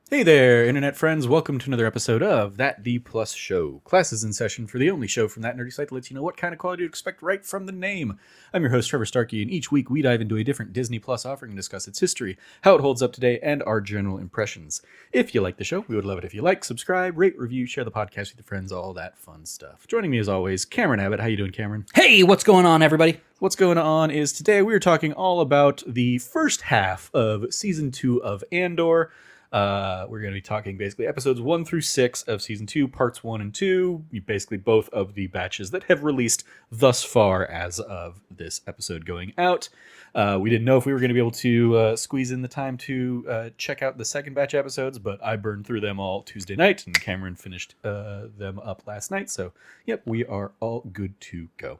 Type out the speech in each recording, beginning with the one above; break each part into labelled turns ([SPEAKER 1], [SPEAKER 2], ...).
[SPEAKER 1] Hey there, internet friends. Welcome to another episode of That D Plus Show. Class is in session for the only show from that nerdy site that lets you know what kind of quality to expect right from the name. I'm your host, Trevor Starkey, and each week we dive into a different Disney Plus offering and discuss its history, how it holds up today, and our general impressions. If you like the show, we would love it if you like, subscribe, rate, review, share the podcast with your friends, all that fun stuff. Joining me as always, Cameron Abbott. How you doing, Cameron?
[SPEAKER 2] Hey, what's going on, everybody?
[SPEAKER 1] What's going on is today we are talking all about the first half of Season 2 of Andor. We're going to be talking basically episodes 1 through 6 of season 2, parts 1 and 2, basically both of the batches that have released thus far as of this episode going out. We didn't know if we were going to be able to squeeze in the time to check out the second batch episodes, but I burned through them all Tuesday night, and Cameron finished them up last night. So, yep, we are all good to go.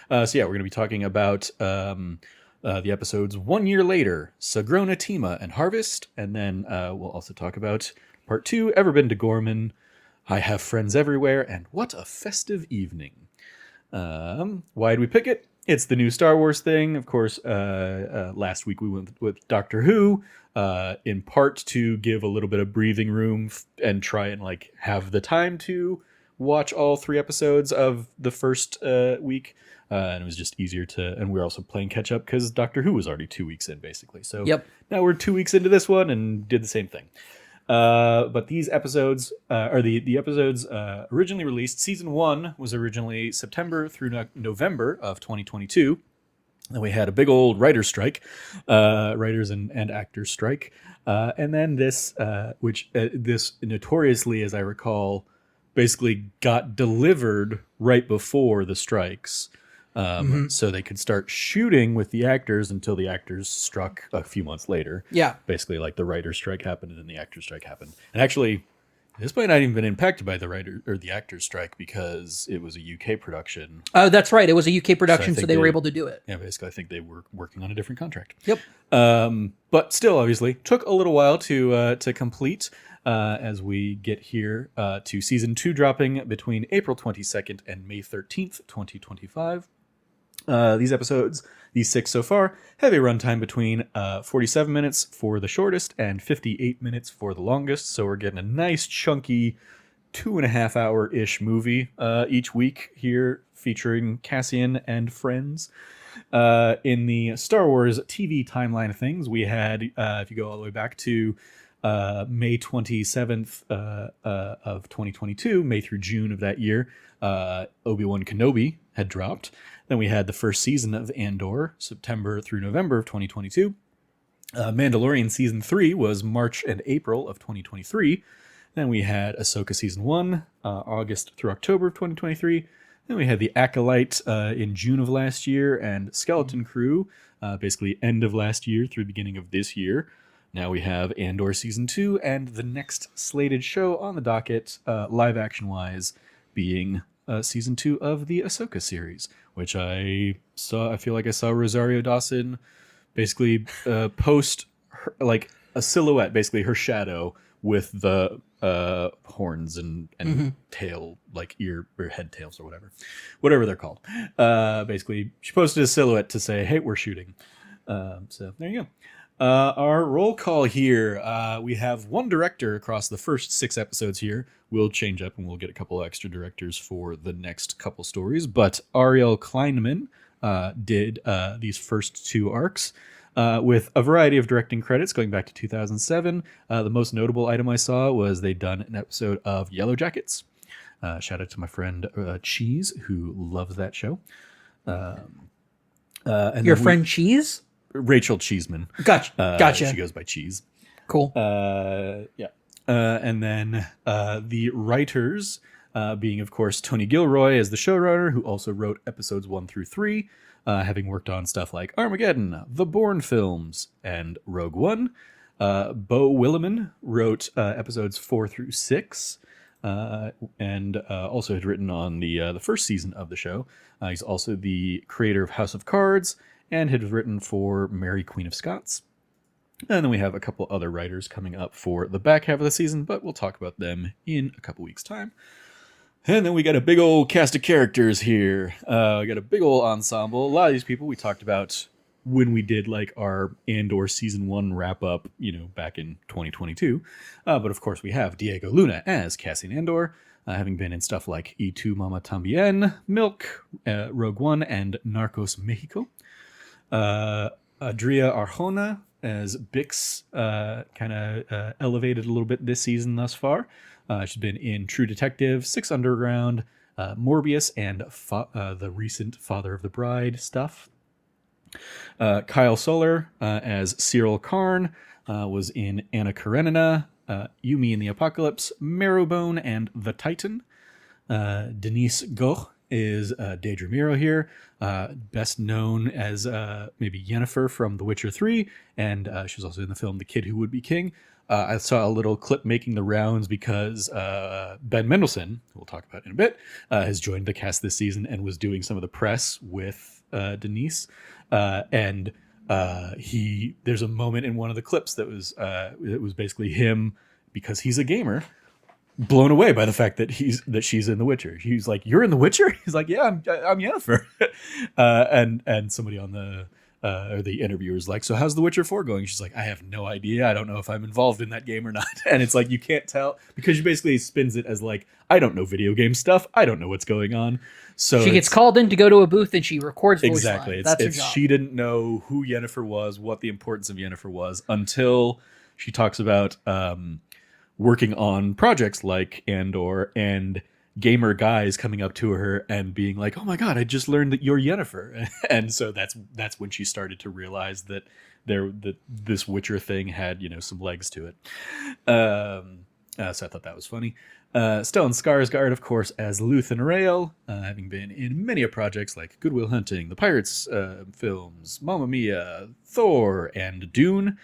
[SPEAKER 1] We're going to be talking about the episodes 1 year later, Sagrona Tima and Harvest, and then we'll also talk about part 2, Ever Been to Gorman, I Have Friends Everywhere, and What a Festive Evening. Why did we pick it? It's the new Star Wars thing. Of course, last week we went with Doctor Who, in part to give a little bit of breathing room and try and have the time to watch all 3 episodes of the first week. And it was just easier and we were also playing catch up because Doctor Who was already 2 weeks in, basically. So Now we're 2 weeks into this one and did the same thing. But these episodes are the episodes originally released. Season 1 was originally September through November of 2022. And we had a big old writer's strike, writers and actors strike. And then this notoriously, as I recall, basically got delivered right before the strikes. So they could start shooting with the actors until the actors struck a few months later.
[SPEAKER 2] Yeah.
[SPEAKER 1] Basically, the writer's strike happened and then the actors' strike happened. And actually, this might not even been impacted by the writer or the actors' strike because it was a UK production.
[SPEAKER 2] Oh, that's right. It was a UK production, so they were able to do it.
[SPEAKER 1] Yeah, basically, I think they were working on a different contract.
[SPEAKER 2] Yep.
[SPEAKER 1] But still, obviously, took a little while to complete. As we get here to season 2 dropping between April 22nd and May 13th, 2025. These episodes, these 6 so far, have a runtime between 47 minutes for the shortest and 58 minutes for the longest. So we're getting a nice chunky 2.5 hour-ish movie each week here featuring Cassian and friends. In the Star Wars TV timeline of things, we had, if you go all the way back to May 27th of 2022, May through June of that year, Obi-Wan Kenobi had dropped. Then we had the first season of Andor, September through November of 2022. Mandalorian Season 3 was March and April of 2023. Then we had Ahsoka Season 1, August through October of 2023. Then we had The Acolyte in June of last year, and Skeleton Crew, basically end of last year through beginning of this year. Now we have Andor Season 2, and the next slated show on the docket, live action-wise, being Season 2 of the Ahsoka series, which I feel like I saw Rosario Dawson basically post a silhouette, basically her shadow with the horns and tail, ear or head tails or whatever they're called. Basically, she posted a silhouette to say, hey, we're shooting. So there you go. Our roll call here, we have one director across the first 6 episodes here. We'll change up and we'll get a couple extra directors for the next couple stories. But Ariel Kleinman did these first 2 arcs with a variety of directing credits going back to 2007. The most notable item I saw was they'd done an episode of Yellow Jackets. Shout out to my friend Cheese, who loves that show.
[SPEAKER 2] And your friend Cheese?
[SPEAKER 1] Rachel Cheeseman.
[SPEAKER 2] Gotcha.
[SPEAKER 1] She goes by Cheese.
[SPEAKER 2] Cool.
[SPEAKER 1] Yeah. And then the writers, being, of course, Tony Gilroy as the showrunner, who also wrote episodes 1 through 3, having worked on stuff like Armageddon, the Bourne films, and Rogue One. Bo Williman wrote episodes 4 through 6, and also had written on the first season of the show. He's also the creator of House of Cards, and had written for Mary Queen of Scots. And then we have a couple other writers coming up for the back half of the season, but we'll talk about them in a couple weeks' time. And then we got a big old cast of characters here. We got a big old ensemble. A lot of these people we talked about when we did like our Andor season 1 wrap up, back in 2022. But of course, we have Diego Luna as Cassian Andor, having been in stuff like Y Tu Mama Tambien, Milk, Rogue One, and Narcos Mexico. Adria Arjona as Bix, kind of elevated a little bit this season thus far. She's been in True Detective, Six Underground, Morbius, and the recent Father of the Bride stuff. Kyle Soller as Cyril Karn was in Anna Karenina, Yumi in the Apocalypse, Marrowbone, and The Titan. Denise Goh is Daedra Miro here, best known as maybe Yennefer from The Witcher 3, and she was also in the film The Kid Who Would Be King. I saw a little clip making the rounds because Ben Mendelsohn, who we'll talk about in a bit, has joined the cast this season and was doing some of the press with Denise. And there's a moment in one of the clips that was basically him, because he's a gamer, blown away by the fact that she's in The Witcher. He's like, "You're in The Witcher?" He's like, "Yeah, I'm Yennefer." And somebody on the interviewer's like, "So how's The Witcher 4 going?" She's like, "I have no idea. I don't know if I'm involved in that game or not." And it's like, you can't tell, because she basically spins it as like, "I don't know video game stuff. I don't know what's going on." So
[SPEAKER 2] she gets called in to go to a booth and she records voice
[SPEAKER 1] exactly.
[SPEAKER 2] lines. That's her job.
[SPEAKER 1] She didn't know who Yennefer was, what the importance of Yennefer was, until she talks about working on projects like Andor, and gamer guys coming up to her and being like, "Oh my god, I just learned that you're Yennefer." And so that's when she started to realize that this Witcher thing had some legs to it. So I thought that was funny. Stellan Skarsgård, of course, as Luthen Rael, having been in many projects like Good Will Hunting, the Pirates films, Mamma Mia, Thor, and Dune.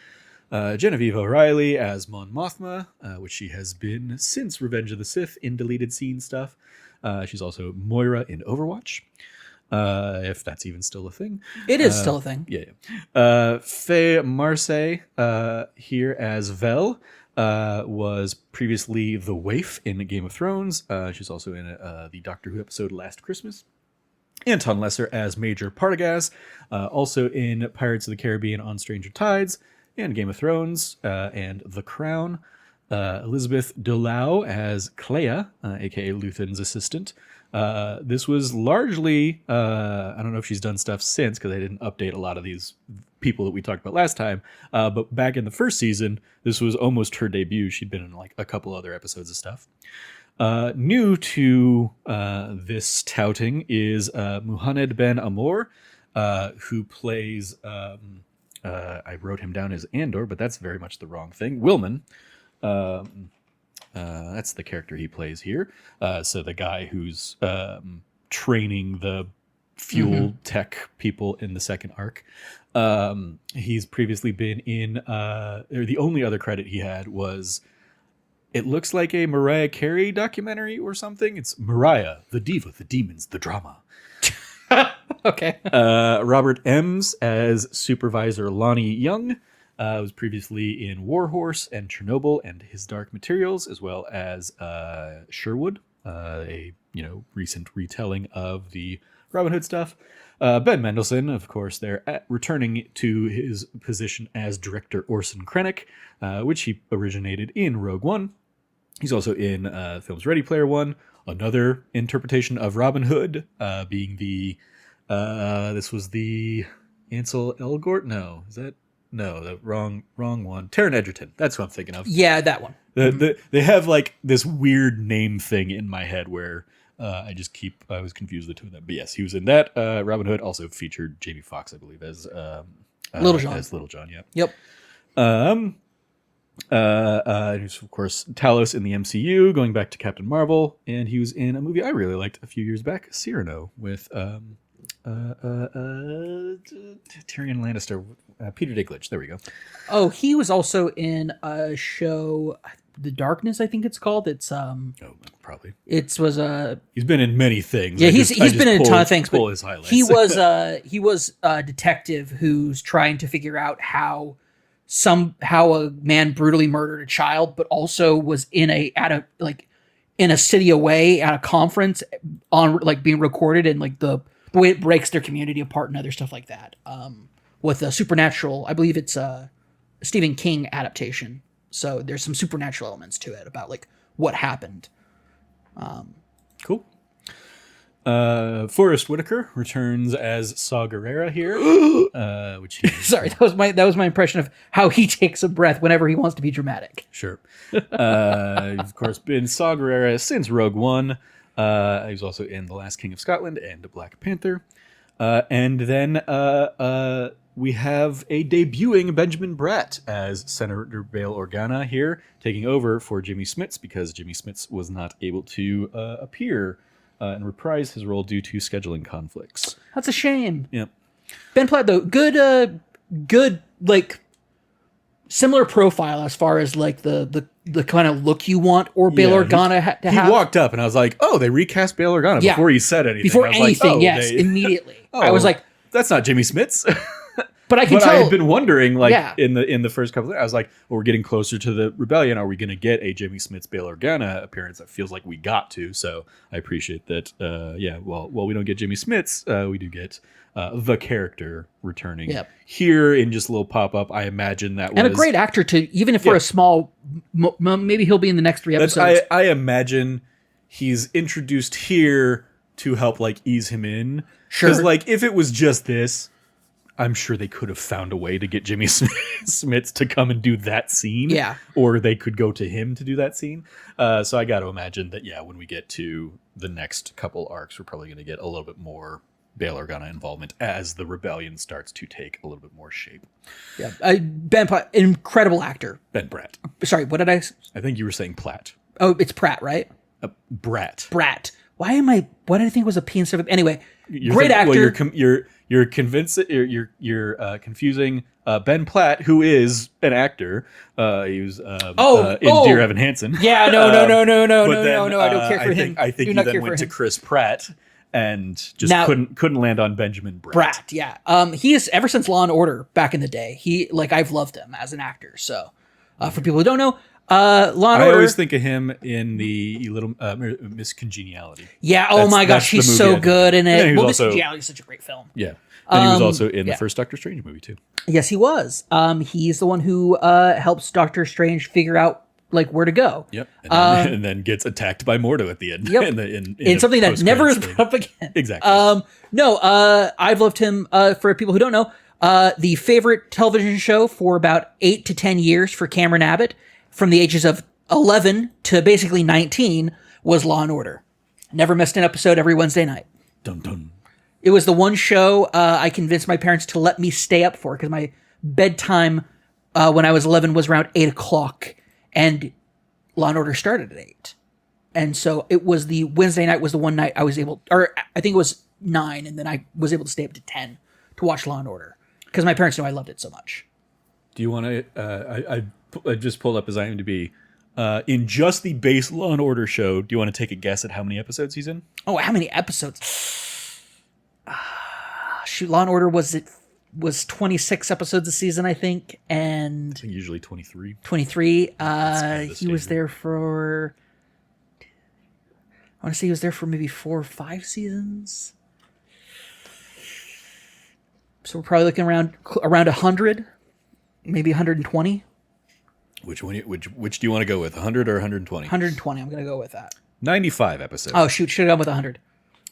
[SPEAKER 1] Genevieve O'Reilly as Mon Mothma, which she has been since Revenge of the Sith in deleted scene stuff. She's also Moira in Overwatch, if that's even still a thing.
[SPEAKER 2] It is still a thing.
[SPEAKER 1] Yeah. Faye Marseille here as Vel. Was previously the waif in Game of Thrones. She's also in the Doctor Who episode Last Christmas. Anton Lesser as Major Partagaz, also in Pirates of the Caribbean on Stranger Tides, and Game of Thrones, and The Crown. Elizabeth Dolau as Clea, aka Luthen's assistant. This was largely, I don't know if she's done stuff since, because I didn't update a lot of these people that we talked about last time, but back in the first season, this was almost her debut. She'd been in like a couple other episodes of stuff. New to this touting is Muhammad Ben Amor, who plays, I wrote him down as Andor, but that's very much the wrong thing, Wilman. That's the character he plays here. So the guy who's training the fuel tech people in the second arc. He's previously been in, or the only other credit he had was, it looks like a Mariah Carey documentary or something. It's Mariah, the Diva, the Demons, the Drama.
[SPEAKER 2] Okay.
[SPEAKER 1] Robert Ems as Supervisor Lonnie Young. Was previously in Warhorse and Chernobyl and His Dark Materials, as well as Sherwood, a recent retelling of the Robin Hood stuff. Ben Mendelsohn, of course, they're returning to his position as director Orson Krennic, which he originated in Rogue One. He's also in films Ready Player One, another interpretation of Robin Hood, being the this was the Ansel Elgort. No, is that? No, the wrong one. Taron Egerton. That's what I'm thinking of.
[SPEAKER 2] Yeah, that one.
[SPEAKER 1] They have like this weird name thing in my head where I was confused the two of them. But yes, he was in that. Robin Hood also featured Jamie Foxx, I believe, as
[SPEAKER 2] Little John.
[SPEAKER 1] As Little John, yeah.
[SPEAKER 2] Yep.
[SPEAKER 1] Of course, Talos in the MCU, going back to Captain Marvel, and he was in a movie I really liked a few years back, Cyrano, with Tyrion Lannister, Peter Dinklage. There we go.
[SPEAKER 2] Oh, he was also in a show, The Darkness, I think it's called. It's
[SPEAKER 1] probably.
[SPEAKER 2] He's
[SPEAKER 1] been in many things.
[SPEAKER 2] Yeah, he's been in a ton of things. But
[SPEAKER 1] his highlights.
[SPEAKER 2] he was a detective who's trying to figure out how a man brutally murdered a child, but also was in a city away at a conference on like being recorded, and like the way it breaks their community apart and other stuff like that. with a supernatural. I believe it's a Stephen King adaptation. So there's some supernatural elements to it about like what happened.
[SPEAKER 1] Cool. Forrest Whitaker returns as Saw Gerrera here, which he
[SPEAKER 2] Sorry, that was my impression of how he takes a breath whenever he wants to be dramatic.
[SPEAKER 1] Sure. Of course, been Saw Gerrera since Rogue One. He was also in The Last King of Scotland and Black Panther. And then we have a debuting Benjamin Bratt as Senator Bail Organa here, taking over for Jimmy Smits because Jimmy Smits was not able to appear and reprise his role due to scheduling conflicts.
[SPEAKER 2] That's a shame.
[SPEAKER 1] Yep.
[SPEAKER 2] Ben Platt, though, good, like, similar profile as far as, like, the kind of look you want or Bail Organa to have.
[SPEAKER 1] He walked up and I was like, oh, they recast Bail Organa before he said anything.
[SPEAKER 2] Before
[SPEAKER 1] I was
[SPEAKER 2] anything,
[SPEAKER 1] like, oh,
[SPEAKER 2] yes, immediately. I was like,
[SPEAKER 1] that's not Jimmy Smits.
[SPEAKER 2] but I can
[SPEAKER 1] But
[SPEAKER 2] tell.
[SPEAKER 1] I had been wondering, like,
[SPEAKER 2] Yeah.
[SPEAKER 1] in the first couple of I was like, well, we're getting closer to the rebellion. Are we going to get a Jimmy Smits Bail Organa appearance? That feels like we got to. So I appreciate that. Well, we don't get Jimmy Smits. We do get the character returning here in just a little pop up. I imagine that was
[SPEAKER 2] and a great actor to, even if for a small, maybe he'll be in the next 3 episodes.
[SPEAKER 1] I imagine he's introduced here to help like ease him in.
[SPEAKER 2] Sure.
[SPEAKER 1] Because like if it was just this, I'm sure they could have found a way to get Jimmy Smits to come and do that scene.
[SPEAKER 2] Yeah.
[SPEAKER 1] Or they could go to him to do that scene. So I got to imagine that, when we get to the next couple arcs, we're probably going to get a little bit more Bail Organa involvement as the rebellion starts to take a little bit more shape.
[SPEAKER 2] Yeah. Ben Platt, incredible actor.
[SPEAKER 1] Ben Bratt.
[SPEAKER 2] Sorry, what did I?
[SPEAKER 1] I think you were saying Platt.
[SPEAKER 2] Oh, it's Pratt, right?
[SPEAKER 1] Bratt.
[SPEAKER 2] Bratt. Why did I think it was a P instead of anyway?
[SPEAKER 1] You're
[SPEAKER 2] great actor.
[SPEAKER 1] Well, you're convinced. You're confusing Ben Platt, who is an actor. He was in Dear Evan Hansen.
[SPEAKER 2] Yeah, no. I
[SPEAKER 1] But
[SPEAKER 2] don't care for him.
[SPEAKER 1] I think
[SPEAKER 2] Do
[SPEAKER 1] you
[SPEAKER 2] not
[SPEAKER 1] then
[SPEAKER 2] care
[SPEAKER 1] went
[SPEAKER 2] for
[SPEAKER 1] to
[SPEAKER 2] him.
[SPEAKER 1] Chris Pratt and just
[SPEAKER 2] Now-
[SPEAKER 1] couldn't land on Benjamin Bratt.
[SPEAKER 2] Bratt, yeah. He is ever since Law and Order back in the day. I've loved him as an actor. So, for people who don't know, Law and
[SPEAKER 1] I
[SPEAKER 2] Order.
[SPEAKER 1] always think of him in the Little Miss Congeniality.
[SPEAKER 2] Yeah. Oh
[SPEAKER 1] That's-
[SPEAKER 2] my
[SPEAKER 1] that's
[SPEAKER 2] gosh,
[SPEAKER 1] the
[SPEAKER 2] he's
[SPEAKER 1] movie I
[SPEAKER 2] so
[SPEAKER 1] think
[SPEAKER 2] good in
[SPEAKER 1] of. And
[SPEAKER 2] it.
[SPEAKER 1] he was
[SPEAKER 2] Well,
[SPEAKER 1] also-
[SPEAKER 2] Miss Congeniality is such a great film.
[SPEAKER 1] Yeah. And he was also in
[SPEAKER 2] yeah.
[SPEAKER 1] the first Doctor Strange movie too.
[SPEAKER 2] Yes, he was. He's the one who helps Doctor Strange figure out like where to go.
[SPEAKER 1] Yep. And then gets attacked by Mordo at the end.
[SPEAKER 2] Yep.
[SPEAKER 1] in
[SPEAKER 2] Something that never is
[SPEAKER 1] post-credits
[SPEAKER 2] brought up again.
[SPEAKER 1] Exactly.
[SPEAKER 2] I've loved him. For people who don't know, the favorite television show for about 8 to 10 years for Cameron Abbott, from the ages of 11 to basically 19, was Law and Order. Never missed an episode every Wednesday night.
[SPEAKER 1] Dun dun.
[SPEAKER 2] It was the one show I convinced my parents to let me stay up for because my bedtime when I was 11 was around 8 o'clock, and Law and Order started at 8. And so it was the Wednesday night was the one night I was able, or I think it was 9, and then I was able to stay up to 10 to watch Law and Order because my parents knew I loved it so much.
[SPEAKER 1] Do you want to? I just pulled up his IMDb. In just the base Law and Order show, do you want to take a guess at how many episodes he's in?
[SPEAKER 2] Oh, how many episodes? Shoot, Law and Order was 26 episodes a season, I think, and
[SPEAKER 1] I think usually 23.
[SPEAKER 2] 23.
[SPEAKER 1] kind of the
[SPEAKER 2] He was
[SPEAKER 1] standard.
[SPEAKER 2] there for. I want to say he was there for maybe 4 or 5 seasons. So we're probably looking around 100, maybe 120.
[SPEAKER 1] Which one? Which do you want to go with? 100 or 120?
[SPEAKER 2] 120. I'm gonna go with that.
[SPEAKER 1] 95 episodes.
[SPEAKER 2] Oh shoot, should have gone with 100.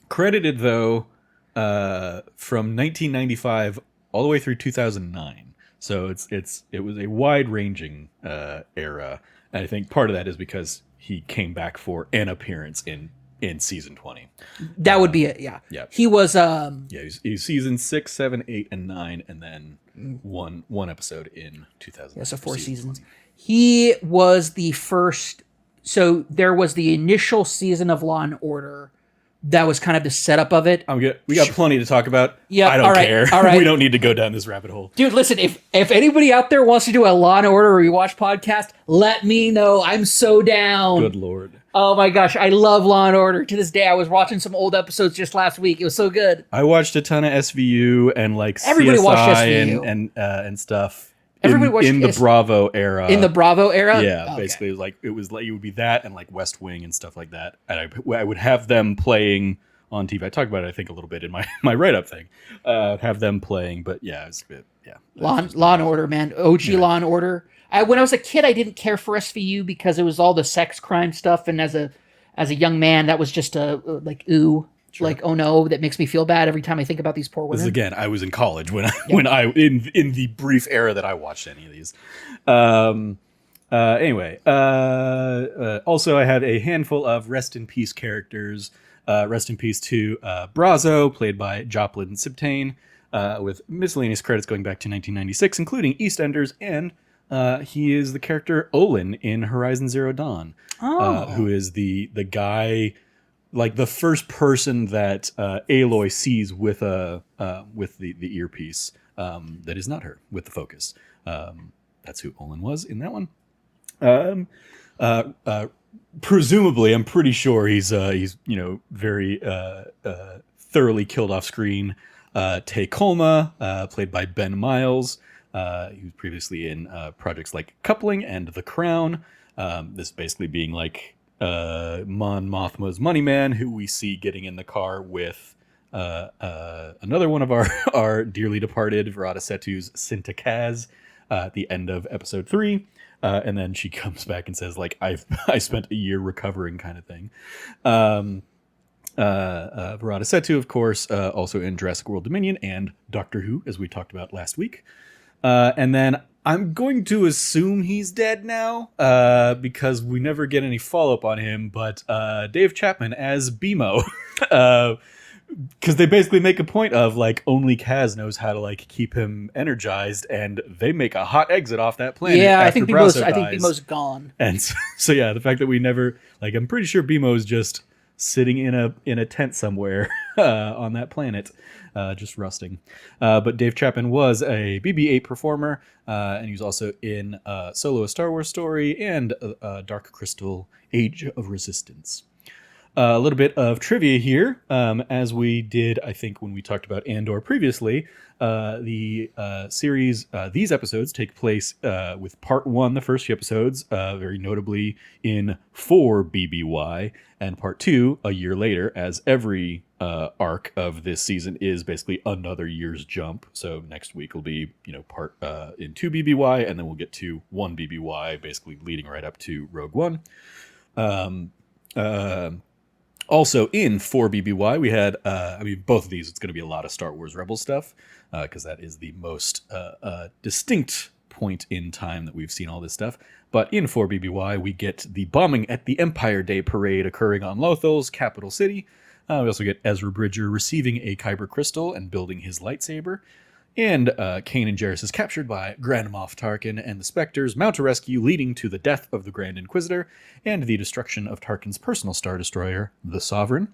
[SPEAKER 1] Credited though, from 1995 all the way through 2009. So it was a wide ranging era, and I think part of that is because he came back for an appearance in season 20.
[SPEAKER 2] That would be it. Yeah.
[SPEAKER 1] Yeah.
[SPEAKER 2] He was.
[SPEAKER 1] He's season 6, 7, 8, and 9, and then one episode in 2000.
[SPEAKER 2] Yeah, so 4
[SPEAKER 1] season
[SPEAKER 2] seasons.
[SPEAKER 1] 20.
[SPEAKER 2] He was the first. So there was the initial season of Law and Order. That was kind of the setup of it.
[SPEAKER 1] I'm good. We got plenty to talk about.
[SPEAKER 2] Yeah,
[SPEAKER 1] I don't
[SPEAKER 2] all right,
[SPEAKER 1] care.
[SPEAKER 2] all right.
[SPEAKER 1] We don't need to go down this rabbit hole.
[SPEAKER 2] Dude, listen, if anybody out there wants to do a Law and Order rewatch podcast, let me know. I'm so down.
[SPEAKER 1] Good Lord.
[SPEAKER 2] Oh my gosh, I love Law and Order. To this day, I was watching some old episodes just last week. It was so good.
[SPEAKER 1] I watched a ton of SVU and like
[SPEAKER 2] Everybody
[SPEAKER 1] CSI
[SPEAKER 2] watched SVU.
[SPEAKER 1] and stuff.
[SPEAKER 2] Everybody watched
[SPEAKER 1] in the
[SPEAKER 2] S-
[SPEAKER 1] Bravo era.
[SPEAKER 2] In the Bravo era?
[SPEAKER 1] Yeah,
[SPEAKER 2] Okay.
[SPEAKER 1] basically it was like it would be that and like West Wing and stuff like that. And I would have them playing on TV. I talked about it, I think, a little bit in my, my write-up thing. Have them playing, but yeah, it's a bit, yeah.
[SPEAKER 2] Law and Order, man. OG Law and Order. When I was a kid, I didn't care for SVU because it was all the sex crime stuff, and as a young man, that was just like ooh. Sure. Like, oh no, that makes me feel bad every time I think about these poor women.
[SPEAKER 1] This is, again, I was in college when I in the brief era that I watched any of these. Anyway, also I have a handful of rest in peace characters. Rest in peace to Brazo, played by Joplin Sibtain, with miscellaneous credits going back to 1996, including EastEnders, and he is the character Olin in Horizon Zero Dawn, who is the guy, like the first person that Aloy sees with the earpiece that is not her, with the focus. That's who Olin was in that one. Presumably, I'm pretty sure he's very thoroughly killed off screen. Tay Kolma, played by Ben Miles. He was previously in projects like Coupling and The Crown. This basically being like Mon Mothma's money man, who we see getting in the car with another one of our dearly departed Verada Setu's Sinta Kaz at the end of episode 3. And then she comes back and says, like, I spent a year recovering, kind of thing. Verada Setu, of course, also in Jurassic World Dominion and Doctor Who, as we talked about last week. And then I'm going to assume he's dead now, because we never get any follow-up on him, but Dave Chapman as BMO. Because they basically make a point of, like, only Kaz knows how to, like, keep him energized, and they make a hot exit off that planet.
[SPEAKER 2] Yeah, I think BMO's gone.
[SPEAKER 1] And so yeah, the fact that we never, like, I'm pretty sure BMO's just sitting in a tent somewhere on that planet, just rusting. But Dave Chapman was a BB-8 performer, and he was also in Solo: A Star Wars Story and Dark Crystal: Age of Resistance. A little bit of trivia here, as we did, I think, when we talked about Andor previously. The series, these episodes take place with Part 1, the first few episodes, very notably in 4 BBY, and Part 2 a year later, as every arc of this season is basically another year's jump. So next week will be, part in 2 BBY, and then we'll get to 1 BBY, basically leading right up to Rogue One. Also in 4 BBY, we had, both of these, it's going to be a lot of Star Wars Rebels stuff, because that is the most distinct point in time that we've seen all this stuff. But in 4 BBY, we get the bombing at the Empire Day Parade occurring on Lothal's capital city. We also get Ezra Bridger receiving a Kyber crystal and building his lightsaber. And Kanan Jarrus is captured by Grand Moff Tarkin, and the Spectres mount a rescue leading to the death of the Grand Inquisitor and the destruction of Tarkin's personal Star Destroyer, the Sovereign.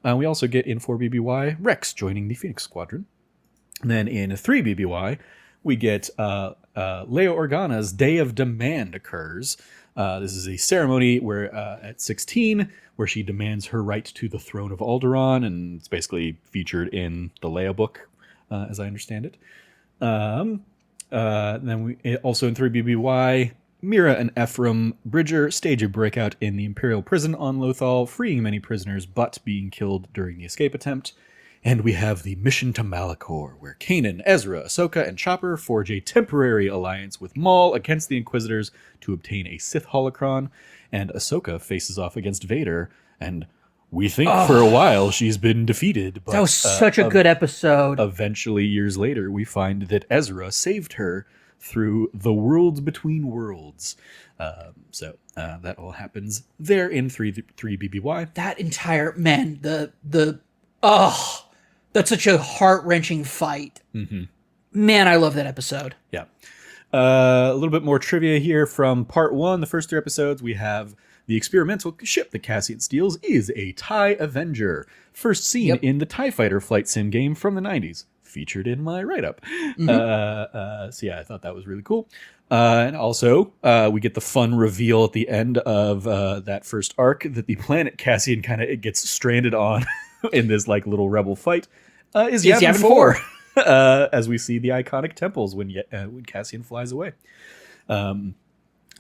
[SPEAKER 1] We also get in 4 BBY Rex joining the Phoenix Squadron. And then in 3 BBY, we get Leia Organa's Day of Demand occurs. This is a ceremony where at 16, where she demands her right to the throne of Alderaan, and it's basically featured in the Leia book, as I understand it. Then we also in 3 BBY, Mira and Ephraim Bridger stage a breakout in the Imperial prison on Lothal, freeing many prisoners but being killed during the escape attempt. And we have the mission to Malachor, where Kanan, Ezra, Ahsoka, and Chopper forge a temporary alliance with Maul against the Inquisitors to obtain a Sith holocron, and Ahsoka faces off against Vader, and we think for a while she's been defeated. But,
[SPEAKER 2] that was such a good episode.
[SPEAKER 1] Eventually, years later, we find that Ezra saved her through the worlds between worlds. So that all happens there in 3 BBY.
[SPEAKER 2] That entire, man, that's such a heart-wrenching fight. Mm-hmm. Man, I love that episode.
[SPEAKER 1] Yeah. A little bit more trivia here from Part 1, the first 3 episodes. We have the experimental ship that Cassian steals is a TIE Avenger. First seen in the TIE Fighter flight sim game from the 90s. Featured in my write-up. Mm-hmm. So yeah, I thought that was really cool. And also, we get the fun reveal at the end of that first arc that the planet Cassian kind of gets stranded on in this like little rebel fight is Yavin 4. As we see the iconic temples when Cassian flies away.
[SPEAKER 2] Fun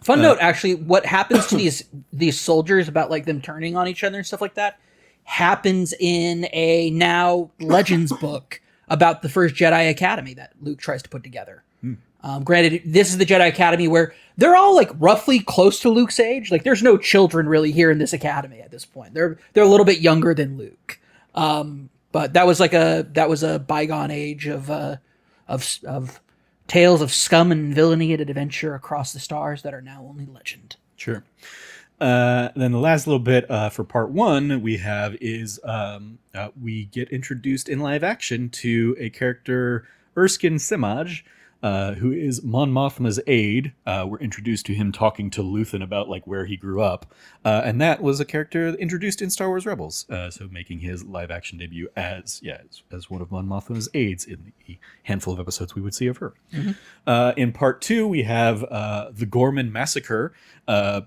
[SPEAKER 2] note, actually, what happens to these soldiers about like them turning on each other and stuff like that happens in a now Legends book about the first Jedi Academy that Luke tries to put together. Granted, this is the Jedi Academy where they're all like roughly close to Luke's age. Like, there's no children really here in this academy at this point. They're a little bit younger than Luke. But that was a bygone age of tales of scum and villainy and adventure across the stars that are now only legend.
[SPEAKER 1] Sure. Then the last little bit for part one we have is we get introduced in live action to a character, Erskine Simaj, who is Mon Mothma's aide. We're introduced to him talking to Luthen about like where he grew up, and that was a character introduced in Star Wars Rebels. So making his live action debut as one of Mon Mothma's aides in the handful of episodes we would see of her. In part two, we have the Gorman massacre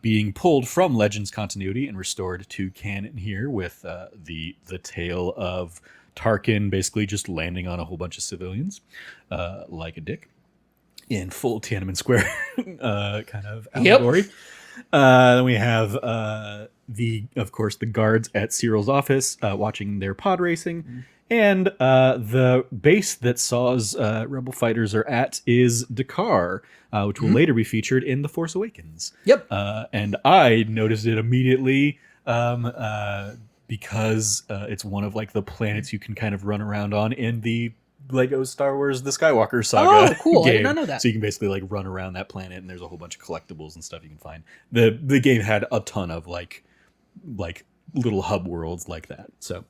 [SPEAKER 1] being pulled from Legends continuity and restored to canon here with the tale of Tarkin basically just landing on a whole bunch of civilians like a dick. In full Tiananmen Square kind of allegory. Then we have of course, the guards at Cyril's office watching their pod racing. And the base that Saw's rebel fighters are at is Dakar, which will later be featured in The Force Awakens. And I noticed it immediately because it's one of like the planets you can kind of run around on in the Lego Star Wars The Skywalker Saga.
[SPEAKER 2] Oh, cool.
[SPEAKER 1] Game.
[SPEAKER 2] I did not know that.
[SPEAKER 1] So you can basically like run around that planet and there's a whole bunch of collectibles and stuff you can find. The game had a ton of like little hub worlds like that. So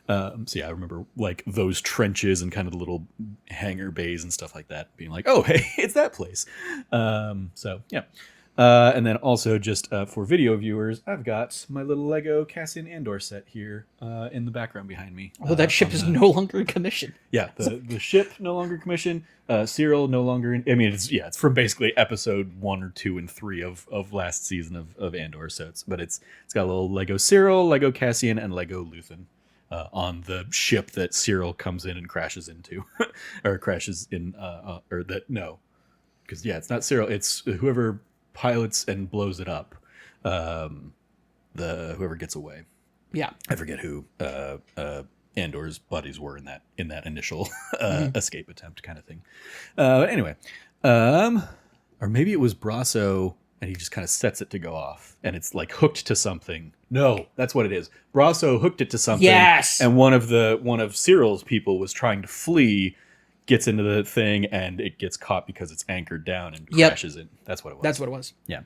[SPEAKER 1] yeah, I remember like those trenches and kind of the little hangar bays and stuff like that being like, oh, hey, it's that place. So yeah. And then also just for video viewers, I've got my little Lego Cassian Andor set here in the background behind me.
[SPEAKER 2] Oh, that ship is no longer in commission.
[SPEAKER 1] Yeah, the ship no longer in commission. Cyril no longer in. I mean, it's from basically episode 1 or 2 and 3 of last season of Andor. So it's got a little Lego Cyril, Lego Cassian, and Lego Luthen on the ship that Cyril comes in and crashes into, or crashes in, or that no, because it's not Cyril. It's whoever pilots and blows it up, whoever gets away.
[SPEAKER 2] Yeah,
[SPEAKER 1] I forget who Andor's buddies were in that initial escape attempt kind of thing. Anyway, or maybe it was Brasso and he just kind of sets it to go off and it's like hooked to something. No, that's what it is. Brasso hooked it to something.
[SPEAKER 2] Yes,
[SPEAKER 1] and one of Cyril's people was trying to flee, gets into the thing and it gets caught because it's anchored down and crashes in. That's what it was. Yeah.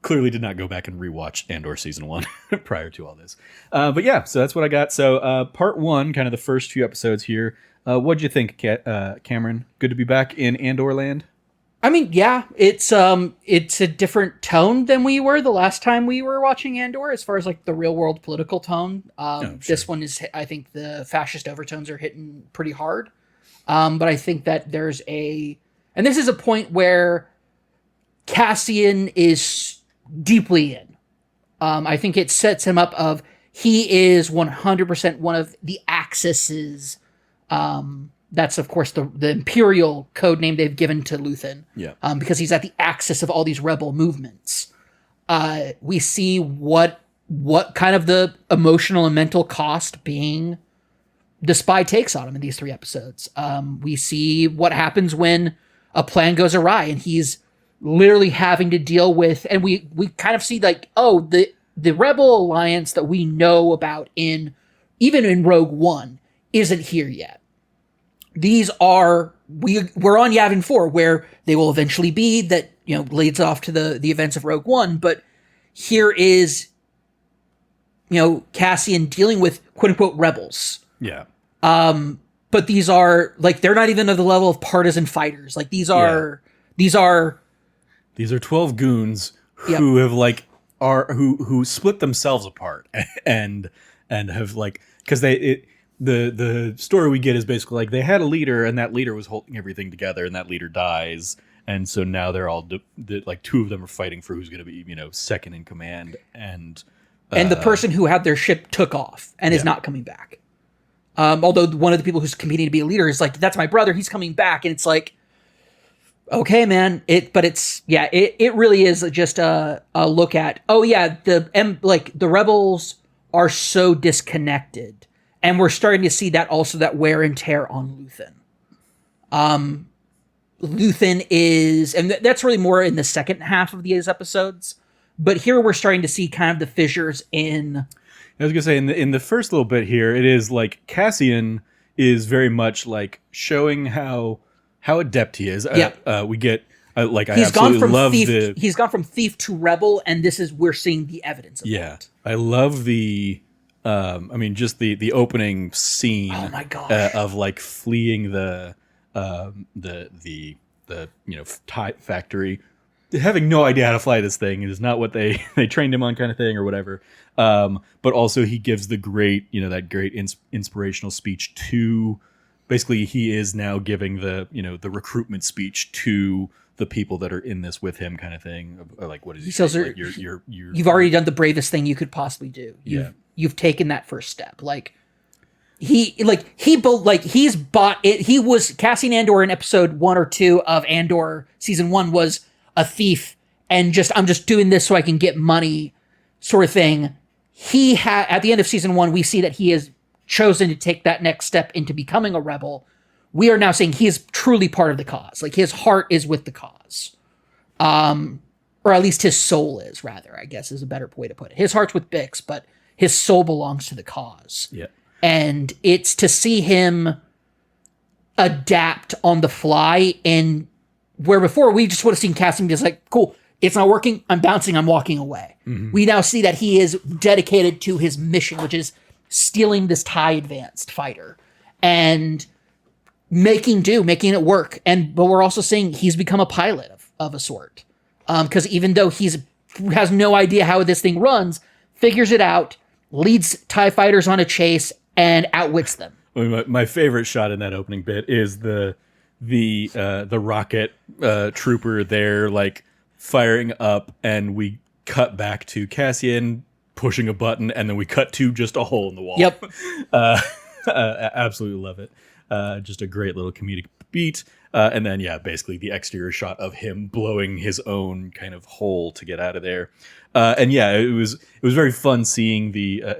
[SPEAKER 1] Clearly did not go back and rewatch Andor season 1 prior to all this. But yeah, so that's what I got. So part 1, kind of the first few episodes here. What'd you think, Cameron? Good to be back in Andor land?
[SPEAKER 2] I mean, yeah, it's a different tone than we were the last time we were watching Andor, as far as like the real world political tone. Sure. This one is, I think the fascist overtones are hitting pretty hard. But I think that and this is a point where Cassian is deeply in. I think it sets him up of, he is 100% one of the Axis's, that's of course the Imperial code name they've given to Luthen.
[SPEAKER 1] Yeah.
[SPEAKER 2] Because he's at the axis of all these rebel movements. We see what kind of the emotional and mental cost being the spy takes on him in these 3 episodes. We see what happens when a plan goes awry and he's literally having to deal with, and we kind of see like, oh, the rebel alliance that we know about even in Rogue One isn't here yet. These are, we're on Yavin 4 where they will eventually be, that, leads off to the events of Rogue One, but here is, Cassian dealing with quote unquote rebels.
[SPEAKER 1] Yeah.
[SPEAKER 2] But these are like, they're not even of the level of partisan fighters. Like these are
[SPEAKER 1] 12 goons who have like who split themselves apart and have like, because the story we get is basically like they had a leader and that leader was holding everything together and that leader dies, and so now they're all like 2 of them are fighting for who's going to be second in command, and
[SPEAKER 2] the person who had their ship took off and is not coming back. Although one of the people who's competing to be a leader is like, that's my brother, he's coming back, and it's like, okay, man. It really is just a look at, the rebels are so disconnected. And we're starting to see that also, that wear and tear on Luthen. Luthen is, and that's really more in the second half of these episodes. But here we're starting to see kind of the fissures in.
[SPEAKER 1] I was gonna say in the first little bit here, it is like Cassian is very much like showing how adept he is.
[SPEAKER 2] Yeah.
[SPEAKER 1] We get like
[SPEAKER 2] He's
[SPEAKER 1] I absolutely love
[SPEAKER 2] thief. He's gone from thief to rebel, and this is we're seeing the evidence of that.
[SPEAKER 1] I love the. I mean, just the opening scene.
[SPEAKER 2] Oh my gosh.
[SPEAKER 1] Of like fleeing the TIE factory, having no idea how to fly this thing. It is not what they trained him on, kind of thing, or whatever. But also he gives the great, that great inspirational speech to, basically he is now giving the recruitment speech to the people that are in this with him, kind of thing. Like, what is he saying? Like,
[SPEAKER 2] you've already done the bravest thing you could possibly do. You've taken that first step. He's bought it. He was Cassian Andor in episode 1 or 2 of Andor season 1 was a thief and I'm just doing this so I can get money, sort of thing. At the end of season 1, we see that he has chosen to take that next step into becoming a rebel. We are now saying he is truly part of the cause. Like, his heart is with the cause. Or at least his soul is, rather, I guess is a better way to put it. His heart's with Bix, but his soul belongs to the cause.
[SPEAKER 1] Yeah.
[SPEAKER 2] And it's to see him adapt on the fly, and where before we just would have seen Cassian just like, cool, it's not working, I'm bouncing, I'm walking away. Mm-hmm. We now see that he is dedicated to his mission, which is stealing this TIE advanced fighter and making it work. But we're also seeing he's become a pilot of a sort. Because even though has no idea how this thing runs, figures it out, leads TIE fighters on a chase, and outwits them.
[SPEAKER 1] My favorite shot in that opening bit is the rocket trooper there, like, firing up, and we cut back to Cassian pushing a button, and then we cut to just a hole in the wall.
[SPEAKER 2] Yep.
[SPEAKER 1] Absolutely love it. Just a great little comedic beat. And then, basically the exterior shot of him blowing his own kind of hole to get out of there. It was very fun seeing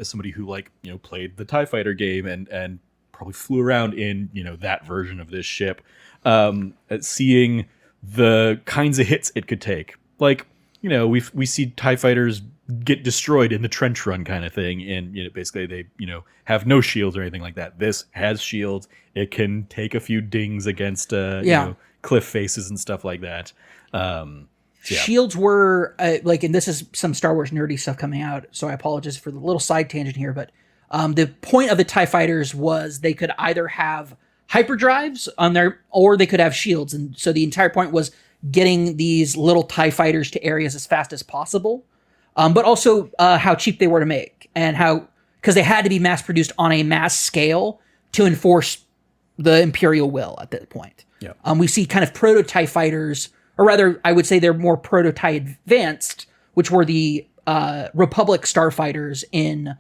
[SPEAKER 1] somebody who played the TIE Fighter game and probably flew around in, that version of this ship, seeing the kinds of hits it could take. Like, we see TIE Fighters get destroyed in the trench run kind of thing, and basically they have no shields or anything like that. This has shields. It can take a few dings against cliff faces and stuff like that.
[SPEAKER 2] Shields were and this is some Star Wars nerdy stuff coming out, so I apologize for the little side tangent here, but the point of the TIE fighters was they could either have hyperdrives on there or they could have shields, and so the entire point was getting these little TIE fighters to areas as fast as possible. But also how cheap they were to make, and because they had to be mass produced on a mass scale to enforce the Imperial will at that point.
[SPEAKER 1] Yeah.
[SPEAKER 2] We see kind of proto-TIE fighters, or rather, I would say they're more proto-TIE advanced, which were the Republic starfighters in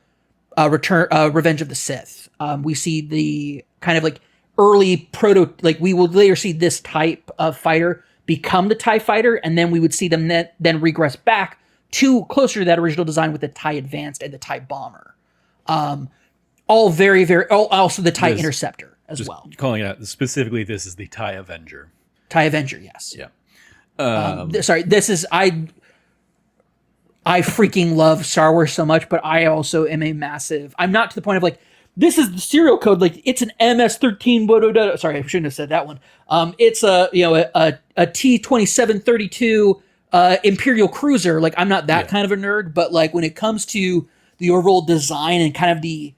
[SPEAKER 2] Revenge of the Sith. We see the kind of early we will later see this type of fighter become the TIE fighter, and then we would see them then regress back to closer to that original design with the TIE Advanced and the TIE Bomber. All very, very... also the TIE Interceptor as well.
[SPEAKER 1] Calling it out, specifically, this is the TIE Avenger.
[SPEAKER 2] TIE Avenger, yes.
[SPEAKER 1] Yeah.
[SPEAKER 2] Sorry, this is... I freaking love Star Wars so much, but I also am a massive... I'm not to the point of this is the serial code, it's an MS-13... Sorry, I shouldn't have said that one. It's a T-2732... Imperial cruiser. I'm not that kind of a nerd, but when it comes to the overall design and kind of the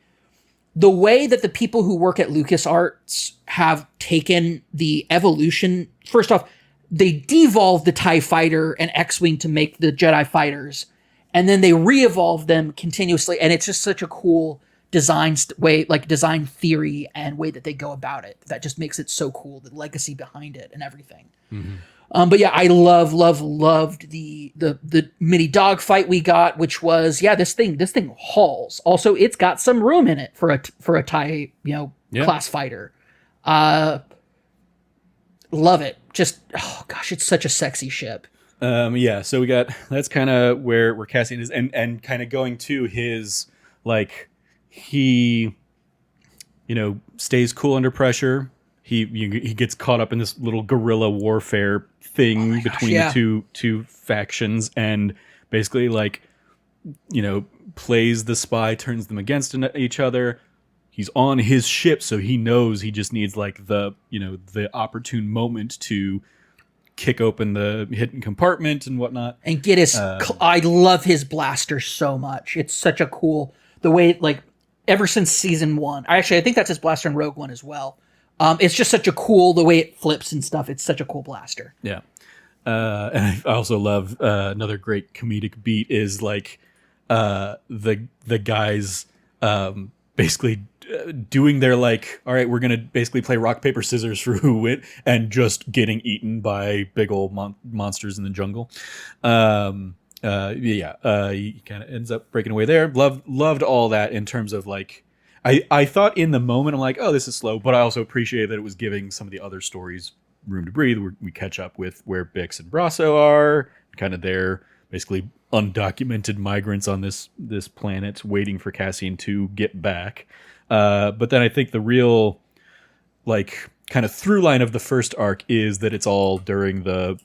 [SPEAKER 2] way that the people who work at LucasArts have taken the evolution, first off, they devolved the TIE fighter and X-Wing to make the Jedi fighters, and then they re-evolved them continuously, and it's just such a cool design way, design theory and way that they go about it. That just makes it so cool, the legacy behind it and everything. Mm-hmm. But yeah, I loved the mini dogfight we got, which was this thing hauls. Also, it's got some room in it for a TIE class fighter. Love it. Just it's such a sexy ship.
[SPEAKER 1] So we got that's kind of where Cassian is, and kind of going to his like he, stays cool under pressure. He gets caught up in this little guerrilla warfare thing between the two factions, and basically like, plays the spy, turns them against each other. He's on his ship, so he knows he just needs like the opportune moment to kick open the hidden compartment and whatnot,
[SPEAKER 2] and get his. I love his blaster so much. It's such a cool the way like ever since season 1. I think that's his blaster in Rogue One as well. It's just such a cool the way it flips and stuff. It's such a cool blaster.
[SPEAKER 1] Yeah, and I also love another great comedic beat is like the guys basically doing their like, all right, we're gonna basically play rock paper scissors for who win, and just getting eaten by big old monsters in the jungle. He kind of ends up breaking away there. Loved all that in terms of like, I thought in the moment I'm like, oh, this is slow, but I also appreciate that it was giving some of the other stories room to breathe. We catch up with where Bix and Brasso are, kind of their basically undocumented migrants on this planet waiting for Cassian to get back. But then I think the real like kind of through line of the first arc is that it's all during the,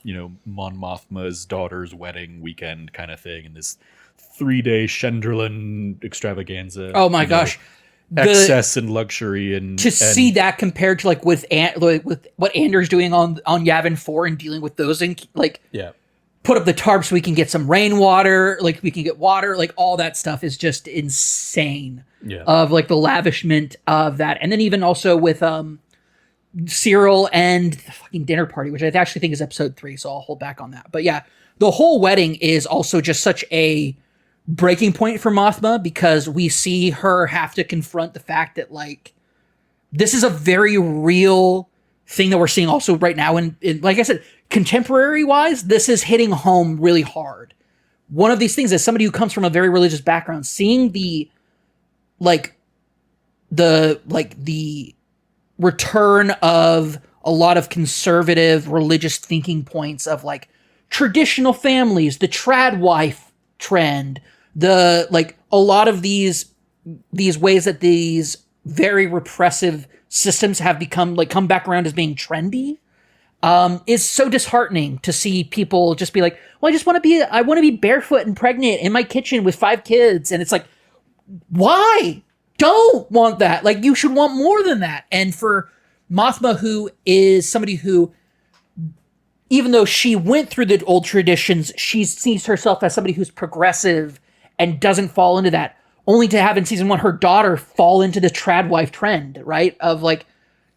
[SPEAKER 1] Mon Mothma's daughter's wedding weekend kind of thing, and this 3-day Shenderland extravaganza.
[SPEAKER 2] Oh my gosh.
[SPEAKER 1] Excess and luxury and
[SPEAKER 2] see that compared to like with what Andor's doing on Yavin 4 and dealing with those and like put up the tarp so we can get some rainwater, like we can get water, like all that stuff is just insane.
[SPEAKER 1] Yeah.
[SPEAKER 2] Of like the lavishment of that. And then even also with Cyril and the fucking dinner party, which I actually think is episode 3, so I'll hold back on that. But yeah, the whole wedding is also just such a breaking point for Mothma, because we see her have to confront the fact that like this is a very real thing that we're seeing also right now. And like I said, contemporary wise, this is hitting home really hard. One of these things, as somebody who comes from a very religious background, seeing the return of a lot of conservative religious thinking points of like traditional families, the trad wife trend, the like a lot of these ways that these very repressive systems have become like come back around as being trendy, is so disheartening to see people just be like, well, I want to be barefoot and pregnant in my kitchen with 5 kids. And it's like, why? Don't want that. Like, you should want more than that. And for Mothma, who is somebody who, even though she went through the old traditions, she sees herself as somebody who's progressive and doesn't fall into that, only to have in season 1 her daughter fall into the trad wife trend, right? Of like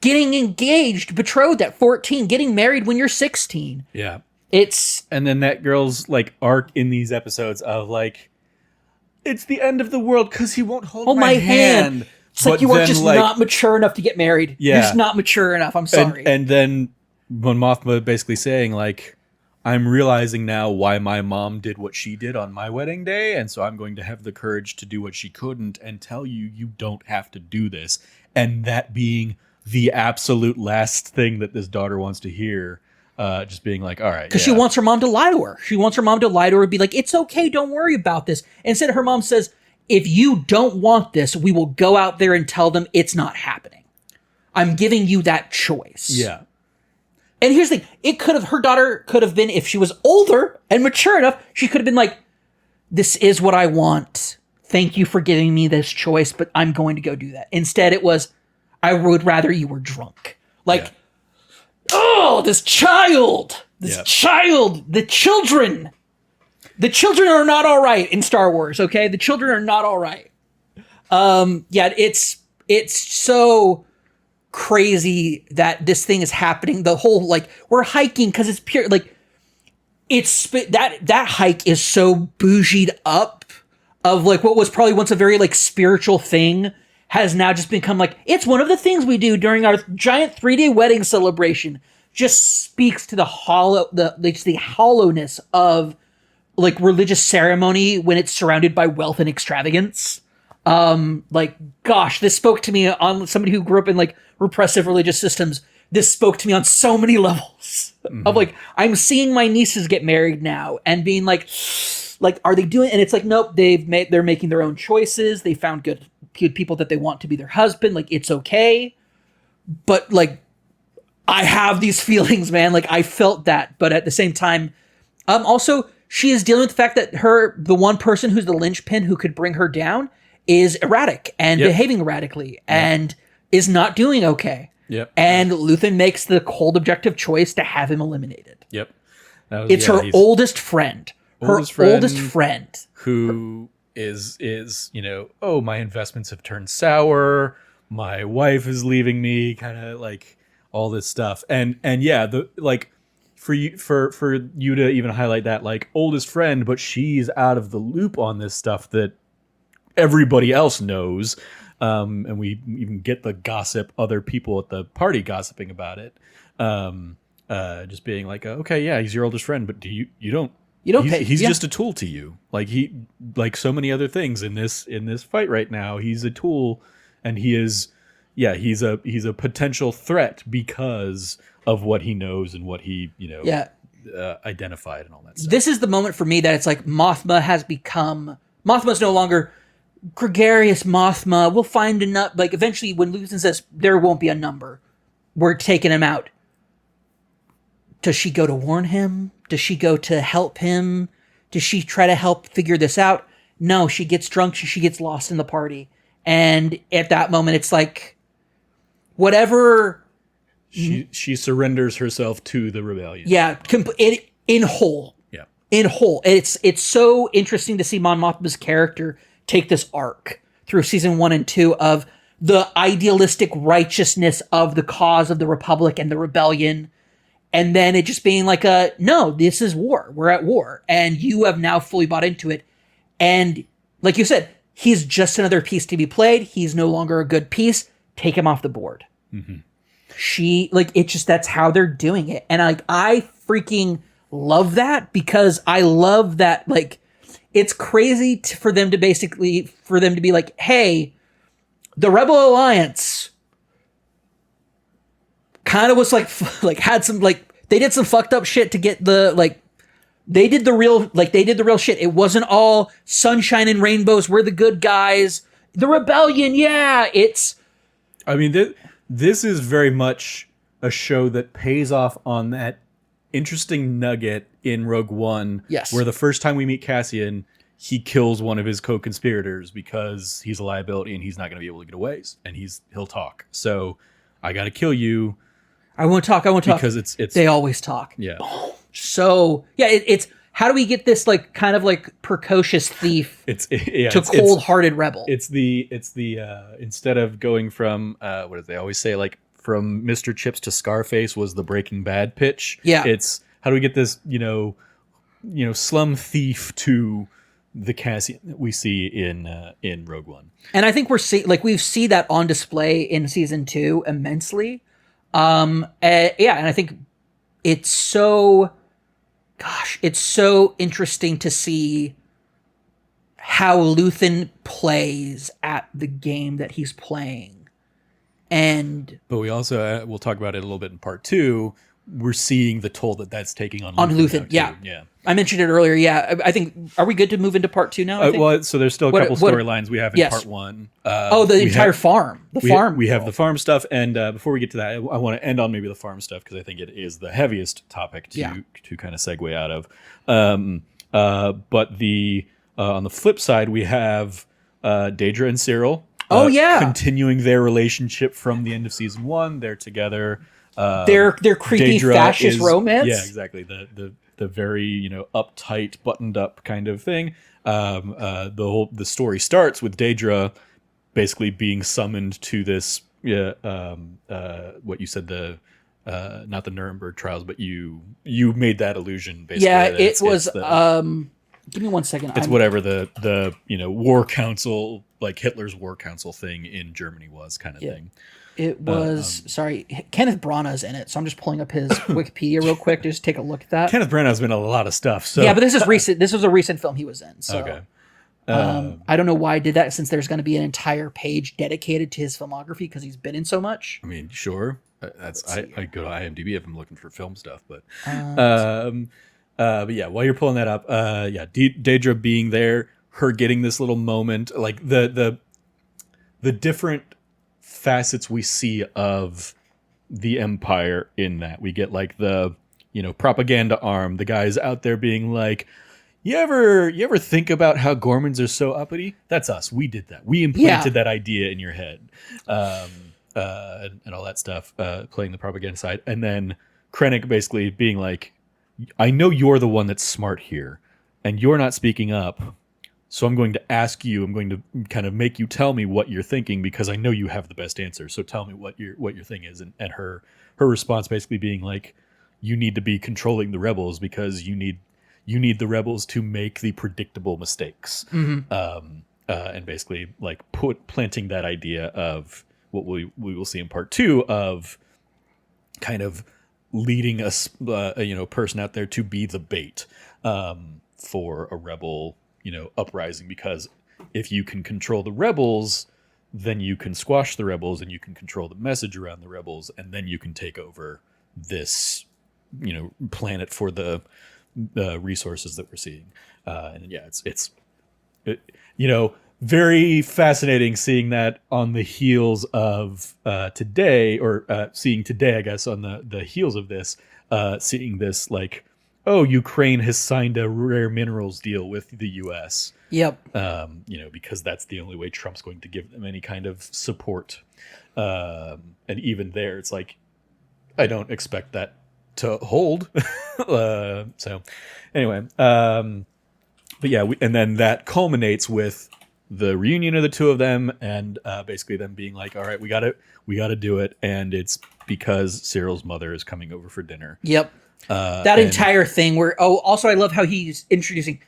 [SPEAKER 2] getting engaged, betrothed at 14, getting married when you're 16.
[SPEAKER 1] Yeah.
[SPEAKER 2] And
[SPEAKER 1] then that girl's like arc in these episodes of like, it's the end of the world because he won't hold my hand.
[SPEAKER 2] It's like you are just not mature enough to get married.
[SPEAKER 1] Yeah.
[SPEAKER 2] You're just not mature enough. I'm sorry.
[SPEAKER 1] And then when Mothma basically saying like, I'm realizing now why my mom did what she did on my wedding day, and so I'm going to have the courage to do what she couldn't and tell you don't have to do this. And that being the absolute last thing that this daughter wants to hear, just being like, all right.
[SPEAKER 2] Because she wants her mom to lie to her. She wants her mom to lie to her and be like, it's okay, don't worry about this. Instead, her mom says, if you don't want this, we will go out there and tell them it's not happening. I'm giving you that choice.
[SPEAKER 1] Yeah.
[SPEAKER 2] And here's the thing, her daughter could have been, if she was older and mature enough, she could have been like, this is what I want. Thank you for giving me this choice, but I'm going to go do that. Instead, it was, I would rather you were drunk. Like, oh, the children are not all right in Star Wars, okay? The children are not all right. It's so crazy that this thing is happening. The whole like we're hiking because it's pure like it's that hike is so bougied up of like what was probably once a very like spiritual thing has now just become like it's one of the things we do during our giant 3-day wedding celebration. Just speaks to the hollowness of like religious ceremony when it's surrounded by wealth and extravagance. Like, gosh, this spoke to me on somebody who grew up in like repressive religious systems. This spoke to me on so many levels of like, I'm seeing my nieces get married now and being like, like, are they doing? And it's like, nope, they're making their own choices. They found good people that they want to be their husband. Like, it's okay. But like, I have these feelings, man. Like, I felt that, but at the same time, also she is dealing with the fact that the one person who's the linchpin who could bring her down is erratic and behaving erratically and is not doing okay.
[SPEAKER 1] Yep.
[SPEAKER 2] And Luthen makes the cold objective choice to have him eliminated.
[SPEAKER 1] Yep.
[SPEAKER 2] It's her oldest friend. Oldest friend.
[SPEAKER 1] Who is, oh, my investments have turned sour. My wife is leaving me, kind of like all this stuff. And yeah, for you to even highlight that, like, oldest friend, but she's out of the loop on this stuff that everybody else knows. And we even get the gossip, other people at the party gossiping about it. Just being like, okay, yeah, he's your oldest friend, but you don't pay. He's just a tool to you. Like so many other things in this fight right now, he's a tool, and he's a potential threat because of what he knows and what he, identified and all that stuff.
[SPEAKER 2] This is the moment for me that it's like Mothma's no longer gregarious Mothma. We'll find enough. Like, eventually when Luthen says there won't be a number, we're taking him out. Does she go to warn him? Does she go to help him? Does she try to help figure this out? No, she gets drunk. She gets lost in the party. And at that moment, it's like, whatever.
[SPEAKER 1] She surrenders herself to the rebellion.
[SPEAKER 2] Yeah, in whole.
[SPEAKER 1] Yeah.
[SPEAKER 2] In whole. It's so interesting to see Mon Mothma's character take this arc through season 1 and 2 of the idealistic righteousness of the cause of the Republic and the rebellion. And then it just being like, no, this is war. We're at war. And you have now fully bought into it. And like you said, he's just another piece to be played. He's no longer a good piece. Take him off the board. Mm-hmm. That's how they're doing it. And I freaking love that, because I love that, like, it's crazy for them to be like, hey, the Rebel Alliance kind of was like had some, like, they did some fucked up shit to get they did the real shit. It wasn't all sunshine and rainbows. We're the good guys. The rebellion. Yeah.
[SPEAKER 1] This is very much a show that pays off on that interesting nugget in Rogue One.
[SPEAKER 2] Yes.
[SPEAKER 1] Where the first time we meet Cassian, he kills one of his co-conspirators because he's a liability and he's not going to be able to get away. And he'll talk. So I got to kill you.
[SPEAKER 2] I won't talk.
[SPEAKER 1] Because it's
[SPEAKER 2] they always talk.
[SPEAKER 1] Yeah.
[SPEAKER 2] So yeah, it's how do we get this, like, kind of like precocious thief to cold-hearted rebel?
[SPEAKER 1] It's the instead of going from what do they always say, like, from Mr. Chips to Scarface was the Breaking Bad pitch.
[SPEAKER 2] Yeah.
[SPEAKER 1] It's how do we get this slum thief to the Cassian that we see in Rogue One. And
[SPEAKER 2] I think we see that on display in season 2 immensely. And I think it's so interesting to see how Luthen plays at the game that he's playing.
[SPEAKER 1] But we also, we'll talk about it a little bit in part 2. We're seeing the toll that's taking on
[SPEAKER 2] Luthen. Yeah. I mentioned it earlier. Yeah. I think, are we good to move into part 2 now?
[SPEAKER 1] So there's still a couple storylines we have in part 1.
[SPEAKER 2] The entire farm.
[SPEAKER 1] We have the farm stuff. And before we get to that, I want to end on maybe the farm stuff, because I think it is the heaviest topic to kind of segue out of. But on the flip side, we have Daedra and Cyril. Continuing their relationship from the end of season 1. They're together.
[SPEAKER 2] Their creepy
[SPEAKER 1] Daedra
[SPEAKER 2] fascist romance.
[SPEAKER 1] Yeah, exactly. The very uptight, buttoned up kind of thing. The story starts with Daedra basically being summoned to this. What you said, not the Nuremberg trials, but you made that illusion. Basically,
[SPEAKER 2] yeah, it was. Give me 1 second.
[SPEAKER 1] It's whatever the war council, like Hitler's war council thing in Germany was, kind of thing.
[SPEAKER 2] It was, Kenneth Branagh's in it, so I'm just pulling up his Wikipedia real quick to just take a look at that.
[SPEAKER 1] Kenneth Branagh's been in a lot of stuff. So.
[SPEAKER 2] Yeah, but this is recent. This was a recent film he was in. So.
[SPEAKER 1] Okay.
[SPEAKER 2] I don't know why I did that, since there's going to be an entire page dedicated to his filmography because he's been in so much.
[SPEAKER 1] I mean, sure. I go to IMDb if I'm looking for film stuff, but But yeah, while you're pulling that up, yeah, Daedra being there, her getting this little moment, like the different facets we see of the Empire in that. We get like the, propaganda arm, the guys out there being like, you ever think about how Gormans are so uppity? That's us. We did that. We implanted that idea in your head. And all that stuff, playing the propaganda side. And then Krennic basically being like, I know you're the one that's smart here, and you're not speaking up. So I'm going to ask you, I'm going to kind of make you tell me what you're thinking because I know you have the best answer. So tell me what your thing is. And her response basically being like, you need to be controlling the rebels because you need the rebels to make the predictable mistakes. And basically like planting that idea of what we will see in part 2 of kind of leading us, a person out there to be the bait for a rebel, uprising, because if you can control the rebels, then you can squash the rebels and you can control the message around the rebels, and then you can take over this, planet for the resources that we're seeing. And yeah, it's very fascinating seeing that on the heels of today, or seeing today, I guess, on the heels of this, seeing this like, oh, Ukraine has signed a rare minerals deal with the U.S.
[SPEAKER 2] Yep.
[SPEAKER 1] Because that's the only way Trump's going to give them any kind of support. And even there, it's like, I don't expect that to hold. So anyway, but yeah, and then that culminates with the reunion of the two of them, and basically them being like, all right, we gotta do it. And it's because Cyril's mother is coming over for dinner.
[SPEAKER 2] Yep. That entire thing where, also I love how he's introducing,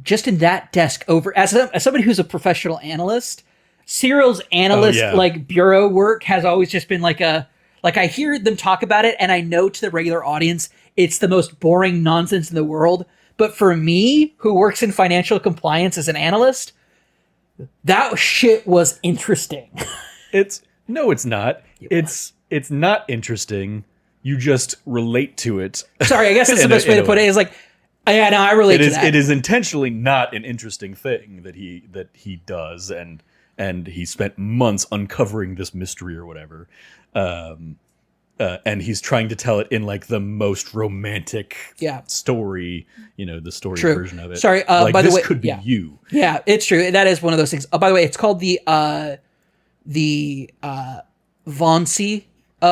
[SPEAKER 2] just in that desk over, as somebody who's a professional analyst, Cyril's analyst like bureau work has always just been like I hear them talk about it and I know to the regular audience it's the most boring nonsense in the world. But for me, who works in financial compliance as an analyst, that shit was interesting.
[SPEAKER 1] It's not. It's not interesting. You just relate to it.
[SPEAKER 2] Sorry, I guess that's the best way to put it. Is like, yeah, no, I relate to that.
[SPEAKER 1] It is intentionally not an interesting thing that he does, and he spent months uncovering this mystery or whatever. And he's trying to tell it in like the most romantic story, the story version of it.
[SPEAKER 2] Sorry,
[SPEAKER 1] like,
[SPEAKER 2] by the way,
[SPEAKER 1] this could be you.
[SPEAKER 2] Yeah, it's true. That is one of those things. By the way, it's called the Wannsee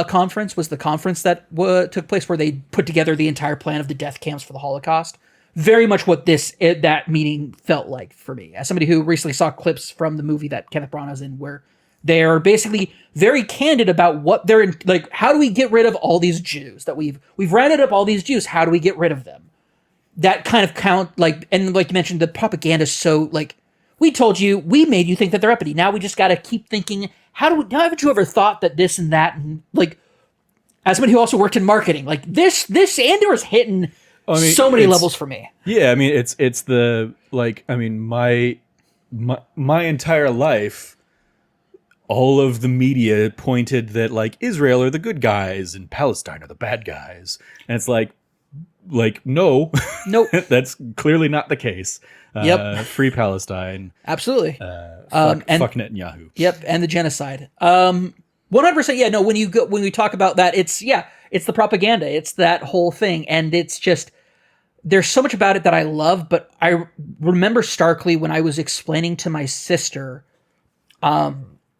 [SPEAKER 2] conference, was the conference that took place where they put together the entire plan of the death camps for the Holocaust. Very much what that meeting felt like for me, as somebody who recently saw clips from the movie that Kenneth Branagh is in, where they are basically very candid about what they're in, like, how do we get rid of all these Jews that we've rounded up all these Jews? How do we get rid of them? That kind of and like you mentioned, the propaganda is so like, we told you, we made you think that they're uppity. Now we just got to keep thinking, haven't you ever thought that this and that, and like, as somebody who also worked in marketing, like this Andor is hitting so many levels for me.
[SPEAKER 1] Yeah, I mean, it's the, like, I mean, my entire life, all of the media pointed that like Israel are the good guys and Palestine are the bad guys, and it's like no,
[SPEAKER 2] nope,
[SPEAKER 1] that's clearly not the case.
[SPEAKER 2] Yep.
[SPEAKER 1] Free Palestine,
[SPEAKER 2] absolutely.
[SPEAKER 1] Fuck Netanyahu.
[SPEAKER 2] Yep, and the genocide. 100%. Yeah, no. When we talk about that, it's the propaganda. It's that whole thing, and it's just, there's so much about it that I love. But I remember starkly when I was explaining to my sister,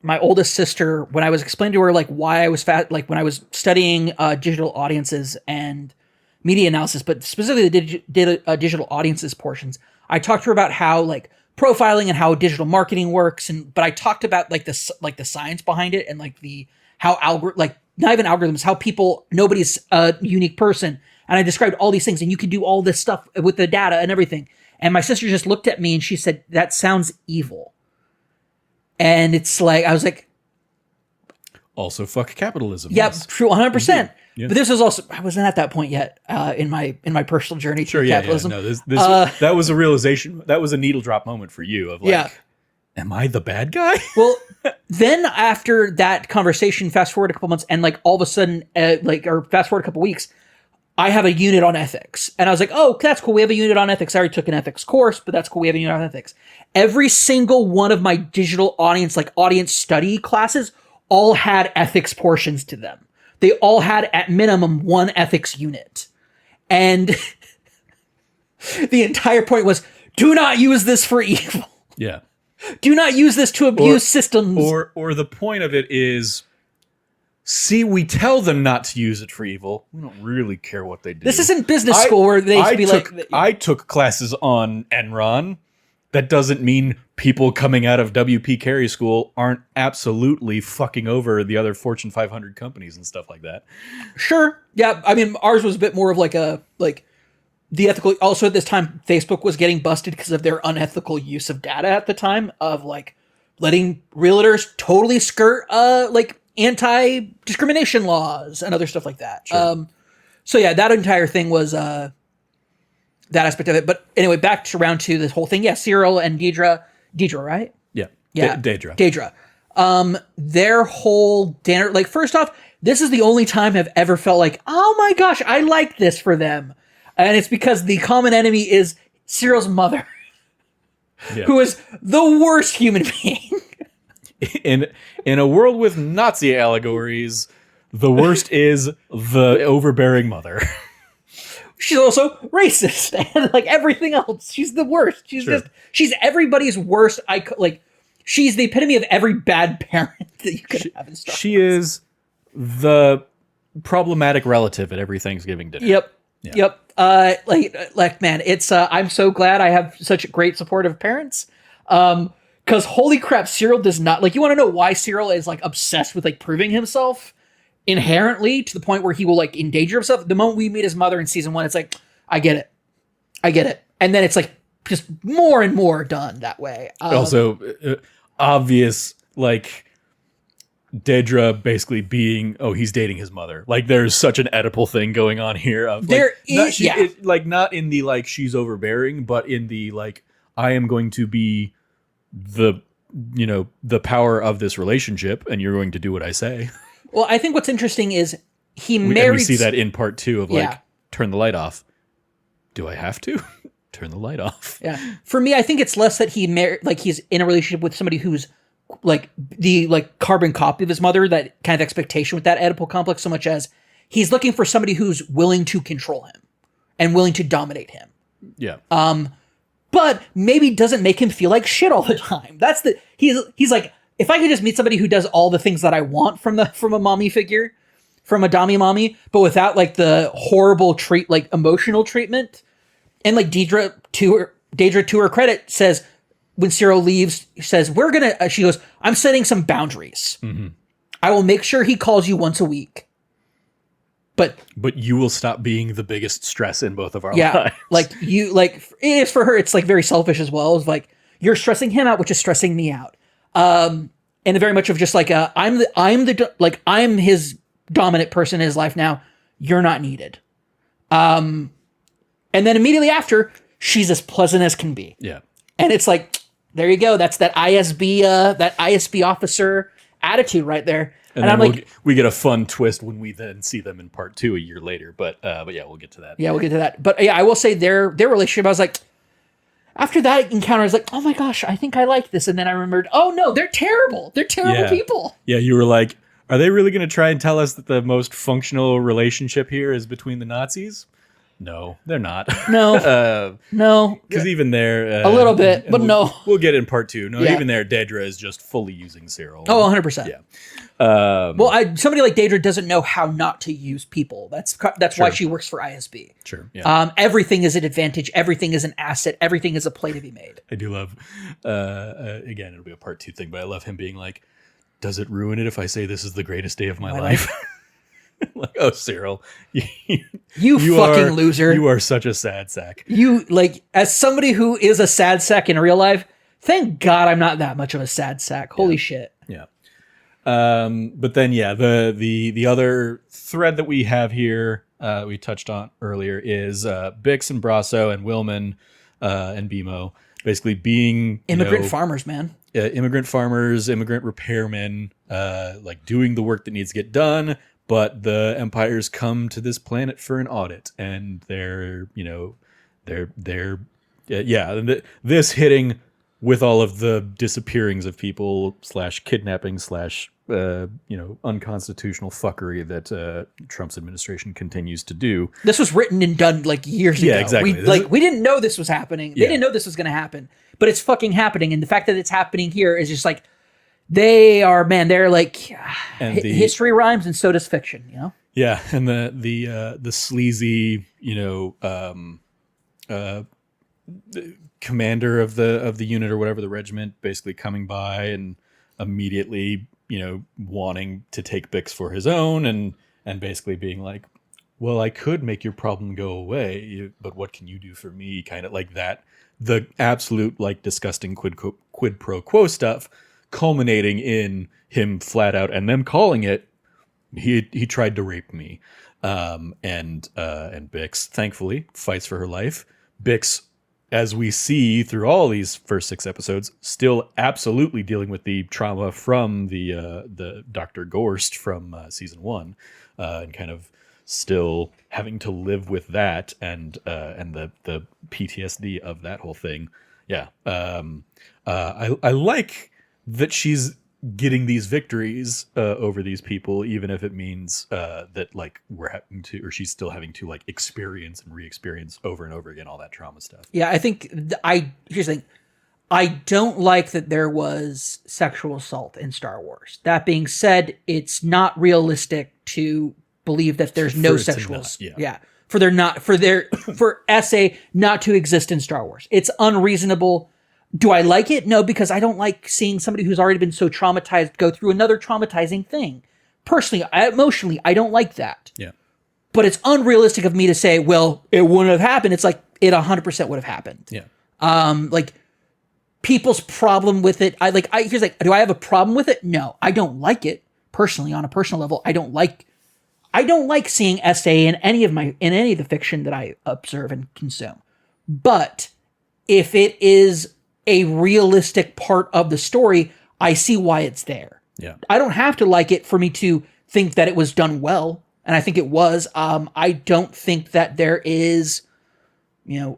[SPEAKER 2] my oldest sister, when I was explaining to her like why I was like when I was studying digital audiences and media analysis, but specifically the digital audiences portions, I talked to her about how like profiling and how digital marketing works, but I talked about like the science behind it, and like how not even algorithms, how nobody's a unique person, and I described all these things, and you can do all this stuff with the data and everything. And my sister just looked at me and she said, "That sounds evil." And it's like, I was like,
[SPEAKER 1] also fuck capitalism.
[SPEAKER 2] Yeah, yes. True, 100%.
[SPEAKER 1] Yeah.
[SPEAKER 2] But this was also, I wasn't at that point yet in my personal journey through capitalism.
[SPEAKER 1] Yeah. No, that was a realization. That was a needle drop moment for you of like, am I the bad guy?
[SPEAKER 2] Well, then after that conversation, fast forward a couple months, and like all of a sudden, or fast forward a couple weeks, I have a unit on ethics. And I was like, oh, that's cool. We have a unit on ethics. I already took an ethics course, but that's cool. We have a unit on ethics. Every single one of my digital audience, like audience study classes, all had ethics portions to them. They all had at minimum one ethics unit. And the entire point was, do not use this for evil.
[SPEAKER 1] Yeah.
[SPEAKER 2] Do not use this to abuse systems.
[SPEAKER 1] Or the point of it is, see, we tell them not to use it for evil. We don't really care what they do.
[SPEAKER 2] This isn't business school where they be
[SPEAKER 1] I took classes on Enron. That doesn't mean people coming out of WP Carey School aren't absolutely fucking over the other Fortune 500 companies and stuff like that.
[SPEAKER 2] Sure. Yeah. I mean, ours was a bit more of the ethical. Also, at this time, Facebook was getting busted because of their unethical use of data at the time of like letting realtors totally skirt like anti-discrimination laws and other stuff like that.
[SPEAKER 1] Sure.
[SPEAKER 2] So yeah, that entire thing was that aspect of it. But anyway, back to round two, this whole thing. Yeah, Cyril and Deidre, right?
[SPEAKER 1] Yeah.
[SPEAKER 2] Yeah.
[SPEAKER 1] Deidre.
[SPEAKER 2] Their whole dinner, like, first off, this is the only time I've ever felt like, oh my gosh, I like this for them. And it's because the common enemy is Cyril's mother, who is the worst human being.
[SPEAKER 1] In a world with Nazi allegories, the worst is the overbearing mother.
[SPEAKER 2] She's also racist and like everything else. She's the worst. She's everybody's worst. She's the epitome of every bad parent that you could have in Star Wars.
[SPEAKER 1] She is the problematic relative at every Thanksgiving dinner.
[SPEAKER 2] Yep. Yeah. Yep. Man, it's I'm so glad I have such great supportive parents. Because holy crap, Cyril does not like. You want to know why Cyril is like obsessed with like proving himself inherently to the point where he will like endanger himself. The moment we meet his mother in season 1, it's like, I get it, and then it's like just more and more done that way.
[SPEAKER 1] Also, obvious like Deidre basically being, he's dating his mother. Like there's such an Oedipal thing going on here. Of, not in the like she's overbearing, but in the like I am going to be the power of this relationship, and you're going to do what I say.
[SPEAKER 2] Well, I think what's interesting is
[SPEAKER 1] we see that in part 2 of like turn the light off. Do I have to turn the light off?
[SPEAKER 2] Yeah. For me, I think it's less that he's in a relationship with somebody who's like the like carbon copy of his mother, that kind of expectation with that Oedipal complex, so much as he's looking for somebody who's willing to control him and willing to dominate him.
[SPEAKER 1] Yeah.
[SPEAKER 2] But maybe doesn't make him feel like shit all the time. He's like, if I could just meet somebody who does all the things that I want from a mommy figure, from a Dami mommy, but without like the horrible emotional treatment. And like Deidre to her credit says, when Cyril leaves, says, she goes, I'm setting some boundaries. Mm-hmm. I will make sure he calls you once a week. But
[SPEAKER 1] you will stop being the biggest stress in both of our lives.
[SPEAKER 2] It's for her, it's like very selfish as well. It's like, you're stressing him out, which is stressing me out. And very much of just like, I'm his dominant person in his life now. You're not needed. And then immediately after, she's as pleasant as can be.
[SPEAKER 1] Yeah.
[SPEAKER 2] And it's like, there you go. That's that ISB officer attitude right there.
[SPEAKER 1] And then we get a fun twist when we then see them in part 2 a year later. But yeah, we'll get to that.
[SPEAKER 2] Yeah, we'll get to that. But yeah, I will say their relationship, I was like, after that encounter, I was like, oh my gosh, I think I like this. And then I remembered, oh no, they're terrible. They're terrible people.
[SPEAKER 1] Yeah, you were like, are they really going to try and tell us that the most functional relationship here is between the Nazis? No, they're not.
[SPEAKER 2] No, no.
[SPEAKER 1] Because even there...
[SPEAKER 2] a little bit, but no.
[SPEAKER 1] We'll get in part 2. No, even there, Deidre is just fully using Cyril.
[SPEAKER 2] Oh, 100%.
[SPEAKER 1] Yeah.
[SPEAKER 2] Somebody like Deidre doesn't know how not to use people. That's why she works for ISB.
[SPEAKER 1] Sure. Yeah.
[SPEAKER 2] Everything is an advantage. Everything is an asset. Everything is a play to be made.
[SPEAKER 1] I do love, again, it'll be a part 2 thing, but I love him being like, does it ruin it if I say this is the greatest day of my life? Like, oh, Cyril,
[SPEAKER 2] you fucking loser.
[SPEAKER 1] You are such a sad sack.
[SPEAKER 2] You, like, as somebody who is a sad sack in real life, thank God I'm not that much of a sad sack. Holy shit.
[SPEAKER 1] Yeah. But then, yeah, the other thread that we have here, we touched on earlier, is Bix and Brasso and Willman and BMO basically being
[SPEAKER 2] immigrant farmers, man.
[SPEAKER 1] Immigrant farmers, immigrant repairmen, like doing the work that needs to get done, but the Empires come to this planet for an audit, and they're this hitting with all of the disappearings of people / kidnapping / unconstitutional fuckery that Trump's administration continues to do.
[SPEAKER 2] This was written and done like years ago.
[SPEAKER 1] Yeah, exactly.
[SPEAKER 2] We didn't know this was happening. They didn't know this was going to happen, but it's fucking happening. And the fact that it's happening here is just like, they're like, history rhymes and so does fiction, you know?
[SPEAKER 1] Yeah. And the sleazy, the commander of the unit or whatever, the regiment, basically coming by and immediately, wanting to take Bix for his own and basically being like, well, I could make your problem go away, but what can you do for me? Kind of like that, the absolute like disgusting quid pro quo stuff, culminating in him flat out and them calling it, he tried to rape me. And Bix thankfully fights for her life. Bix, as we see through all these first 6 episodes, still absolutely dealing with the trauma from the Dr. Gorst from season 1, and kind of still having to live with that and the PTSD of that whole thing. Yeah, I like that she's getting these victories over these people, even if it means that like she's still having to like experience and re-experience over and over again all that trauma stuff.
[SPEAKER 2] Yeah, I think here's the thing. I don't like that there was sexual assault in Star Wars. That being said, it's not realistic to believe that there's no sexual assault. Yeah. For SA not to exist in Star Wars. It's unreasonable. Do I like it? No, because I don't like seeing somebody who's already been so traumatized go through another traumatizing thing. Personally, emotionally, I don't like that.
[SPEAKER 1] Yeah.
[SPEAKER 2] But it's unrealistic of me to say, well, it wouldn't have happened. It's like it 100% would have happened.
[SPEAKER 1] Yeah.
[SPEAKER 2] Like people's problem with it. Do I have a problem with it? No, I don't like it personally. On a personal level, I don't like seeing SA in any of the fiction that I observe and consume. But if it is a realistic part of the story, I see why it's there.
[SPEAKER 1] Yeah. I
[SPEAKER 2] don't have to like it for me to think that it was done well. And I think it was. I don't think that there is, to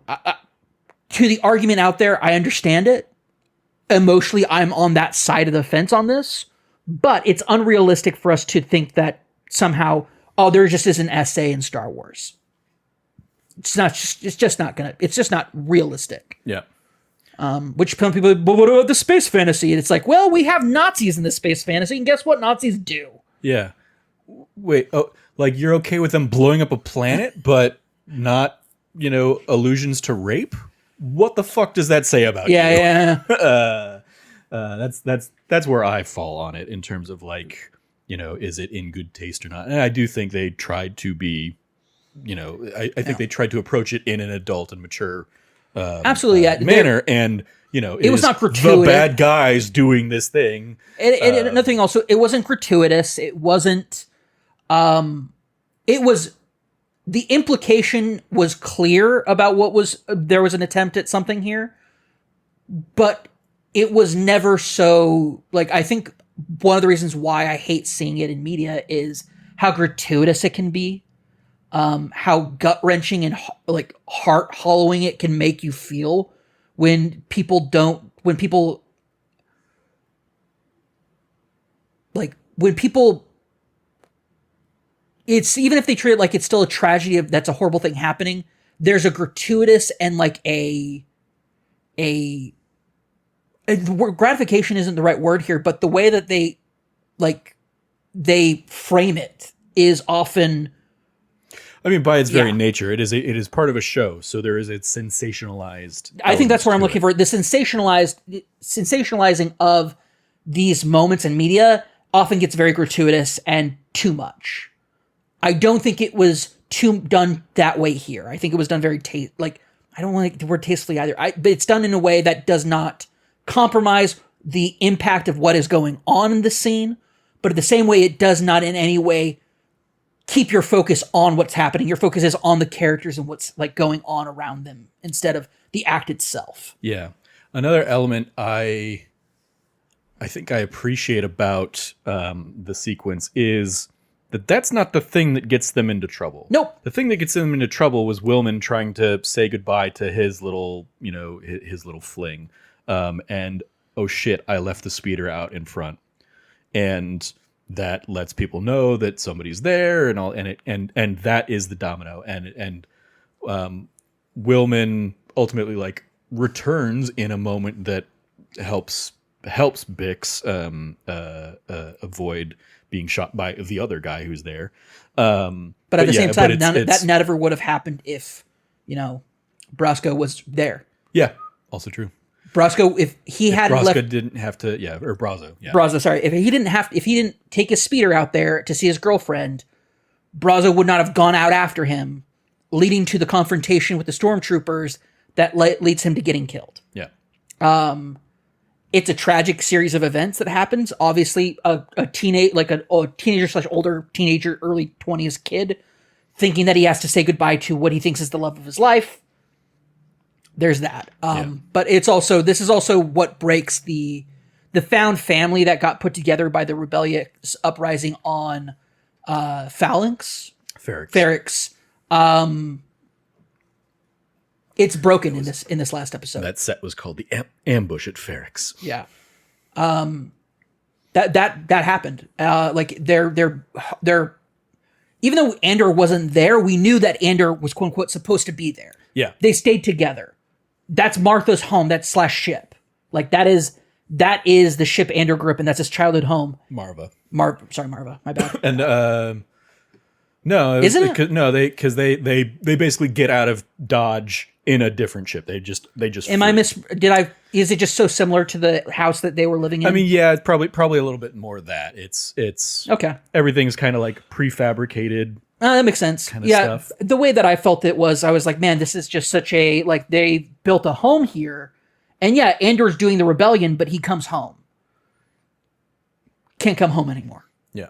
[SPEAKER 2] the argument out there, I understand it. Emotionally, I'm on that side of the fence on this. But it's unrealistic for us to think that somehow, there just is an SA in Star Wars. It's just not realistic.
[SPEAKER 1] Yeah.
[SPEAKER 2] Which some people, but what about the space fantasy? And it's like, well, we have Nazis in the space fantasy, and guess what Nazis do?
[SPEAKER 1] Yeah. Wait, like you're okay with them blowing up a planet, but not, allusions to rape? What the fuck does that say about you?
[SPEAKER 2] Yeah.
[SPEAKER 1] That's where I fall on it in terms of like, is it in good taste or not? And I do think they tried to be, I think they tried to approach it in an adult and mature
[SPEAKER 2] absolutely
[SPEAKER 1] manner, and
[SPEAKER 2] it was not gratuitous.
[SPEAKER 1] The bad guys doing this thing,
[SPEAKER 2] and another thing also, it wasn't gratuitous. It wasn't. It was, the implication was clear about what was there was an attempt at something here, but it was never so like. I think one of the reasons why I hate seeing it in media is how gratuitous it can be. How gut-wrenching and like heart-hollowing it can make you feel when people it's, even if they treat it like it's still a tragedy that's a horrible thing happening, there's a gratuitous and like the word gratification isn't the right word here, but the way that they frame it is often,
[SPEAKER 1] I mean, by its very nature, it is part of a show, so there is a sensationalized.
[SPEAKER 2] I think that's what I'm looking for. The sensationalizing of these moments in media often gets very gratuitous and too much. I don't think it was done that way here. I think it was done very I don't like the word tastefully either. But it's done in a way that does not compromise the impact of what is going on in the scene, but at the same way, it does not in any way keep your focus on what's happening. Your focus is on the characters and what's like going on around them instead of the act itself.
[SPEAKER 1] Yeah. Another element I think I appreciate about the sequence is that's not the thing that gets them into trouble.
[SPEAKER 2] Nope.
[SPEAKER 1] The thing that gets them into trouble was Willman trying to say goodbye to his little, his little fling. And oh shit, I left the speeder out in front. And that lets people know that somebody's there and all, and that is the domino. And Willman ultimately like returns in a moment that helps Bix avoid being shot by the other guy who's there.
[SPEAKER 2] But at the same time, that never would have happened if, Brosco was there.
[SPEAKER 1] Yeah, also true.
[SPEAKER 2] Brosco, if
[SPEAKER 1] Brosco didn't have to, or Brazo. Yeah.
[SPEAKER 2] Brazo, sorry. If he didn't take his speeder out there to see his girlfriend, Brazo would not have gone out after him, leading to the confrontation with the stormtroopers that leads him to getting killed.
[SPEAKER 1] Yeah.
[SPEAKER 2] It's a tragic series of events that happens. Obviously, a teenager / older teenager, early 20s kid, thinking that he has to say goodbye to what he thinks is the love of his life. There's that. But this is also what breaks the found family that got put together by the rebellious uprising on Phalanx. Ferrix. It's broken in this last episode.
[SPEAKER 1] That set was called the ambush at Ferrix.
[SPEAKER 2] Yeah. That happened. They're even though Andor wasn't there, we knew that Andor was quote unquote supposed to be there.
[SPEAKER 1] Yeah.
[SPEAKER 2] They stayed together. That's Martha's home. That's /ship. Like that is the ship Andor grew up in. That's his childhood home.
[SPEAKER 1] Marva.
[SPEAKER 2] Marva. My bad.
[SPEAKER 1] And no,
[SPEAKER 2] isn't it?
[SPEAKER 1] No, because they basically get out of Dodge in a different ship. They just.
[SPEAKER 2] Is it just so similar to the house that they were living in?
[SPEAKER 1] I mean, yeah, it's probably a little bit more of that. It's
[SPEAKER 2] okay.
[SPEAKER 1] Everything's kind of like prefabricated.
[SPEAKER 2] That makes sense.
[SPEAKER 1] Stuff.
[SPEAKER 2] The way that I felt it was, I was like, man, this is just such a, like, they built a home here. And yeah, Andor's doing the rebellion, but he comes home. Can't come home anymore.
[SPEAKER 1] Yeah.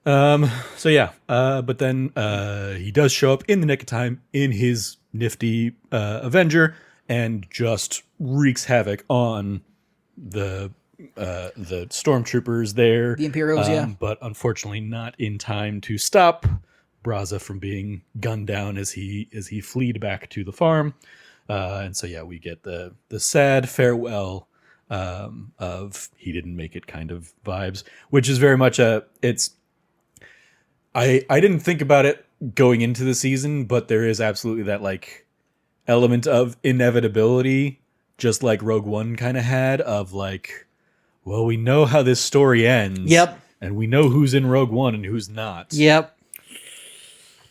[SPEAKER 1] But then he does show up in the nick of time in his nifty Avenger and just wreaks havoc on the stormtroopers there,
[SPEAKER 2] the Imperials,
[SPEAKER 1] but unfortunately not in time to stop Braza from being gunned down as he fled back to the farm, and so we get the sad farewell of he didn't make it kind of vibes, which is very much I didn't think about it going into the season, but there is absolutely that like element of inevitability, just like Rogue One kind of had, of like, well, we know how this story ends.
[SPEAKER 2] Yep.
[SPEAKER 1] And we know who's in Rogue One and who's not.
[SPEAKER 2] Yep.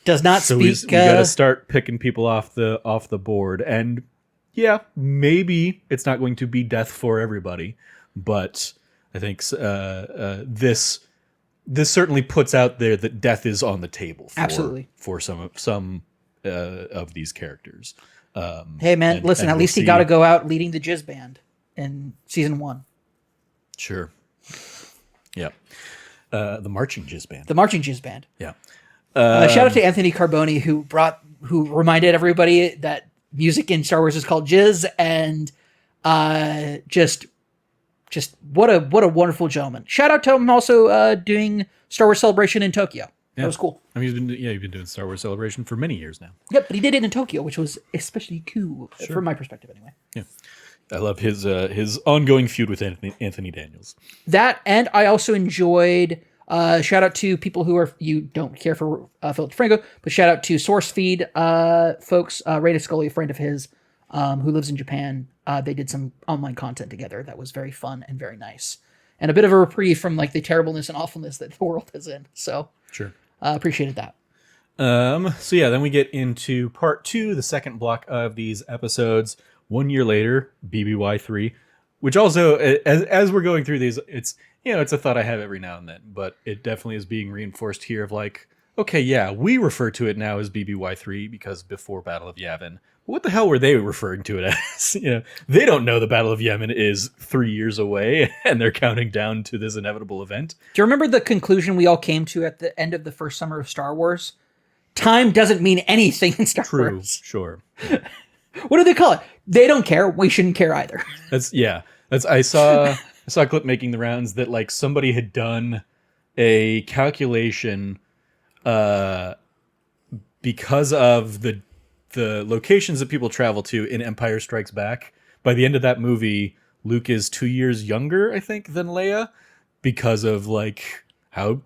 [SPEAKER 2] Does not
[SPEAKER 1] so
[SPEAKER 2] speak.
[SPEAKER 1] We got to start picking people off the board. And yeah, maybe it's not going to be death for everybody, but I think this certainly puts out there that death is on the table. For some of these characters.
[SPEAKER 2] Hey man, listen. At least he got to go out leading the Jizz Band in season 1.
[SPEAKER 1] Sure. Yeah. The marching Jizz Band.
[SPEAKER 2] The marching Jizz Band.
[SPEAKER 1] Yeah.
[SPEAKER 2] Shout out to Anthony Carboni who reminded everybody that music in Star Wars is called Jizz, and just what a wonderful gentleman. Shout out to him also doing Star Wars Celebration in Tokyo.
[SPEAKER 1] Yeah.
[SPEAKER 2] That was cool.
[SPEAKER 1] I mean, he's been doing Star Wars Celebration for many years now.
[SPEAKER 2] Yep, but he did it in Tokyo, which was especially cool from my perspective, anyway.
[SPEAKER 1] Yeah. I love his ongoing feud with Anthony Daniels. That,
[SPEAKER 2] and I also enjoyed, shout out to people you don't care for Philip DeFranco, but shout out to SourceFeed folks, Ray Scully, a friend of his, who lives in Japan. They did some online content together that was very fun and very nice. And a bit of a reprieve from like the terribleness and awfulness that the world is in. So
[SPEAKER 1] sure.
[SPEAKER 2] Appreciated that.
[SPEAKER 1] Then we get into part 2, the second block of these episodes. 1 year later, BBY3, which also, as we're going through these, it's a thought I have every now and then, but it definitely is being reinforced here of like, okay, yeah, we refer to it now as BBY3 because before Battle of Yavin. What the hell were they referring to it as? They don't know the Battle of Yavin is 3 years away and they're counting down to this inevitable event.
[SPEAKER 2] Do you remember the conclusion we all came to at the end of the first summer of Star Wars? Time doesn't mean anything in Star Wars.
[SPEAKER 1] Sure.
[SPEAKER 2] What do they call it? They don't care. We shouldn't care either.
[SPEAKER 1] I saw a clip making the rounds that like somebody had done a calculation because of the locations that people travel to in Empire Strikes Back. By the end of that movie, Luke is 2 years younger, I think, than Leia, because of like how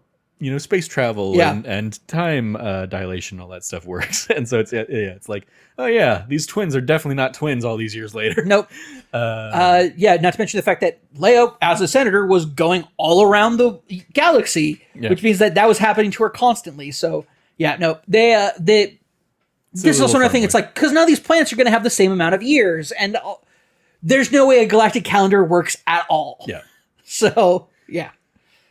[SPEAKER 1] space travel and time dilation, all that stuff works. And so it's like, oh yeah, these twins are definitely not twins all these years later.
[SPEAKER 2] Nope. Not to mention the fact that Leia, as a senator, was going all around the galaxy, which means that was happening to her constantly. So yeah, no, this is also another thing. It's like, because none of these planets are going to have the same amount of years, and there's no way a galactic calendar works at all.
[SPEAKER 1] Yeah.
[SPEAKER 2] So yeah.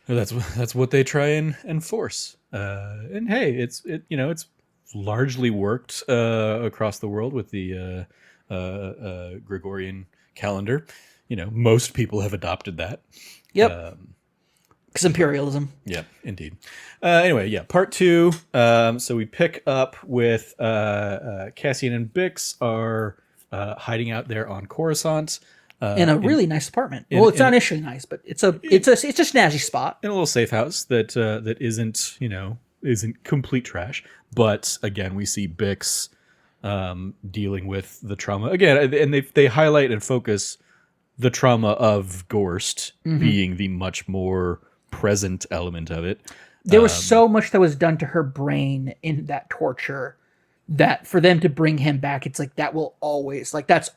[SPEAKER 1] That's what they try and enforce. And hey, it's largely worked across the world with the Gregorian calendar. Most people have adopted that.
[SPEAKER 2] Yep. Because imperialism.
[SPEAKER 1] Yeah, indeed. Anyway, yeah, part 2. So we pick up with Cassian and Bix are hiding out there on Coruscant.
[SPEAKER 2] In a really nice apartment. Well, it's not initially nice, but it's a snazzy spot.
[SPEAKER 1] In a little safe house that isn't complete trash. But again, we see Bix dealing with the trauma again, and they highlight and focus the trauma of Gorst being the much more present element of it.
[SPEAKER 2] There was so much that was done to her brain in that torture that for them to bring him back, it's like that will always that's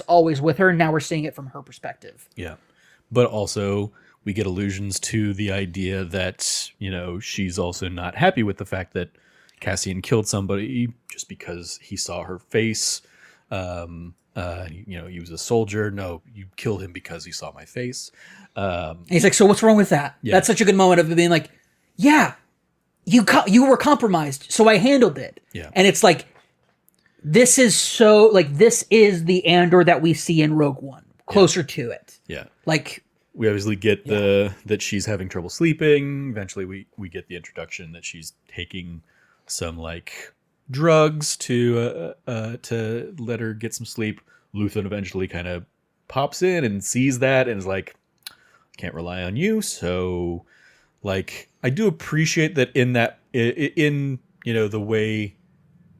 [SPEAKER 2] always with her. Now we're seeing it from her perspective.
[SPEAKER 1] Yeah. But also we get allusions to the idea that, she's also not happy with the fact that Cassian killed somebody just because he saw her face. He was a soldier. No, you killed him because he saw my face.
[SPEAKER 2] And he's like, so what's wrong with that?
[SPEAKER 1] Yeah.
[SPEAKER 2] That's such a good moment of being like, yeah, you were compromised, so I handled it.
[SPEAKER 1] Yeah.
[SPEAKER 2] And it's like, this is the Andor that we see in Rogue One, closer to it.
[SPEAKER 1] Yeah.
[SPEAKER 2] Like,
[SPEAKER 1] we obviously get that she's having trouble sleeping. Eventually we get the introduction that she's taking some like drugs to let her get some sleep. Luthen eventually kind of pops in and sees that and is like, can't rely on you. So like, I do appreciate that in the way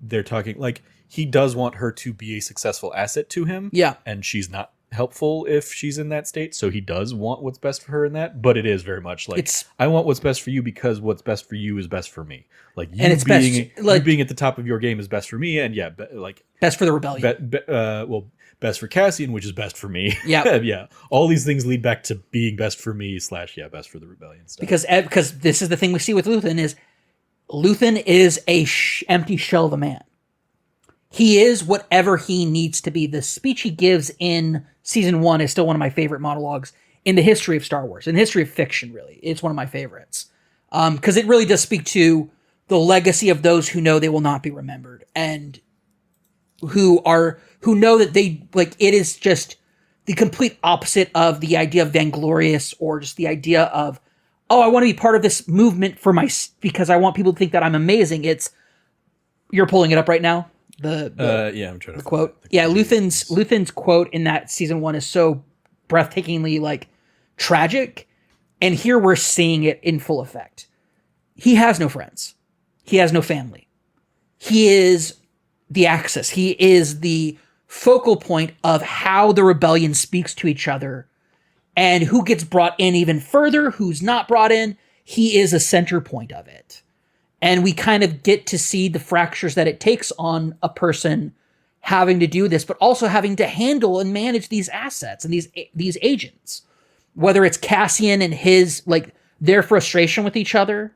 [SPEAKER 1] they're talking, like, he does want her to be a successful asset to him.
[SPEAKER 2] Yeah.
[SPEAKER 1] And she's not helpful if she's in that state. So he does want what's best for her in that. But it is very much like, I want what's best for you because what's best for you is best for me. Like, you being at the top of your game is best for me. And yeah,
[SPEAKER 2] best for the rebellion.
[SPEAKER 1] Best for Cassian, which is best for me.
[SPEAKER 2] Yeah.
[SPEAKER 1] Yeah. All these things lead back to being best for me / best for the rebellion stuff.
[SPEAKER 2] Because this is the thing we see with Luthen is a empty shell of a man. He is whatever he needs to be. The speech he gives in season 1 is still one of my favorite monologues in the history of Star Wars, in the history of fiction, really. It's one of my favorites. Because it really does speak to the legacy of those who know they will not be remembered and who know that it is just the complete opposite of the idea of vainglorious or just the idea of, oh, I want to be part of this movement because I want people to think that I'm amazing. You're pulling it up right now. I'm trying to quote. Luthen's quote in that season 1 is so breathtakingly like tragic, and here we're seeing it in full effect. He has no friends. He has no family. He is the axis. He is the focal point of how the rebellion speaks to each other and who gets brought in even further, who's not brought in. He is a center point of it. And we kind of get to see the fractures that it takes on a person having to do this, but also having to handle and manage these assets and these agents. Whether it's Cassian and their frustration with each other,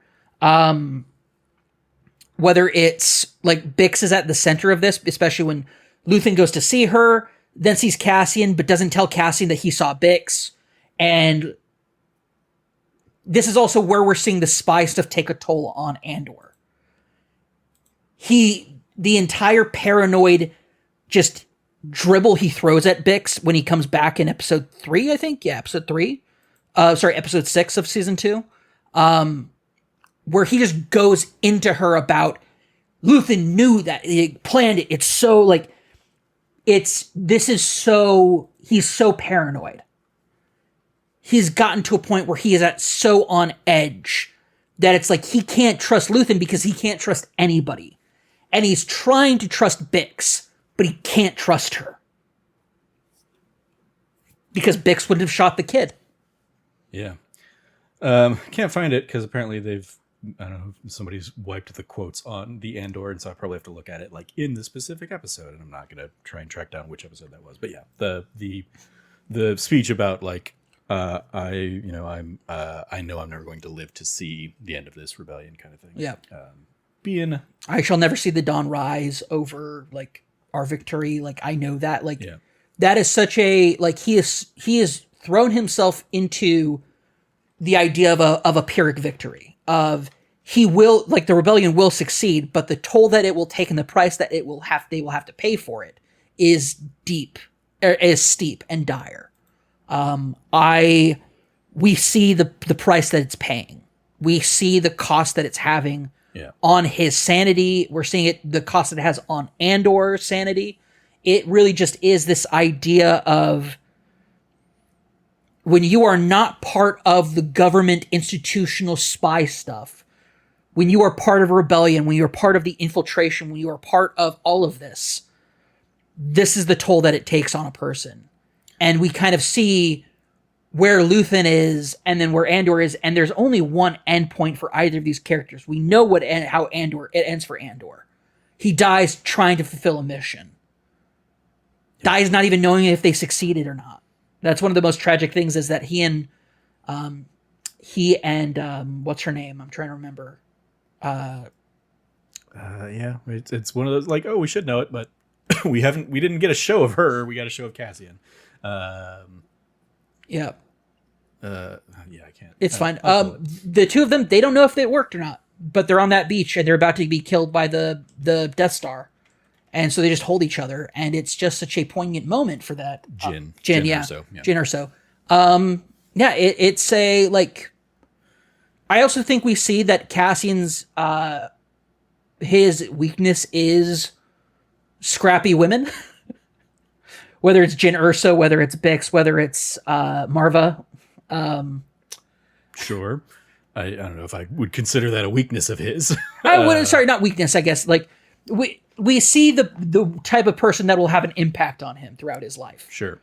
[SPEAKER 2] whether it's like Bix is at the center of this, especially when Luthen goes to see her, then sees Cassian, but doesn't tell Cassian that he saw Bix. And this is also where we're seeing the spy stuff take a toll on Andor. The entire paranoid just dribble he throws at Bix when he comes back in episode 3, I think. Yeah, episode 3. Episode 6 of season 2. Where he just goes into her about Luthen knew that he planned it. It's so like, he's so paranoid. he's gotten to a point where he is at so on edge that it's like he can't trust Luthen because he can't trust anybody. And he's trying to trust Bix, but he can't trust her. Because Bix would have shot the kid.
[SPEAKER 1] Yeah. Can't find it because apparently I don't know, somebody's wiped the quotes on the Andor, and so I probably have to look at it like in the specific episode, and I'm not going to try and track down which episode that was. But yeah, the speech about like, I know I'm never going to live to see the end of this rebellion kind of thing.
[SPEAKER 2] Yeah.
[SPEAKER 1] I
[SPEAKER 2] shall never see the dawn rise over like our victory. Like I know that, like
[SPEAKER 1] yeah.
[SPEAKER 2] That is such a, like he has thrown himself into the idea of a Pyrrhic victory, of he will, like the rebellion will succeed, but the toll that it will take and the price that they will have to pay for it is steep and dire. We see the price that it's paying. We see the cost that it's having on his sanity. We're seeing the cost that it has on Andor's sanity. It really just is this idea of when you are not part of the government institutional spy stuff, when you are part of a rebellion, when you are part of the infiltration, when you are part of all of this, this is the toll that it takes on a person. And we kind of see where Luthen is and then where Andor is, and there's only one endpoint for either of these characters. We know how it ends for Andor. He dies trying to fulfill a mission. Dies not even knowing if they succeeded or not. That's one of the most tragic things, is that he and what's her name? I'm trying to remember.
[SPEAKER 1] Yeah, it's one of those like, oh, we should know it, but we didn't get a show of her. We got a show of Cassian.
[SPEAKER 2] Yeah.
[SPEAKER 1] Yeah, I can't.
[SPEAKER 2] It's fine. The two of them, they don't know if it worked or not, but they're on that beach and they're about to be killed by the Death Star. And so they just hold each other, and it's just such a poignant moment for that.
[SPEAKER 1] Jin,
[SPEAKER 2] yeah.
[SPEAKER 1] Or so. Yeah.
[SPEAKER 2] Jin or so. It's a, like, I also think we see that Cassian's, his weakness is scrappy women. Whether it's Jyn Erso, whether it's Bix, whether it's Marva.
[SPEAKER 1] Sure. I don't know if I would consider that a weakness of his.
[SPEAKER 2] I wouldn't. Sorry, not weakness. I guess like we see the type of person that will have an impact on him throughout his life.
[SPEAKER 1] Sure.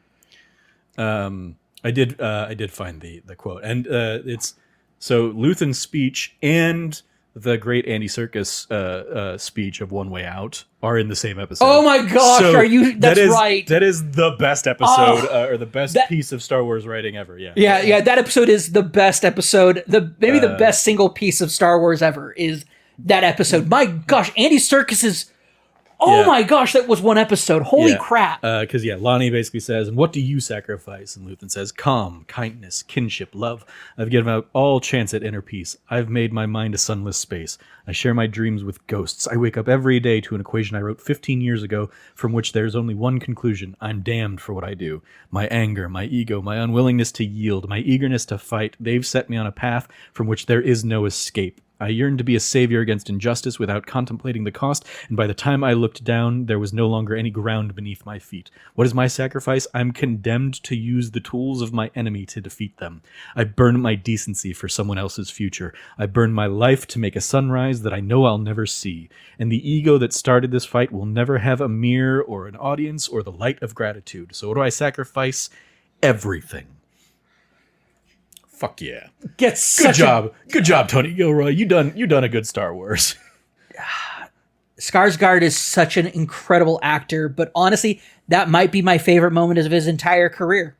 [SPEAKER 1] I did find the quote, and it's so Luthen's speech and the great Andy Serkis speech of One Way Out are in the same episode.
[SPEAKER 2] Oh my gosh,
[SPEAKER 1] so
[SPEAKER 2] are you? That's right.
[SPEAKER 1] That is the best episode or the best piece of Star Wars writing ever. Yeah.
[SPEAKER 2] That episode is the best episode. Maybe the best single piece of Star Wars ever is that episode. My gosh, Andy Serkis is. Oh my gosh, that was one episode. Holy crap.
[SPEAKER 1] Because, Lonnie basically says, and what do you sacrifice? And Luthen says, calm, kindness, kinship, love. I've given up all chance at inner peace. I've made my mind a sunless space. I share my dreams with ghosts. I wake up every day to an equation I wrote 15 years ago from which there's only one conclusion. I'm damned for what I do. My anger, my ego, my unwillingness to yield, my eagerness to fight, they've set me on a path from which there is no escape. I yearned to be a savior against injustice without contemplating the cost, and by the time I looked down, there was no longer any ground beneath my feet. What is my sacrifice? I'm condemned to use the tools of my enemy to defeat them. I burn my decency for someone else's future. I burn my life to make a sunrise that I know I'll never see. And the ego that started this fight will never have a mirror or an audience or the light of gratitude. So what do I sacrifice? Everything. Fuck yeah! Good job, Tony Gilroy. You done a good Star Wars.
[SPEAKER 2] Skarsgård is such an incredible actor, but honestly, that might be my favorite moment of his entire career,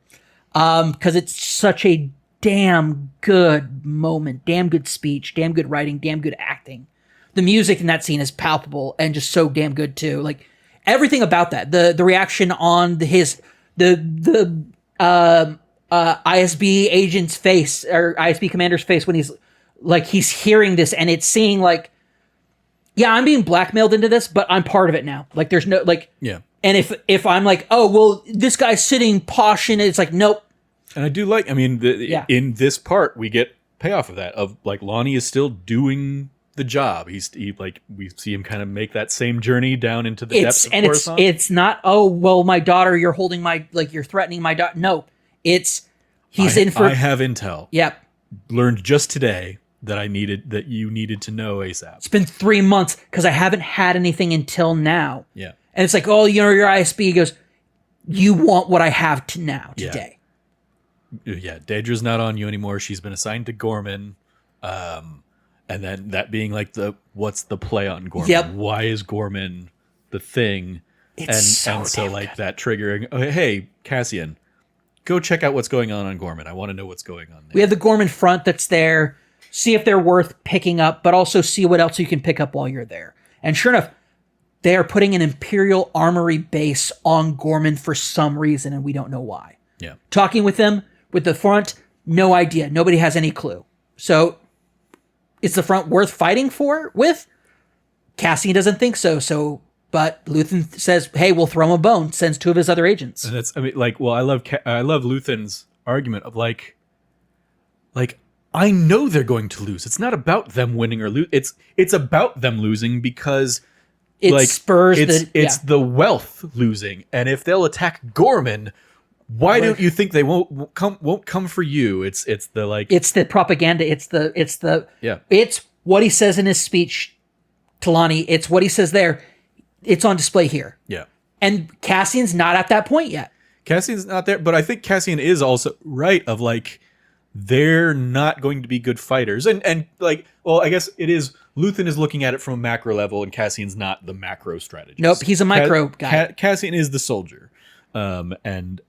[SPEAKER 2] because it's such a damn good moment, damn good speech, damn good writing, damn good acting. The music in that scene is palpable and just so damn good too. Like everything about that, the reaction on the ISB agent's face, or ISB commander's face, when he's hearing this, and it's seeing like, yeah, I'm being blackmailed into this, but I'm part of it now. Like there's no like,
[SPEAKER 1] yeah.
[SPEAKER 2] And if I'm like, oh well, this guy's sitting posh in it, it's like, nope.
[SPEAKER 1] And I do like, in this part we get payoff of that, of like Lonnie is still doing the job. We see him kind of make that same journey down into the depths of Coruscant.
[SPEAKER 2] It's not, oh well, my daughter, you're threatening my daughter. No. It's, He's in for.
[SPEAKER 1] I have intel.
[SPEAKER 2] Yep.
[SPEAKER 1] Learned just today that you needed to know ASAP.
[SPEAKER 2] It's been 3 months because I haven't had anything until now.
[SPEAKER 1] Yeah.
[SPEAKER 2] And it's like, oh, your ISB. He goes, you want what I have today.
[SPEAKER 1] Yeah, Daedra's not on you anymore. She's been assigned to Gorman. And then that being like what's the play on Gorman?
[SPEAKER 2] Yep.
[SPEAKER 1] Why is Gorman the thing?
[SPEAKER 2] It's so
[SPEAKER 1] like that triggering, oh, hey, Cassian, go check out what's going on Gorman. I want to know what's going on there.
[SPEAKER 2] We have the Gorman front that's there. See if they're worth picking up, but also see what else you can pick up while you're there. And sure enough, they are putting an Imperial Armory base on Gorman for some reason, and we don't know why.
[SPEAKER 1] Yeah.
[SPEAKER 2] Talking with them, with the front, no idea. Nobody has any clue. So, is the front worth fighting with? Cassian doesn't think so. But Luthen says, hey, we'll throw him a bone, sends 2 of his other agents.
[SPEAKER 1] And I love Luthen's argument of like, I know they're going to lose. It's not about them winning or lose. It's about them losing because
[SPEAKER 2] it spurs
[SPEAKER 1] the wealth losing. And if they'll attack Gorman, why don't you think they won't come for you? It's the
[SPEAKER 2] propaganda. It's what he says in his speech, Talani. It's what he says there. It's on display here.
[SPEAKER 1] Yeah.
[SPEAKER 2] And Cassian's not at that point yet.
[SPEAKER 1] Cassian's not there, but I think Cassian is also right of like, they're not going to be good fighters. And like, well, I guess it is, Luthen is looking at it from a macro level and Cassian's not the macro strategist.
[SPEAKER 2] Nope, he's a micro guy.
[SPEAKER 1] Cassian is the soldier. And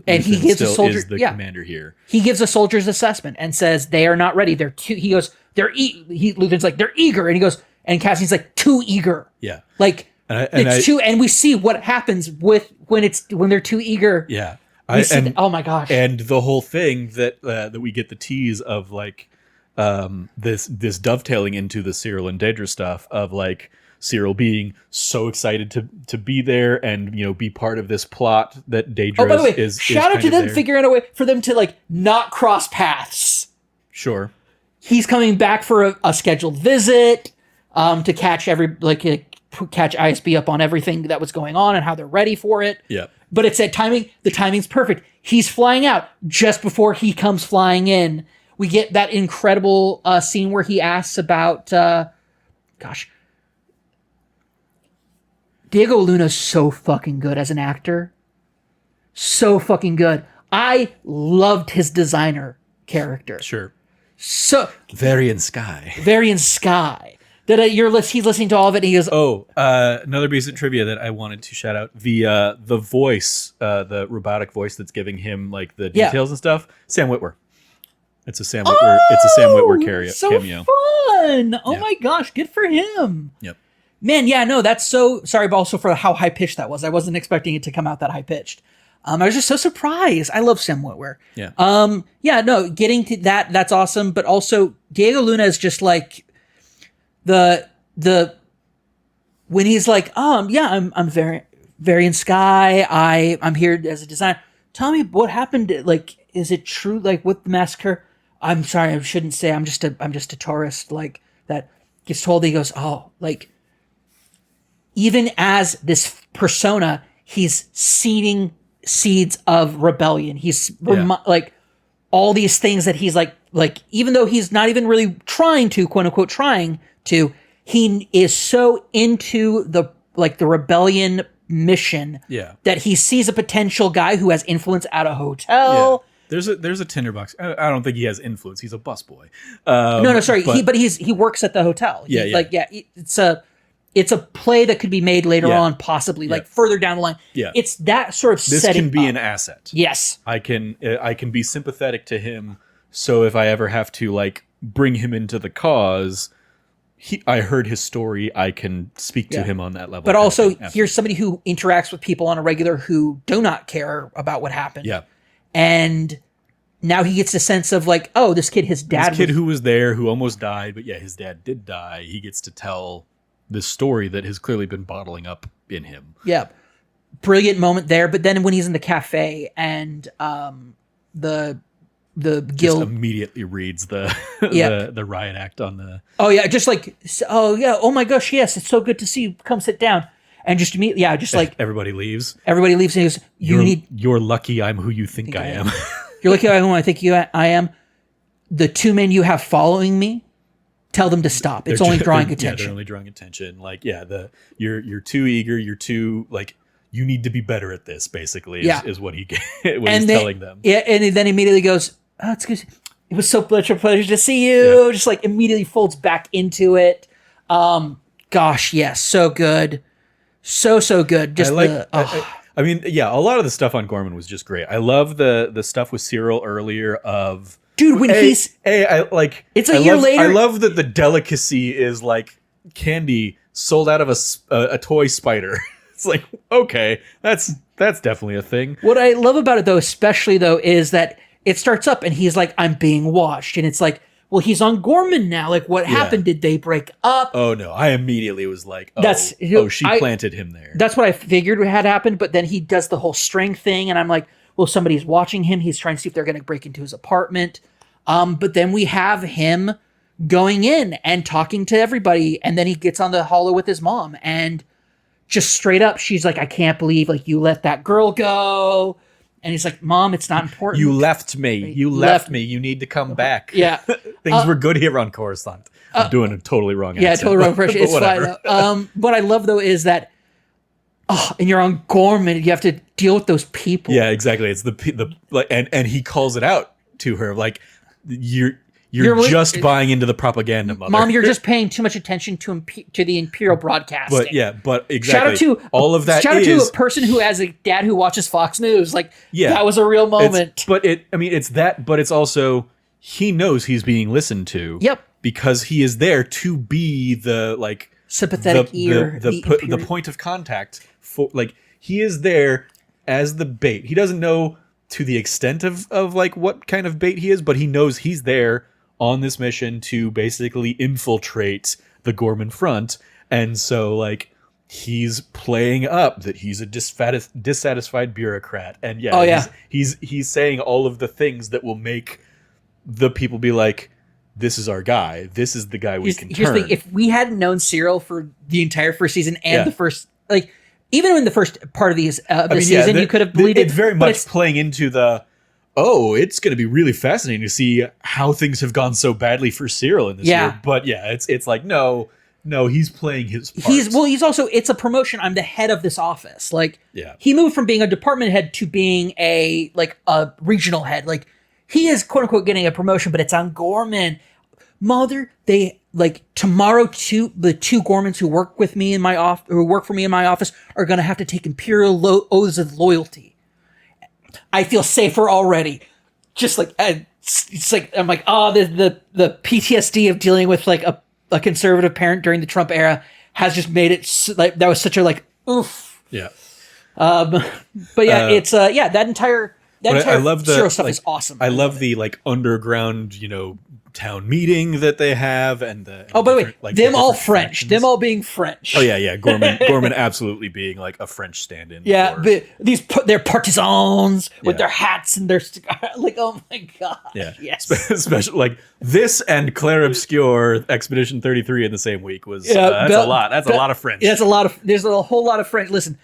[SPEAKER 2] he gives
[SPEAKER 1] still
[SPEAKER 2] a soldier
[SPEAKER 1] is the commander here.
[SPEAKER 2] He gives a soldier's assessment and says they are not ready. He goes, Luthen's like, they're eager. And he goes, and Cassian's like, too eager.
[SPEAKER 1] Yeah.
[SPEAKER 2] Like, and we see what happens when they're too eager.
[SPEAKER 1] Yeah.
[SPEAKER 2] Oh my gosh!
[SPEAKER 1] And the whole thing that we get the tease of like this dovetailing into the Cyril and Daedra stuff of like Cyril being so excited to be there and be part of this plot that Daedra
[SPEAKER 2] by the way,
[SPEAKER 1] is
[SPEAKER 2] shout out to them
[SPEAKER 1] there.
[SPEAKER 2] figuring out a way for them to like not cross paths.
[SPEAKER 1] Sure.
[SPEAKER 2] He's coming back for a scheduled visit to catch catch ISB up on everything that was going on and how they're ready for it.
[SPEAKER 1] Yeah.
[SPEAKER 2] But it's that timing. The timing's perfect. He's flying out just before he comes flying in. We get that incredible scene where he asks about, Diego Luna's so fucking good as an actor. So fucking good. I loved his designer character.
[SPEAKER 1] Sure.
[SPEAKER 2] So
[SPEAKER 1] Varian Sky.
[SPEAKER 2] He's listening to all of it and he goes,
[SPEAKER 1] another piece of trivia that I wanted to shout out. The voice, the robotic voice that's giving him like the details and stuff, Sam Witwer. It's a Sam Witwer cameo.
[SPEAKER 2] Fun. Oh my gosh, good for him.
[SPEAKER 1] Yep.
[SPEAKER 2] Man, yeah, no, that's so sorry, but also for how high pitched that was. I wasn't expecting it to come out that high pitched. I was just so surprised. I love Sam Witwer.
[SPEAKER 1] Yeah.
[SPEAKER 2] Getting to that's awesome, but also Diego Luna is just like the when he's like, I'm Varian Sky. I'm here as a designer. Tell me what happened. Like, is it true? Like with the massacre? I'm sorry, I shouldn't say. I'm just a tourist. Like that gets told. He goes, even as this persona, he's seeding seeds of rebellion. He's like all these things that he's like even though he's not even really trying to, quote unquote, he is so into the rebellion mission that he sees a potential guy who has influence at a hotel.
[SPEAKER 1] There's a tinderbox. I don't think he has influence. He's a busboy.
[SPEAKER 2] Sorry. He works at the hotel. It's a play that could be made later on, possibly further down the line.
[SPEAKER 1] Yeah.
[SPEAKER 2] It's that sort of
[SPEAKER 1] this
[SPEAKER 2] setting
[SPEAKER 1] can be
[SPEAKER 2] up.
[SPEAKER 1] an asset.
[SPEAKER 2] Yes.
[SPEAKER 1] I can be sympathetic to him. So if I ever have to like bring him into the cause, I heard his story. I can speak to him on that level.
[SPEAKER 2] But also, here's somebody who interacts with people on a regular who do not care about what happened.
[SPEAKER 1] Yeah.
[SPEAKER 2] And now he gets a sense of like, oh, this kid
[SPEAKER 1] who was there, who almost died, but his dad did die. He gets to tell this story that has clearly been bottling up in him.
[SPEAKER 2] Yeah. Brilliant moment there. But then when he's in the cafe and the guild
[SPEAKER 1] just immediately reads the riot act on the... Oh
[SPEAKER 2] my gosh, yes, it's so good to see you. Come sit down. And just immediately,
[SPEAKER 1] everybody leaves.
[SPEAKER 2] Everybody leaves and he goes,
[SPEAKER 1] You're lucky I'm who you think I am.
[SPEAKER 2] You're looking at who I think I am. The two men you have following me, tell them to stop. It's only drawing attention.
[SPEAKER 1] Yeah, they're only drawing attention. Like, yeah, you're too eager. You're too like you need to be better at this. Basically, is what he's telling them.
[SPEAKER 2] Yeah, and then immediately goes, "Oh, it's good. It was so much a pleasure to see you." Yeah. Just like immediately folds back into it. Gosh, yes, so good, so good. Just
[SPEAKER 1] I mean, yeah, a lot of the stuff on Gorman was just great. I love the stuff with Cyril earlier of.
[SPEAKER 2] Dude, when
[SPEAKER 1] it's a
[SPEAKER 2] year later.
[SPEAKER 1] I love that the delicacy is like candy sold out of a toy spider. It's like, okay, that's definitely a thing.
[SPEAKER 2] What I love about it though, especially though, is that it starts up and he's like, I'm being watched. And it's like, well, he's on Gorman now. Like, what happened? Did they break up?
[SPEAKER 1] Oh no, I immediately was like, she planted him there.
[SPEAKER 2] That's what I figured had happened. But then he does the whole string thing. And I'm like, well, somebody's watching him. He's trying to see if they're going to break into his apartment. But then we have him going in and talking to everybody. And then he gets on the holo with his mom and just straight up, she's like, I can't believe like you let that girl go. And he's like, Mom, it's not important.
[SPEAKER 1] You left me. You left me. You need to come back.
[SPEAKER 2] Yeah.
[SPEAKER 1] Things were good here on Coruscant. I'm doing a totally wrong accent.
[SPEAKER 2] Yeah, totally wrong impression. It's fine. What I love though is that and you're on Gorman, you have to deal with those people.
[SPEAKER 1] Yeah, exactly. It's the like and he calls it out to her like you're just buying into the propaganda, mother.
[SPEAKER 2] Mom, you're just paying too much attention to the Imperial broadcasting.
[SPEAKER 1] But exactly. Shout out to
[SPEAKER 2] all of that. Shout out to a person who has a dad who watches Fox News. Like, that was a real moment.
[SPEAKER 1] It's that, but it's also he knows he's being listened to.
[SPEAKER 2] Yep.
[SPEAKER 1] Because he is there to be the like
[SPEAKER 2] sympathetic ear,
[SPEAKER 1] the point of contact for like he is there as the bait. He doesn't know to the extent of like what kind of bait he is, but he knows he's there on this mission to basically infiltrate the Gorman front. And so like he's playing up that he's a dissatisfied bureaucrat. And he's saying all of the things that will make the people be like, this is our guy. This is the guy we can turn.
[SPEAKER 2] Here's the thing. If we hadn't known Cyril for the entire first season and the first, like, even in the first part of this season, you could have believed it.
[SPEAKER 1] It's very much playing into the, it's going to be really fascinating to see how things have gone so badly for Cyril in this year. But it's like, no, he's playing his part.
[SPEAKER 2] He's also, it's a promotion. I'm the head of this office. Like, he moved from being a department head to being a regional head. Like, he is quote unquote getting a promotion, but it's on Gorman. Mother, tomorrow the two Gormans who work for me in my office are going to have to take imperial oaths of loyalty. I feel safer already. Just like it's like I'm like, the PTSD of dealing with like a conservative parent during the Trump era has just made it like that was such a like oof.
[SPEAKER 1] Yeah.
[SPEAKER 2] But yeah, it's that entire
[SPEAKER 1] I love the
[SPEAKER 2] Cyril stuff is awesome.
[SPEAKER 1] I love the like underground, town meeting that they have and the
[SPEAKER 2] by the way, like them all French, factions. Them all being French.
[SPEAKER 1] Oh yeah, Gorman absolutely being like a French stand-in.
[SPEAKER 2] Yeah, but they're partisans with their hats and their like, oh my god.
[SPEAKER 1] Yeah,
[SPEAKER 2] yes.
[SPEAKER 1] Especially like this and Claire Obscure Expedition 33 in the same week was that's a lot. That's a lot of French.
[SPEAKER 2] Yeah, there's a whole lot of French. Listen,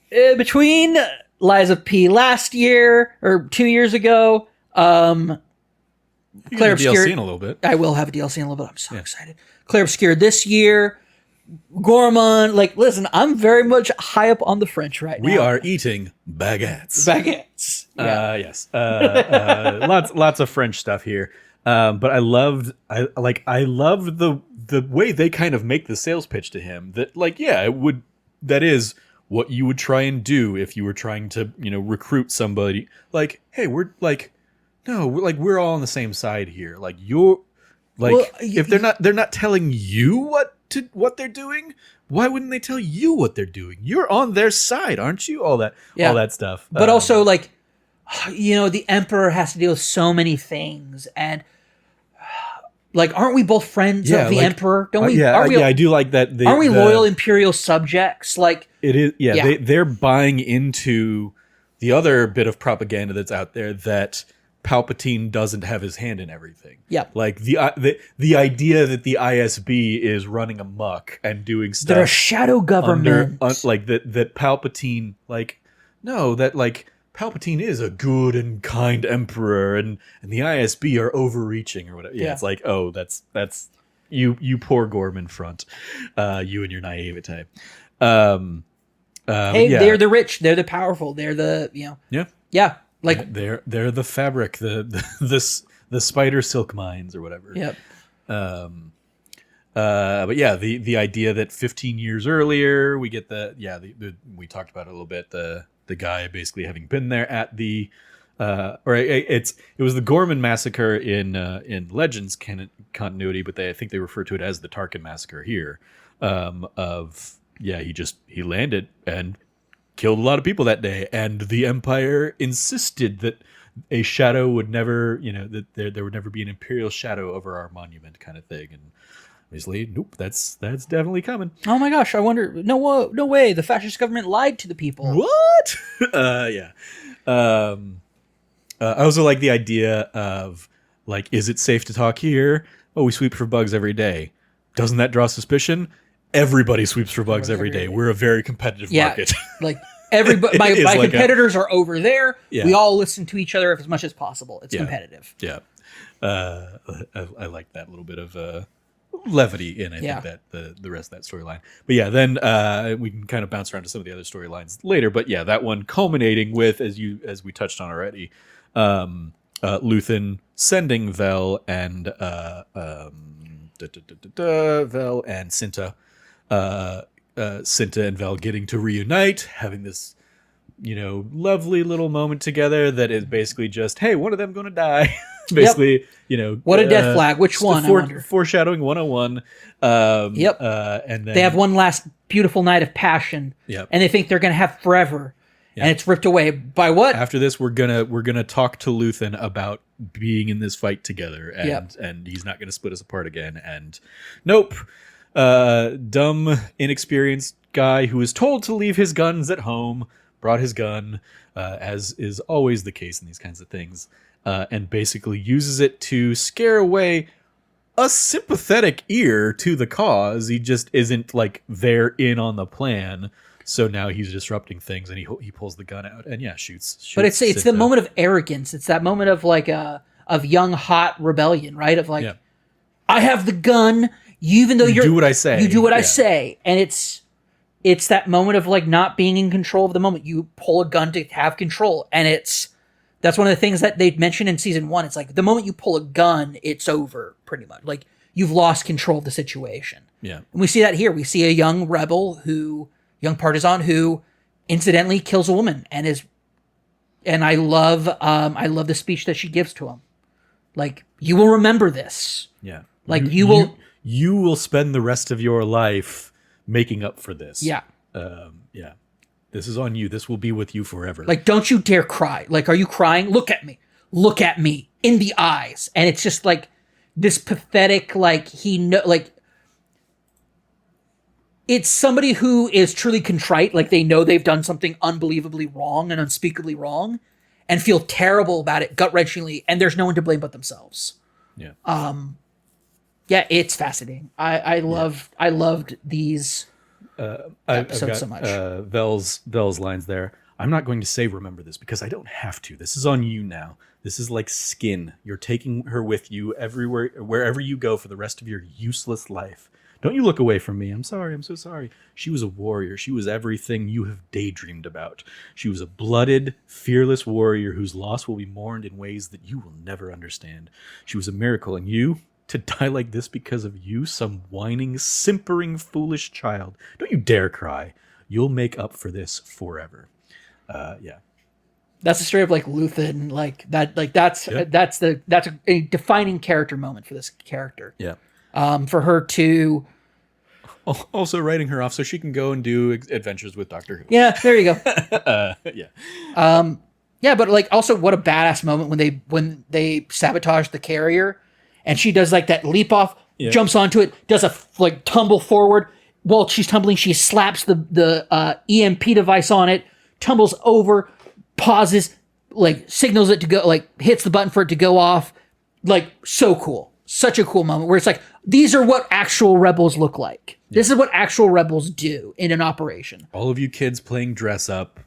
[SPEAKER 2] between Lies of P last year or 2 years ago,
[SPEAKER 1] Claire Obscure DLC in a little bit.
[SPEAKER 2] I will have a DLC in a little bit. I'm so excited. Claire Obscure this year. Gorman. Like, listen, I'm very much high up on the French right now.
[SPEAKER 1] We are eating baguettes.
[SPEAKER 2] Baguettes. Yeah.
[SPEAKER 1] Yes. Lots of French stuff here. But I loved the way they kind of make the sales pitch to him. That that is what you would try and do if you were trying to recruit somebody. Like, hey, we're like. No, we're all on the same side here. Like if they're not telling you what they're doing, why wouldn't they tell you what they're doing? You're on their side, aren't you? All that stuff.
[SPEAKER 2] But also the Emperor has to deal with so many things, and aren't we both friends of the Emperor? Don't we?
[SPEAKER 1] I do like that.
[SPEAKER 2] Aren't we loyal Imperial subjects? Like
[SPEAKER 1] it is. Yeah, they're buying into the other bit of propaganda that's out there that Palpatine doesn't have his hand in everything.
[SPEAKER 2] Yeah.
[SPEAKER 1] Like the idea that the ISB is running amok and doing stuff.
[SPEAKER 2] They're a shadow government.
[SPEAKER 1] That Palpatine Palpatine is a good and kind emperor, and the ISB are overreaching or whatever. Yeah, it's like, oh, that's you poor Gorman front, you and your naivete.
[SPEAKER 2] Hey, they're the rich, they're the powerful, they're the yeah, like
[SPEAKER 1] they're the fabric, the spider silk mines or whatever.
[SPEAKER 2] Yep.
[SPEAKER 1] But yeah, the idea that 15 years earlier we get we talked about it a little bit, the guy basically having been there at the it was the Gorman massacre in Legends continuity, but I think they refer to it as the Tarkin massacre here. He landed and killed a lot of people that day, and the Empire insisted that a shadow would never, that there would never be an Imperial shadow over our monument, kind of thing. And obviously, nope, that's definitely coming.
[SPEAKER 2] Oh my gosh, I wonder. No way. The fascist government lied to the people.
[SPEAKER 1] What? Yeah. I also like the idea of, like, is it safe to talk here? Oh, we sweep for bugs every day. Doesn't that draw suspicion? Everybody sweeps for bugs every day. We're a very competitive market.
[SPEAKER 2] Like everybody, my competitors are over there.
[SPEAKER 1] Yeah.
[SPEAKER 2] We all listen to each other as much as possible. It's competitive.
[SPEAKER 1] Yeah. I like that little bit of levity in, I think, that the rest of that storyline. But yeah, then we can kind of bounce around to some of the other storylines later. But yeah, that one culminating with, as we touched on already, Luthen sending Vel and Cinta. Cinta and Vel getting to reunite, having this, lovely little moment together that is basically just, hey, one of them going to die. Basically,
[SPEAKER 2] what a death flag. Which one? I wonder.
[SPEAKER 1] Foreshadowing 101. And then
[SPEAKER 2] they have one last beautiful night of passion.
[SPEAKER 1] Yep.
[SPEAKER 2] And they think they're going to have forever. Yep. And it's ripped away by what?
[SPEAKER 1] After this, we're gonna talk to Luthen about being in this fight together, and he's not gonna split us apart again. And nope. Dumb, inexperienced guy who was told to leave his guns at home, brought his gun, as is always the case in these kinds of things, and basically uses it to scare away a sympathetic ear to the cause. He just isn't, like, there in on the plan. So now he's disrupting things, and he pulls the gun out and shoots.
[SPEAKER 2] But it's the moment of arrogance. It's that moment of of young hot rebellion, right? Of like, I have the gun. Even though you do what I say, and it's that moment of like not being in control of the moment. You pull a gun to have control, and that's one of the things that they mentioned in season 1. It's like the moment you pull a gun, it's over pretty much. Like you've lost control of the situation.
[SPEAKER 1] Yeah,
[SPEAKER 2] and we see that here. We see a young young partisan who incidentally kills a woman, and I love the speech that she gives to him. Like, you will remember this.
[SPEAKER 1] Yeah,
[SPEAKER 2] like
[SPEAKER 1] you will spend the rest of your life making up for this.
[SPEAKER 2] Yeah.
[SPEAKER 1] Yeah. This is on you. This will be with you forever.
[SPEAKER 2] Like, don't you dare cry. Like, are you crying? Look at me. Look at me in the eyes. And it's just like this pathetic, like, it's somebody who is truly contrite. Like, they know they've done something unbelievably wrong and unspeakably wrong and feel terrible about it, gut-wrenchingly, and there's no one to blame but themselves.
[SPEAKER 1] Yeah.
[SPEAKER 2] Yeah, it's fascinating. I loved these episodes so much.
[SPEAKER 1] Vel's lines there. I'm not going to say remember this because I don't have to. This is on you now. This is like skin. You're taking her with you everywhere, wherever you go for the rest of your useless life. Don't you look away from me. I'm sorry. I'm so sorry. She was a warrior. She was everything you have daydreamed about. She was a blooded, fearless warrior whose loss will be mourned in ways that you will never understand. She was a miracle, and you, to die like this because of you, some whining, simpering, foolish child. Don't you dare cry. You'll make up for this forever. Yeah.
[SPEAKER 2] That's the story of like Luthen, like that. Like that's a defining character moment for this character.
[SPEAKER 1] Yeah.
[SPEAKER 2] For her to
[SPEAKER 1] also writing her off so she can go and do adventures with Doctor Who.
[SPEAKER 2] Yeah, there you go.
[SPEAKER 1] Yeah.
[SPEAKER 2] Yeah, but like also what a badass moment when they sabotage the carrier, and she does like that leap off, jumps onto it, does a like tumble forward. While she's tumbling, she slaps the EMP device on it, tumbles over, pauses, like signals it to go, like hits the button for it to go off. Like, so cool. Such a cool moment where it's like, these are what actual rebels look like. This is what actual rebels do in an operation.
[SPEAKER 1] All of you kids playing dress up,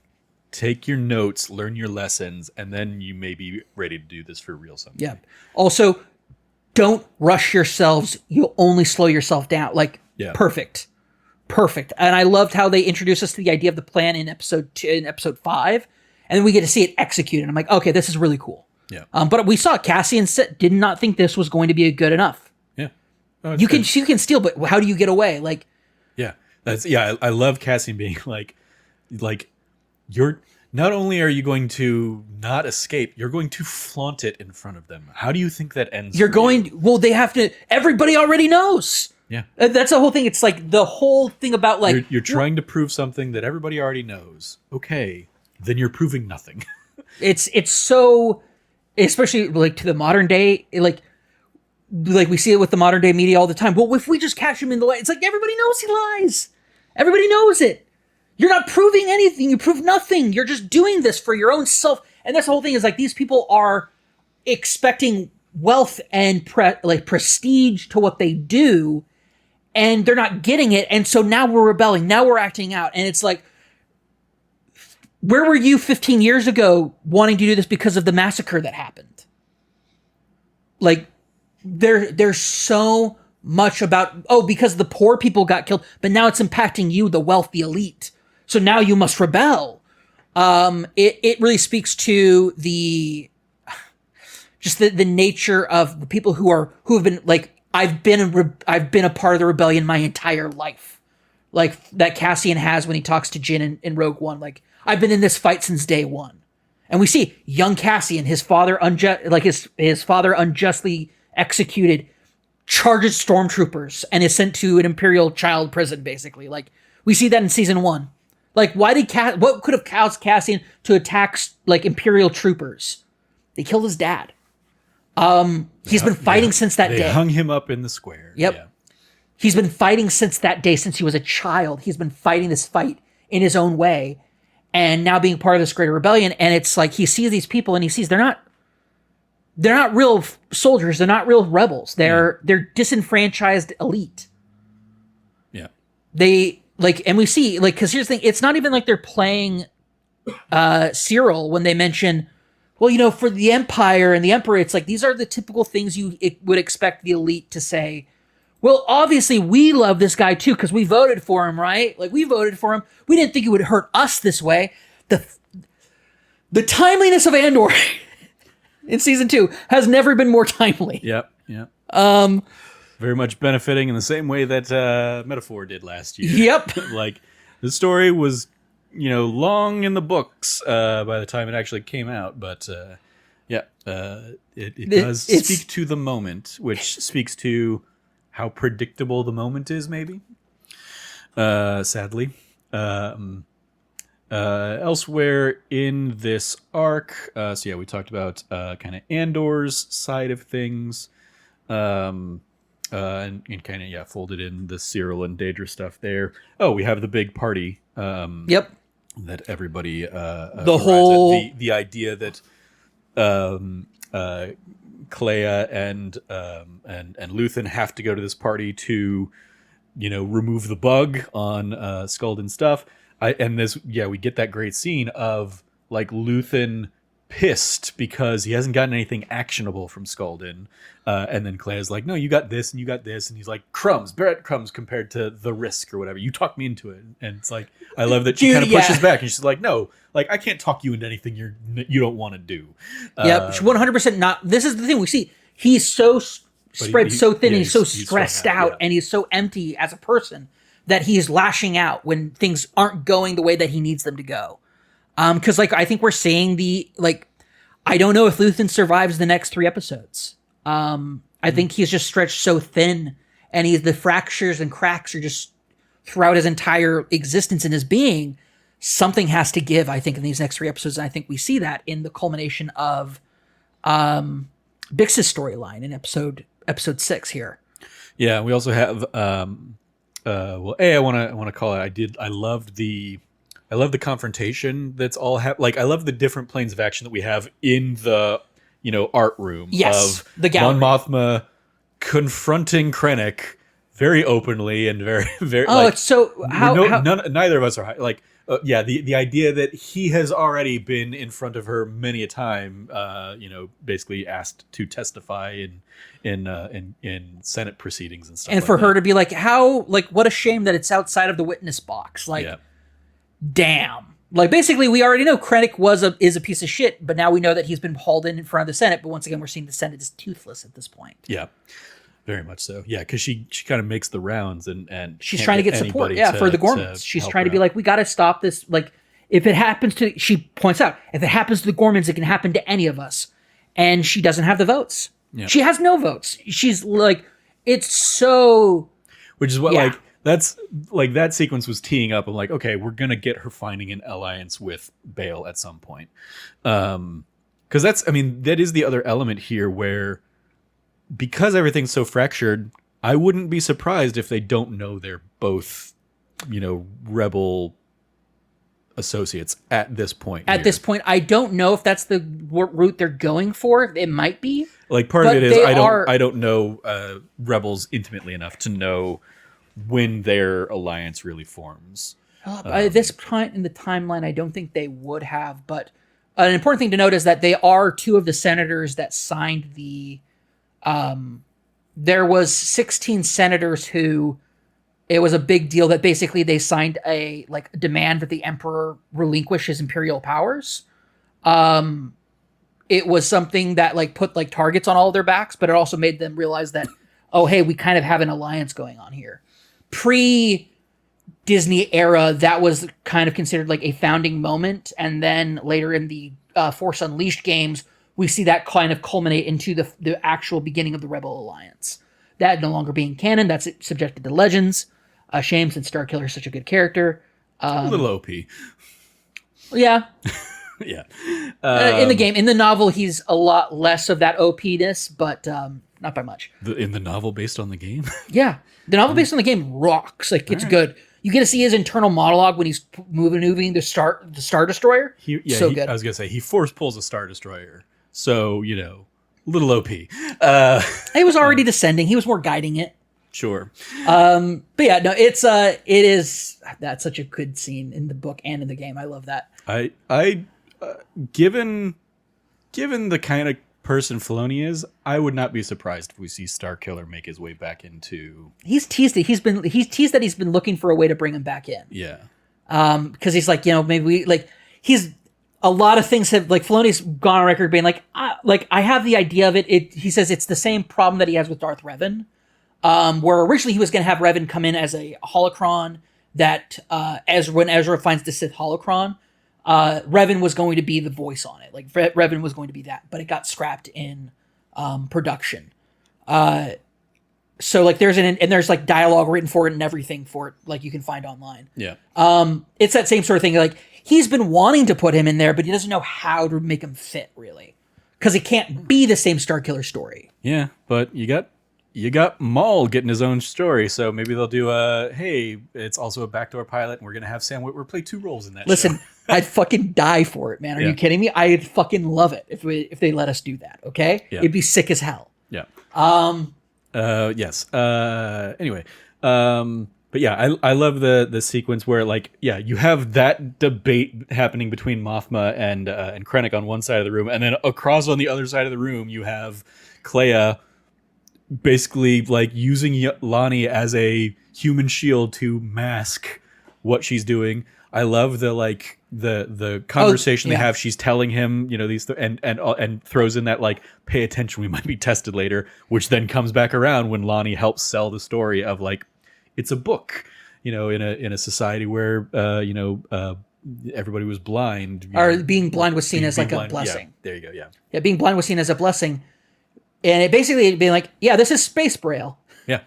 [SPEAKER 1] take your notes, learn your lessons, and then you may be ready to do this for real someday.
[SPEAKER 2] Yeah. Also, don't rush yourselves. You'll only slow yourself down. Like, perfect. And I loved how they introduced us to the idea of the plan in episode 5, and then we get to see it executed. I'm like, okay, this is really cool.
[SPEAKER 1] Yeah.
[SPEAKER 2] But we saw Cassian did not think this was going to be good enough.
[SPEAKER 1] Yeah. Oh,
[SPEAKER 2] you can steal, but how do you get away? Like,
[SPEAKER 1] I love Cassian being like you're not only are you going to not escape, you're going to flaunt it in front of them. How do you think that ends?
[SPEAKER 2] Well, they have to. Everybody already knows.
[SPEAKER 1] Yeah.
[SPEAKER 2] That's the whole thing. It's like the whole thing about like
[SPEAKER 1] you're trying to prove something that everybody already knows. Okay, then you're proving nothing.
[SPEAKER 2] It's so, especially like to the modern day, like we see it with the modern day media all the time. Well, if we just catch him in the lie, it's like everybody knows he lies. Everybody knows it. You're not proving anything. You prove nothing. You're just doing this for your own self. And that's the whole thing is like these people are expecting wealth and prestige to what they do, and they're not getting it. And so now we're rebelling. Now we're acting out. And it's like, where were you 15 years ago wanting to do this because of the massacre that happened? Like, there's so much about, because the poor people got killed, but now it's impacting you, the wealthy elite. So now you must rebel. It really speaks to the nature of the people who have been like, I've been a part of the rebellion my entire life, like that Cassian has when he talks to Jyn in Rogue One. Like, I've been in this fight since day one, and we see young Cassian, his father unjustly executed, charges stormtroopers and is sent to an Imperial child prison. Basically, like we see that in season 1. Like, what could have caused Cassian to attack like Imperial troopers? They killed his dad. He's been fighting since that day.
[SPEAKER 1] They hung him up in the square.
[SPEAKER 2] Yep. Yeah. He's been fighting since that day, since he was a child. He's been fighting this fight in his own way, and now being part of this greater rebellion. And it's like he sees these people, and he sees they're not real soldiers. They're not real rebels. They're disenfranchised elite.
[SPEAKER 1] Yeah.
[SPEAKER 2] They like, and we see like, because here's the thing: it's not even like they're playing Cyril when they mention, well, for the Empire and the Emperor. It's like these are the typical things you would expect the elite to say. Well, obviously we love this guy too because we voted for him, right? Like, we voted for him. We didn't think it would hurt us this way. The timeliness of Andor in season 2 has never been more timely.
[SPEAKER 1] Yep. Very much benefiting in the same way that Metaphor did last year.
[SPEAKER 2] Yep.
[SPEAKER 1] Like, the story was, long in the books by the time it actually came out, but it does speak to the moment, which speaks to how predictable the moment is, maybe. Sadly. Elsewhere in this arc, we talked about kind of Andor's side of things, and kind of folded in the Cyril and Daedra stuff there. Oh, we have the big party.
[SPEAKER 2] Yep.
[SPEAKER 1] That everybody
[SPEAKER 2] the whole
[SPEAKER 1] the idea that Clea and Luthen have to go to this party to, remove the bug on Sculdun's stuff. We get that great scene of like Luthen pissed because he hasn't gotten anything actionable from Sculdun, and then Clea's like, no, you got this and you got this, and he's like, breadcrumbs compared to the risk or whatever. You talked me into it, and it's like, I love that she kind of pushes back, and she's like, no, like, I can't talk you into anything you don't want to do.
[SPEAKER 2] Yep, 100% not. This is the thing we see. He's so spread so thin, and he's so stressed out, and he's so empty as a person that he's lashing out when things aren't going the way that he needs them to go. Because like, I think we're seeing I don't know if Luthen survives the next 3 episodes. I think he's just stretched so thin, and the fractures and cracks are just throughout his entire existence in his being. Something has to give, I think, in these next 3 episodes. And I think we see that in the culmination of Bix's storyline in episode 6 here.
[SPEAKER 1] Yeah, we also have I want to call it. I loved the confrontation that's all I love the different planes of action that we have in the art room.
[SPEAKER 2] Yes,
[SPEAKER 1] of
[SPEAKER 2] the gallery.
[SPEAKER 1] Mon Mothma confronting Krennic very openly and very very.
[SPEAKER 2] Oh, it's so how
[SPEAKER 1] neither of us are like the idea that he has already been in front of her many a time, basically asked to testify in Senate proceedings and stuff.
[SPEAKER 2] And
[SPEAKER 1] like
[SPEAKER 2] for
[SPEAKER 1] that.
[SPEAKER 2] her to be like, what a shame that it's outside of the witness box. Like, damn. Like, basically, we already know Krennic is a piece of shit, but now we know that he's been hauled in front of the Senate. But once again, we're seeing the Senate is toothless at this point.
[SPEAKER 1] Yeah, very much so. Yeah, because she kind of makes the rounds and
[SPEAKER 2] she's trying to get support. Yeah, for the Gormans. She's trying to be like, we got to stop this. Like, if it happens to, she points out, if it happens to the Gormans, it can happen to any of us. And she doesn't have the votes. Yeah. She has no votes. She's like, it's so.
[SPEAKER 1] Which is what that's like that sequence was teeing up. I'm like, okay, we're gonna get her finding an alliance with Bale at some point, because that is the other element here where, because everything's so fractured, I wouldn't be surprised if they don't know they're both, rebel associates at this point.
[SPEAKER 2] At this point, I don't know if that's the route they're going for. It might be.
[SPEAKER 1] Like part of it is I don't know rebels intimately enough to know when their alliance really forms.
[SPEAKER 2] At this point in the timeline, I don't think they would have. But an important thing to note is that they are two of the senators that signed the. There was 16 senators who. It was a big deal that basically they signed a demand that the emperor relinquish his imperial powers. It was something that put targets on all of their backs, but it also made them realize that, oh, hey, we kind of have an alliance going on here. Pre-Disney era, that was kind of considered a founding moment. And then later in the Force Unleashed games, we see that kind of culminate into the actual beginning of the Rebel Alliance. That no longer being canon, that's subjected to legends. A shame since Starkiller is such a good character.
[SPEAKER 1] A little OP.
[SPEAKER 2] Yeah.
[SPEAKER 1] Yeah.
[SPEAKER 2] In the game, in the novel, he's a lot less of that OP-ness, but not by much.
[SPEAKER 1] In the novel based on the game?
[SPEAKER 2] Yeah. The novel based on the game rocks. It's good. You get to see his internal monologue when he's moving the Star Destroyer. Good.
[SPEAKER 1] I was going to say, he force pulls a Star Destroyer. So, little OP. He
[SPEAKER 2] was already descending. He was more guiding it.
[SPEAKER 1] Sure.
[SPEAKER 2] But yeah, no, that's such a good scene in the book and in the game. I love that.
[SPEAKER 1] Given the kind of person Filoni is, I would not be surprised if we see Starkiller make his way back into.
[SPEAKER 2] He's teased it. He's teased that he's been looking for a way to bring him back in.
[SPEAKER 1] Yeah.
[SPEAKER 2] Because he's maybe he's a lot of things have Filoni's gone on record being I have the idea of it. He says it's the same problem that he has with Darth Revan. Where originally he was going to have Revan come in as a holocron that when Ezra finds the Sith holocron, Revan was going to be the voice on it. Revan was going to be that, but it got scrapped in production. So there's dialogue written for it and everything for it, you can find online.
[SPEAKER 1] Yeah.
[SPEAKER 2] It's that same sort of thing. He's been wanting to put him in there, but he doesn't know how to make him fit really, because it can't be the same Starkiller story.
[SPEAKER 1] Yeah, but you got Maul getting his own story, so maybe they'll do hey, it's also a backdoor pilot, and we're going to have Sam Witwer play 2 roles in that
[SPEAKER 2] Listen,
[SPEAKER 1] show.
[SPEAKER 2] I'd fucking die for it, man. Are you kidding me? I'd fucking love it if they let us do that, okay?
[SPEAKER 1] Yeah.
[SPEAKER 2] It'd be sick as hell.
[SPEAKER 1] Yeah. Yes. Anyway, but yeah, I love the sequence where you have that debate happening between Mothma and Krennic on one side of the room, and then across on the other side of the room you have Kleya basically using Lonnie as a human shield to mask what she's doing. I love the conversation they have. She's telling him, these and throws in that pay attention, we might be tested later, which then comes back around when Lonnie helps sell the story of it's a book, in a society where everybody was blind,
[SPEAKER 2] or being blind was seen as a blessing.
[SPEAKER 1] Yeah, there you go. Yeah.
[SPEAKER 2] Yeah, being blind was seen as a blessing. And it basically being this is Space Braille.
[SPEAKER 1] Yeah.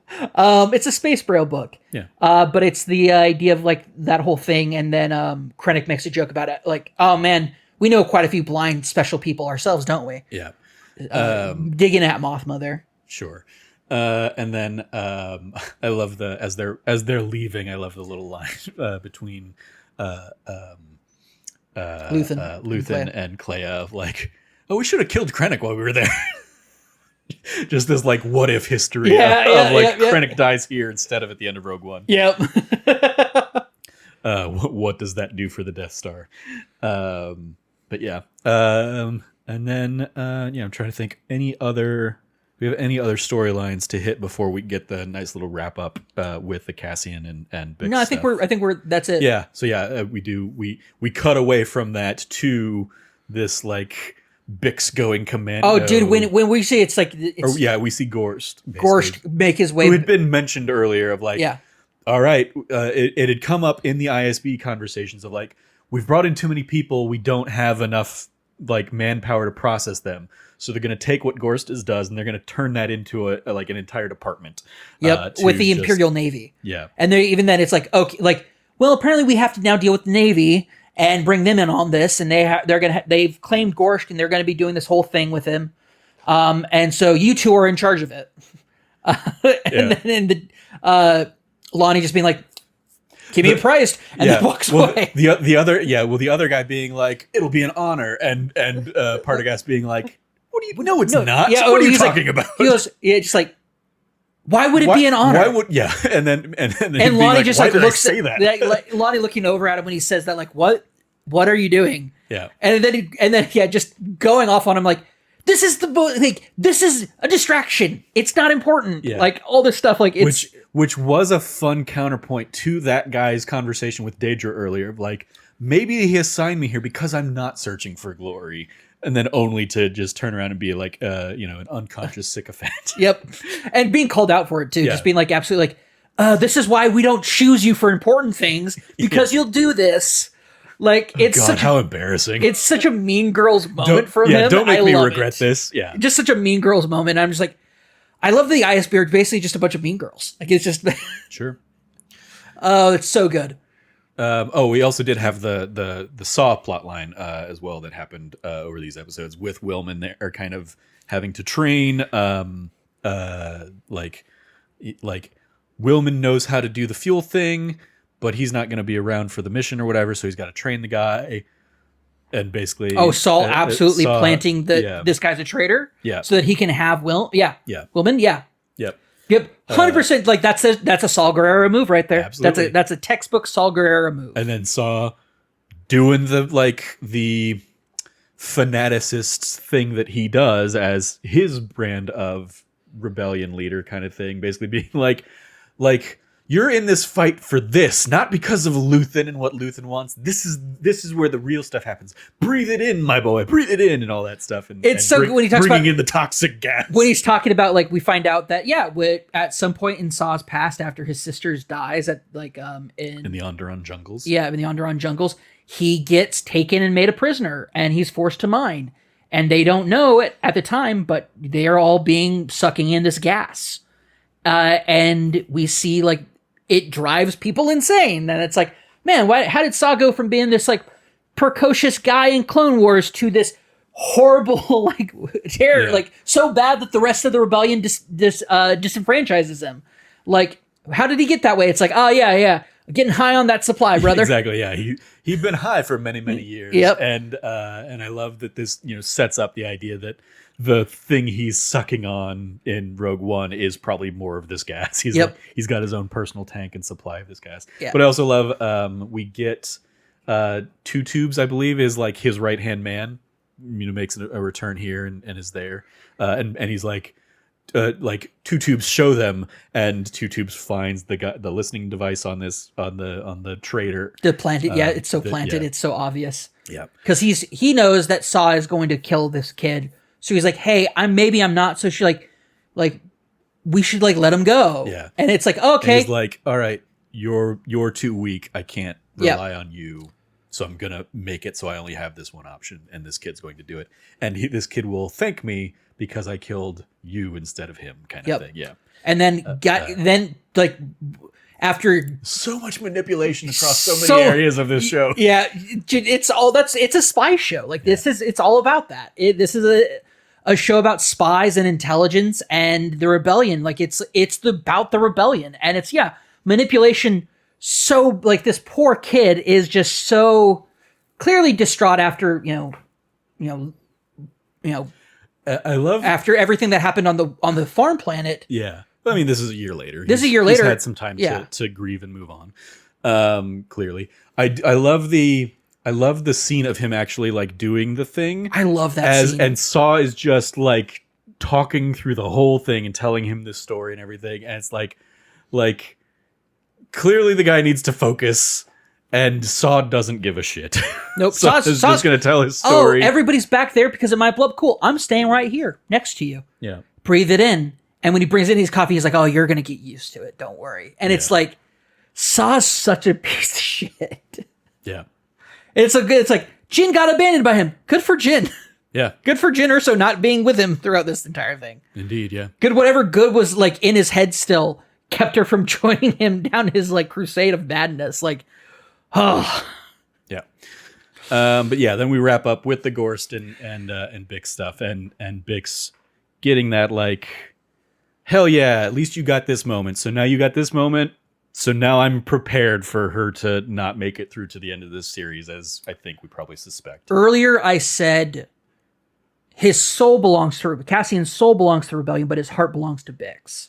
[SPEAKER 2] It's a Space Braille book.
[SPEAKER 1] Yeah.
[SPEAKER 2] But it's the idea of that whole thing. And then Krennic makes a joke about it. Oh man, we know quite a few blind special people ourselves, don't we?
[SPEAKER 1] Yeah.
[SPEAKER 2] Digging at Mothma there.
[SPEAKER 1] Sure. And then I love as they're leaving, I love the little line between Luthen and Kleya of oh, we should have killed Krennic while we were there. Just this what if history of Krennic dies here instead of at the end of Rogue One.
[SPEAKER 2] Yep.
[SPEAKER 1] What does that do for the Death Star? But yeah. And then I'm trying to think we have any other storylines to hit before we get the nice little wrap up with the Cassian and Bix
[SPEAKER 2] No, I think we're that's it.
[SPEAKER 1] yeah. So yeah, we cut away from that to this like Bix going commando.
[SPEAKER 2] Oh, dude, when we see it's like
[SPEAKER 1] we see Gorst.
[SPEAKER 2] Gorst make his way.
[SPEAKER 1] Who had been mentioned earlier of like,
[SPEAKER 2] yeah.
[SPEAKER 1] All right, it had come up in the ISB conversations of like, we've brought in too many people, we don't have enough like manpower to process them, so they're going to take what Gorst does and they're going to turn that into like an entire department.
[SPEAKER 2] Yep, with the Imperial Navy.
[SPEAKER 1] Yeah,
[SPEAKER 2] and even then it's like, okay, like, well, apparently we have to now deal with the Navy and bring them in on this, and they've claimed Gorst and they're going to be doing this whole thing with him, and so you two are in charge of it. Then Lonnie just being like, keep me apprised, and then walks away.
[SPEAKER 1] The other guy being like, it'll be an honor, and Partagas being like, what do you? No, it's not.
[SPEAKER 2] Yeah,
[SPEAKER 1] what are you talking about?
[SPEAKER 2] He goes, just like, why would it be an honor?
[SPEAKER 1] Why would and then
[SPEAKER 2] Llonnie
[SPEAKER 1] like,
[SPEAKER 2] just
[SPEAKER 1] like
[SPEAKER 2] looks
[SPEAKER 1] say that.
[SPEAKER 2] Like, Llonnie looking over at him when he says that, like, what are you doing?
[SPEAKER 1] Yeah,
[SPEAKER 2] and then just going off on him like, this is this is a distraction. It's not important.
[SPEAKER 1] Yeah.
[SPEAKER 2] Like all this stuff, like it's
[SPEAKER 1] which was a fun counterpoint to that guy's conversation with Daedra earlier. Like, maybe he assigned me here because I'm not searching for glory, and then only to just turn around and be like, an unconscious sycophant.
[SPEAKER 2] Yep, and being called out for it too.
[SPEAKER 1] Yeah.
[SPEAKER 2] Just being like, absolutely, like, this is why we don't choose you for important things, because you'll do this. Like, it's
[SPEAKER 1] how embarrassing.
[SPEAKER 2] It's such a Mean Girls moment from him.
[SPEAKER 1] Don't make me regret this. Yeah,
[SPEAKER 2] just such a Mean Girls moment. I'm just like, I love the ISB are basically just a bunch of mean girls. Like, it's just
[SPEAKER 1] sure.
[SPEAKER 2] Oh, it's so good.
[SPEAKER 1] We also did have the Saw plotline as well that happened over these episodes with Willman. They're kind of having to train. Like Willman knows how to do the fuel thing, but he's not going to be around for the mission or whatever, so he's got to train the guy. And basically,
[SPEAKER 2] Saul absolutely planting this guy's a traitor, so that he can have Willman,
[SPEAKER 1] yep,
[SPEAKER 2] 100%. Like that's a Saul Guerrero move right there.
[SPEAKER 1] Absolutely.
[SPEAKER 2] That's a textbook Saul Guerrero move.
[SPEAKER 1] And then Saw doing the fanaticist thing that he does as his brand of rebellion leader kind of thing, basically being like. You're in this fight for this, not because of Luthen and what Luthen wants. This is where the real stuff happens. Breathe it in, my boy. Breathe it in, and all that stuff. And
[SPEAKER 2] it's so good when he talks
[SPEAKER 1] bringing
[SPEAKER 2] about
[SPEAKER 1] in the toxic gas.
[SPEAKER 2] When he's talking about, like, we find out that at some point in Saw's past, after his sister's dies at like in
[SPEAKER 1] the Andor jungles.
[SPEAKER 2] Yeah, in the Andor jungles, he gets taken and made a prisoner, and he's forced to mine. And they don't know it at the time, but they are all sucking in this gas, and we see like. It drives people insane. And it's like, man, how did Saw go from being this like precocious guy in Clone Wars to this horrible like terror, like so bad that the rest of the rebellion disenfranchises him? Like, how did he get that way? It's like, oh yeah, getting high on that supply, brother.
[SPEAKER 1] Exactly. Yeah, he'd been high for many years.
[SPEAKER 2] Yep.
[SPEAKER 1] And I love that this sets up the idea that the thing he's sucking on in Rogue One is probably more of this gas. He's got his own personal tank and supply of this gas. Yeah. But I also love we get Two Tubes, I believe, is like his right hand man. Makes a return here and is there, and he's like Two Tubes show them, and Two Tubes finds the listening device on the traitor.
[SPEAKER 2] The planted, it's so planted, it's so obvious.
[SPEAKER 1] Yeah,
[SPEAKER 2] because he knows that Saw is going to kill this kid. So he's like, hey, I'm not. So she's like, we should like let him go.
[SPEAKER 1] Yeah.
[SPEAKER 2] And it's like, okay.
[SPEAKER 1] And he's like, all right, you're too weak. I can't rely on you. So I'm going to make it so I only have this one option. And this kid's going to do it. And this kid will thank me because I killed you instead of him kind of thing. Yeah.
[SPEAKER 2] And then after
[SPEAKER 1] so much manipulation across so many areas of this show.
[SPEAKER 2] Yeah. It's a spy show. Like it's all about that. This is a show about spies and intelligence and the rebellion. Like it's about the rebellion, and it's manipulation. So like this poor kid is just so clearly distraught after
[SPEAKER 1] I love
[SPEAKER 2] after everything that happened on the farm planet.
[SPEAKER 1] Yeah, I mean, this is a year later.
[SPEAKER 2] He's
[SPEAKER 1] had some time to grieve and move on. Clearly, I love the scene of him actually like doing the thing.
[SPEAKER 2] I love that scene.
[SPEAKER 1] And Saw is just like talking through the whole thing and telling him this story and everything, and it's like clearly the guy needs to focus. And Saw doesn't give a shit.
[SPEAKER 2] Nope.
[SPEAKER 1] Saw's just going to tell his story.
[SPEAKER 2] Oh, everybody's back there because of my blood. Cool. I'm staying right here next to you.
[SPEAKER 1] Yeah.
[SPEAKER 2] Breathe it in. And when he brings in his coffee, he's like, oh, you're going to get used to it. Don't worry. And it's like, Saw's such a piece of shit.
[SPEAKER 1] Yeah.
[SPEAKER 2] It's like, Jin got abandoned by him. Good for Jin.
[SPEAKER 1] Yeah.
[SPEAKER 2] Good for Jin Urso not being with him throughout this entire thing.
[SPEAKER 1] Indeed, yeah.
[SPEAKER 2] Good, whatever good was like in his head still kept her from joining him down his like crusade of madness. Like, oh.
[SPEAKER 1] Yeah. But yeah, then we wrap up with the Gorst and Bix stuff, and Bix getting that like, hell yeah, at least you got this moment. So now you got this moment. So now I'm prepared for her to not make it through to the end of this series, as I think we probably suspect.
[SPEAKER 2] Earlier I said his soul belongs to Cassian's soul belongs to Rebellion, but his heart belongs to Bix.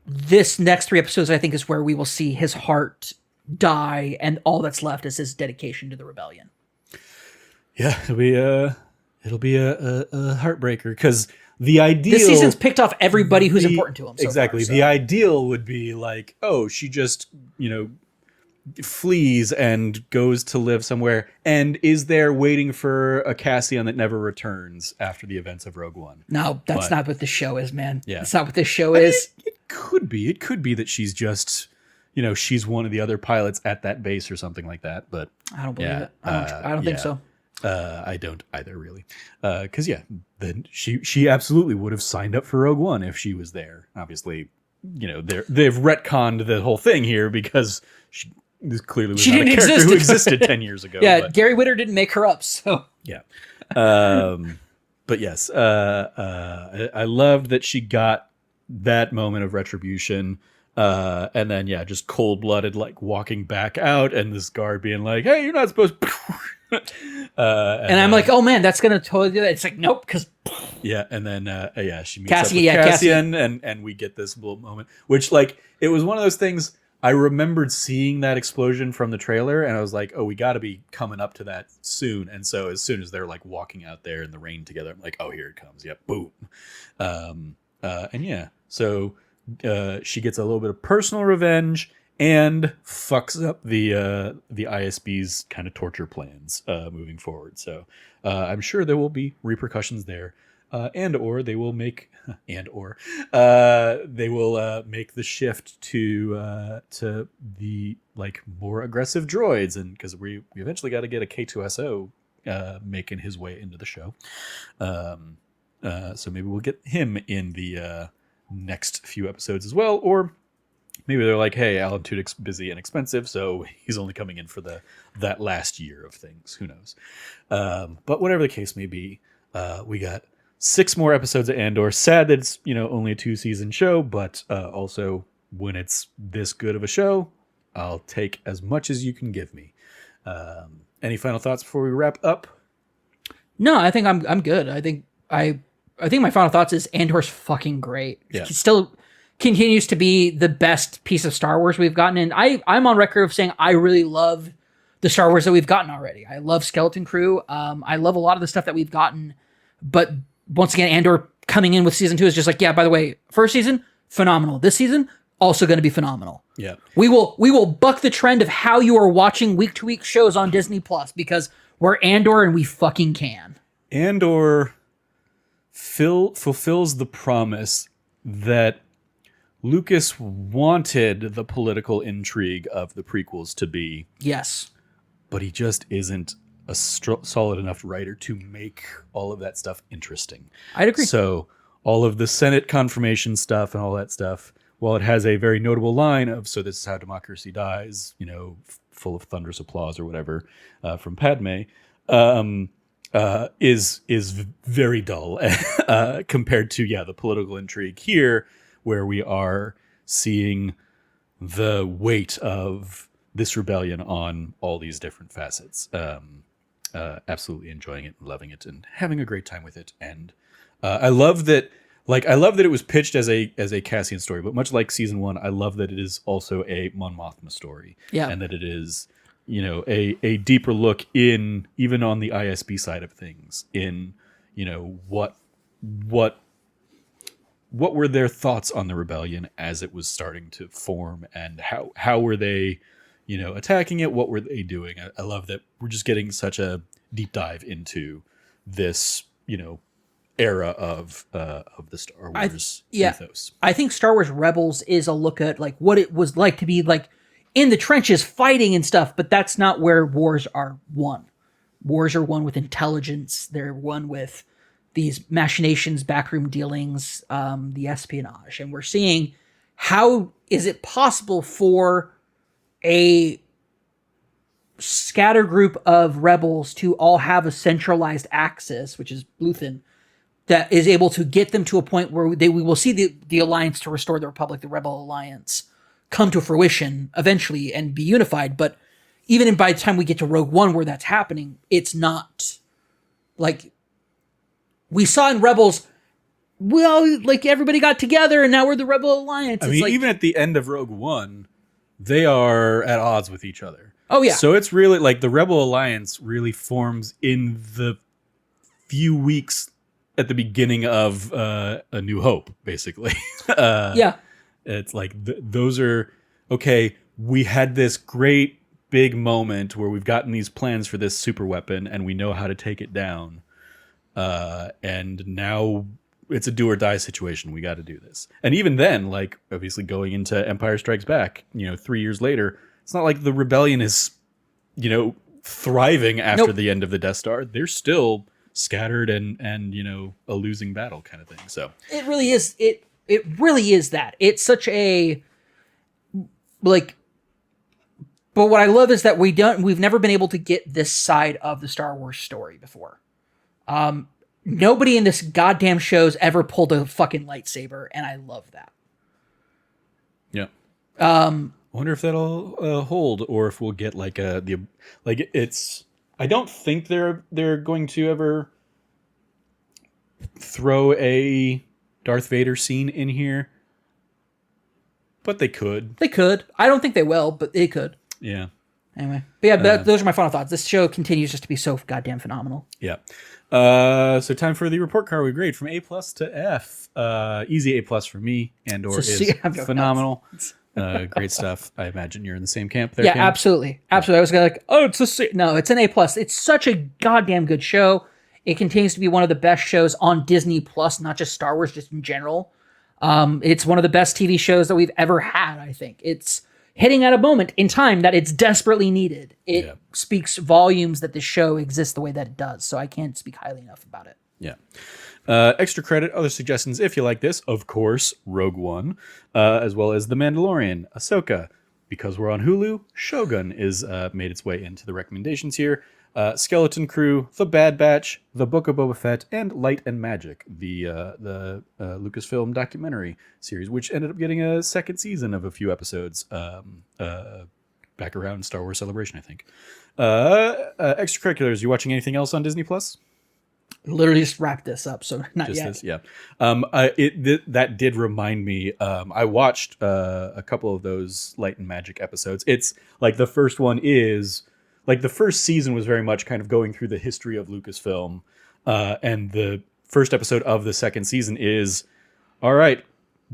[SPEAKER 2] This next 3 episodes, I think, is where we will see his heart die, and all that's left is his dedication to the Rebellion.
[SPEAKER 1] Yeah, it'll be a heartbreaker, because the ideal
[SPEAKER 2] this season's picked off everybody who's important to him. So
[SPEAKER 1] exactly.
[SPEAKER 2] Far, so.
[SPEAKER 1] The ideal would be like, oh, she just flees and goes to live somewhere, and is there waiting for a Cassian that never returns after the events of Rogue One.
[SPEAKER 2] No, that's not what this show is, man.
[SPEAKER 1] Yeah,
[SPEAKER 2] that's not what this show is.
[SPEAKER 1] It could be. It could be that she's just. She's one of the other pilots at that base or something like that, but
[SPEAKER 2] I don't believe it. I don't think so.
[SPEAKER 1] I don't either, really. Because then she absolutely would have signed up for Rogue One if she was there. Obviously, they've retconned the whole thing here because this clearly was not a character who existed 10 years ago.
[SPEAKER 2] Yeah, but Gary Whitta didn't make her up, so
[SPEAKER 1] yeah. But yes, I loved that she got that moment of retribution. And then just cold-blooded, like walking back out, and this guard being like, "Hey, you're not supposed to." And
[SPEAKER 2] I'm like, "Oh man, that's gonna totally do that." It's like, nope, because
[SPEAKER 1] and then she meets
[SPEAKER 2] Cassian,
[SPEAKER 1] up with Cassian, and we get this little moment, which it was one of those things. I remembered seeing that explosion from the trailer, and I was like, "Oh, we got to be coming up to that soon." And so as soon as they're like walking out there in the rain together, I'm like, "Oh, here it comes!" Yep, boom. So. She gets a little bit of personal revenge and fucks up the ISB's kind of torture plans moving forward. So I'm sure there will be repercussions there, or they will make they will make the shift to the like more aggressive droids, and because we eventually got to get a K2SO making his way into the show. So maybe we'll get him in the next few episodes as well, or maybe they're like, hey, Alan Tudyk's busy and expensive, so he's only coming in for that last year of things. Who knows? But whatever the case may be, we got 6 more episodes of Andor. Sad that it's only a 2-season show, but also when it's this good of a show, I'll take as much as you can give me. Any final thoughts before we wrap up?
[SPEAKER 2] No, I think I'm good. I think my final thoughts is Andor's fucking great.
[SPEAKER 1] Yeah.
[SPEAKER 2] He still continues to be the best piece of Star Wars we've gotten. And I'm on record of saying I really love the Star Wars that we've gotten already. I love Skeleton Crew. I love a lot of the stuff that we've gotten. But once again, Andor coming in with season 2 is just like, yeah, by the way, first season, phenomenal. This season, also going to be phenomenal.
[SPEAKER 1] Yeah.
[SPEAKER 2] We will buck the trend of how you are watching week-to-week shows on Disney Plus because we're Andor and we fucking can.
[SPEAKER 1] Andor fulfills the promise that Lucas wanted the political intrigue of the prequels to be.
[SPEAKER 2] Yes.
[SPEAKER 1] But he just isn't a solid enough writer to make all of that stuff interesting.
[SPEAKER 2] I'd agree.
[SPEAKER 1] So all of the Senate confirmation stuff and all that stuff, while it has a very notable line of, so this is how democracy dies, full of thunderous applause or whatever, from Padme, is very dull compared to the political intrigue here, where we are seeing the weight of this rebellion on all these different facets. Absolutely enjoying it and loving it and having a great time with it. And I love that Like, I love that it was pitched as a Cassian story, but much like season 1, I love that it is also a Mon Mothma story.
[SPEAKER 2] Yeah.
[SPEAKER 1] And that it is, a deeper look in, even on the ISB side of things, in, what were their thoughts on the rebellion as it was starting to form, and how were they, attacking it? What were they doing? I love that we're just getting such a deep dive into this, era of the Star Wars ethos.
[SPEAKER 2] I think Star Wars Rebels is a look at like what it was like to be like in the trenches fighting and stuff, but that's not where wars are won. Wars are won with intelligence. They're won with these machinations, backroom dealings, the espionage. And we're seeing how is it possible for a scatter group of rebels to all have a centralized axis, which is Luthen, that is able to get them to a point where we will see the alliance to restore the Republic, the Rebel Alliance, come to fruition eventually and be unified. But even by the time we get to Rogue One where that's happening, it's not like we saw in Rebels. Well, like everybody got together and now we're the Rebel Alliance.
[SPEAKER 1] I mean,
[SPEAKER 2] like,
[SPEAKER 1] even at the end of Rogue One, they are at odds with each other.
[SPEAKER 2] Oh, yeah.
[SPEAKER 1] So it's really like the Rebel Alliance really forms in the few weeks at the beginning of A New Hope, basically.
[SPEAKER 2] Yeah.
[SPEAKER 1] It's like those are, okay, we had this great big moment where we've gotten these plans for this super weapon and we know how to take it down. And now it's a do or die situation. We got to do this. And even then, like, obviously going into Empire Strikes Back, 3 years later, it's not like the rebellion is, thriving after the end of the Death Star. They're still scattered and a losing battle kind of thing. So
[SPEAKER 2] it really is. It really is that. It's such a like. But what I love is that we've never been able to get this side of the Star Wars story before. Nobody in this goddamn show's ever pulled a fucking lightsaber, and I love that.
[SPEAKER 1] Yeah. I wonder if that'll hold, or if we'll get like it's. I don't think they're going to ever throw a Darth Vader scene in here, but they could.
[SPEAKER 2] They could. I don't think they will, but they could.
[SPEAKER 1] Yeah.
[SPEAKER 2] Anyway, but yeah, those are my final thoughts. This show continues just to be so goddamn phenomenal.
[SPEAKER 1] Yeah. So time for the report card we grade from A+ to F. Easy A+ for me. Andor is phenomenal. Great stuff. I imagine you're in the same camp there.
[SPEAKER 2] Yeah,
[SPEAKER 1] Cam?
[SPEAKER 2] absolutely. Absolutely. I was gonna like, oh, it's a C. No, it's an A+. It's such a goddamn good show. It continues to be one of the best shows on Disney Plus, not just Star Wars, just in general. It's one of the best TV shows that we've ever had, I think. It's hitting at a moment in time that it's desperately needed. It speaks volumes that this show exists the way that it does. So I can't speak highly enough about it.
[SPEAKER 1] Yeah. Extra credit, other suggestions if you like this, of course, Rogue One, as well as The Mandalorian, Ahsoka. Because we're on Hulu, Shogun is made its way into the recommendations here. Skeleton Crew, The Bad Batch, The Book of Boba Fett, and Light and Magic, the Lucasfilm documentary series, which ended up getting a second season of a few episodes back around Star Wars Celebration, I think. Extracurriculars, you watching anything else on Disney Plus?
[SPEAKER 2] Literally just wrapped this up, so not
[SPEAKER 1] just
[SPEAKER 2] yet.
[SPEAKER 1] This, yeah. That did remind me. I watched a couple of those Light and Magic episodes. It's like the first one is like the first season was very much kind of going through the history of Lucasfilm, and the first episode of the second season is, all right,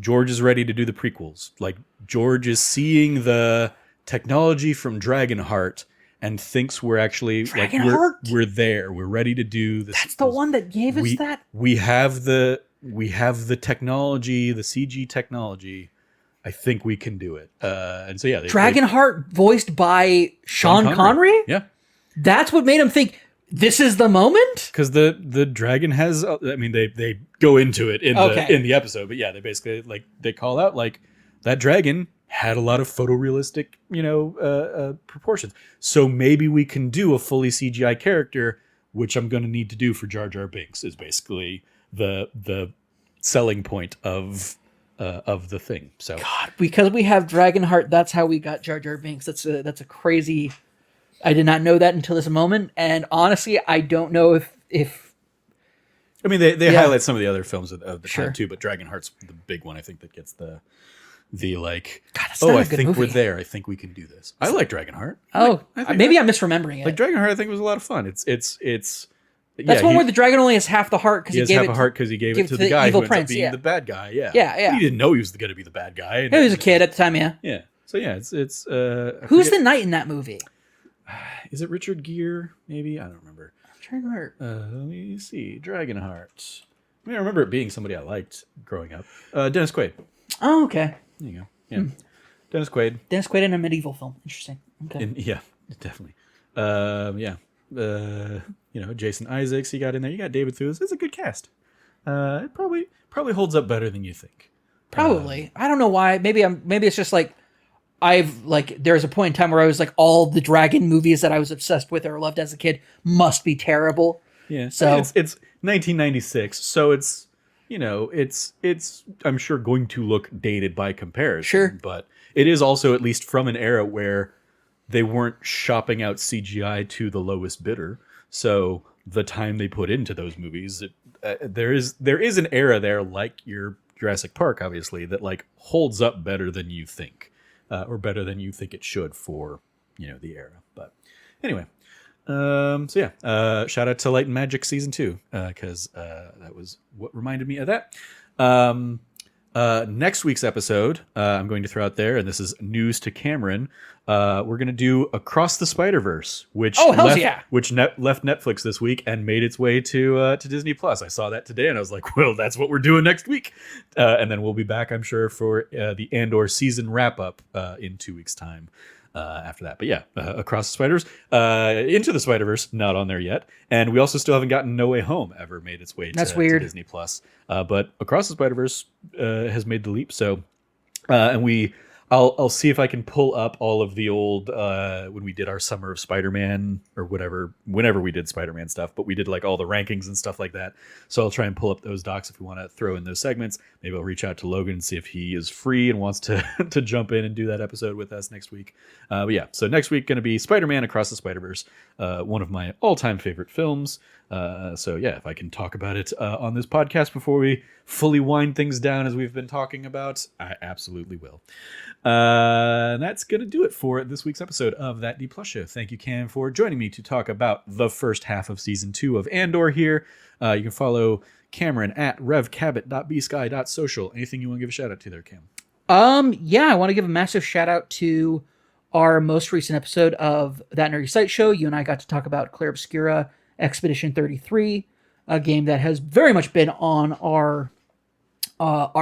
[SPEAKER 1] George is ready to do the prequels. Like George is seeing the technology from Dragonheart and thinks we're actually like we're there. We're ready to do this.
[SPEAKER 2] That's the one that gave us that.
[SPEAKER 1] We have the technology, the CG technology. I think we can do it. And so yeah,
[SPEAKER 2] Dragonheart voiced by Sean Connery.
[SPEAKER 1] Yeah,
[SPEAKER 2] that's what made him think this is the moment.
[SPEAKER 1] Because the dragon has. I mean, they go into it in the episode, but yeah, they basically like they call out like that dragon had a lot of photorealistic, proportions. So maybe we can do a fully CGI character, which I'm going to need to do for Jar Jar Binks, is basically the selling point of the thing. So
[SPEAKER 2] God, because we have Dragonheart, that's how we got Jar Jar Binks. That's a crazy. I did not know that until this moment, and honestly, I don't know if
[SPEAKER 1] I mean, they
[SPEAKER 2] Yeah.
[SPEAKER 1] highlight some of the other films of the
[SPEAKER 2] Sure.
[SPEAKER 1] time too, but Dragonheart's the big one. I think that gets the like.
[SPEAKER 2] God, that's
[SPEAKER 1] Oh,
[SPEAKER 2] not a
[SPEAKER 1] I
[SPEAKER 2] good
[SPEAKER 1] think we're
[SPEAKER 2] movie.
[SPEAKER 1] there. I think we can do this. I like Dragonheart.
[SPEAKER 2] Oh,
[SPEAKER 1] I think
[SPEAKER 2] maybe
[SPEAKER 1] that-
[SPEAKER 2] I'm misremembering it.
[SPEAKER 1] like Dragonheart. I think was a lot of fun. It's
[SPEAKER 2] That's one where the dragon only has half the heart because
[SPEAKER 1] he
[SPEAKER 2] he
[SPEAKER 1] has
[SPEAKER 2] gave
[SPEAKER 1] half
[SPEAKER 2] it
[SPEAKER 1] a heart because he gave
[SPEAKER 2] give
[SPEAKER 1] it to
[SPEAKER 2] to
[SPEAKER 1] the
[SPEAKER 2] the
[SPEAKER 1] guy
[SPEAKER 2] evil
[SPEAKER 1] who ends up
[SPEAKER 2] prince,
[SPEAKER 1] being
[SPEAKER 2] yeah.
[SPEAKER 1] the bad guy. Yeah,
[SPEAKER 2] Yeah.
[SPEAKER 1] He didn't know he was going to be the bad guy.
[SPEAKER 2] He was a kid at the time, yeah.
[SPEAKER 1] Yeah. So yeah, it's. I
[SPEAKER 2] Who's
[SPEAKER 1] forget-
[SPEAKER 2] the knight in that movie?
[SPEAKER 1] Is it Richard Gere? Maybe I don't remember.
[SPEAKER 2] I'm trying to remember.
[SPEAKER 1] Let me see. Dragonheart. I mean, I remember it being somebody I liked growing up. Dennis Quaid.
[SPEAKER 2] Oh, okay.
[SPEAKER 1] There you go. Yeah. Dennis Quaid.
[SPEAKER 2] Dennis Quaid in a medieval film. Interesting. Okay.
[SPEAKER 1] Yeah, definitely. Yeah. Jason Isaacs you got in there. You got David Thewlis. It's a good cast. It probably holds up better than you think.
[SPEAKER 2] Probably. I don't know why. Maybe it's just like there's a point in time where I was like, all the dragon movies that I was obsessed with or loved as a kid must be terrible.
[SPEAKER 1] Yeah.
[SPEAKER 2] So-
[SPEAKER 1] I mean, it's 1996, so it's I'm sure going to look dated by comparison.
[SPEAKER 2] Sure.
[SPEAKER 1] But it is also at least from an era where they weren't shopping out CGI to the lowest bidder. So the time they put into those movies, there is an era there, like your Jurassic Park, obviously, that like holds up better than you think, or better than you think it should for the era. But anyway, shout out to Light and Magic season 2 because that was what reminded me of that. Next week's episode, I'm going to throw out there, and this is news to Cameron. We're going to do Across the Spider-Verse, which left Netflix this week and made its way to Disney Plus. I saw that today, and I was like, well, that's what we're doing next week. And then we'll be back, I'm sure, for the Andor season wrap-up in 2 weeks' time. After that. But yeah, Across the Spider-Verse, Into the Spider-Verse, not on there yet. And we also still haven't gotten No Way Home ever made its way to Disney Plus. But Across the Spider-Verse has made the leap. So, I'll see if I can pull up all of the old, when we did our Summer of Spider-Man or whenever we did Spider-Man stuff, but we did like all the rankings and stuff like that. So I'll try and pull up those docs if we want to throw in those segments. Maybe I'll reach out to Logan and see if he is free and wants to to jump in and do that episode with us next week. But yeah, so next week going to be Spider-Man Across the Spider-Verse, one of my all-time favorite films. So yeah, if I can talk about it on this podcast before we fully wind things down as we've been talking about, I absolutely will. And that's going to do it for this week's episode of That D Plus Show. Thank you, Cam, for joining me to talk about the first half of season 2 of Andor here. You can follow Cameron at revcabot.bsky.social. Anything you want to give a shout out to there, Cam?
[SPEAKER 2] Yeah, I want to give a massive shout out to our most recent episode of That Nerdy Site Show. You and I got to talk about Clair Obscura Expedition 33, a game that has very much been on our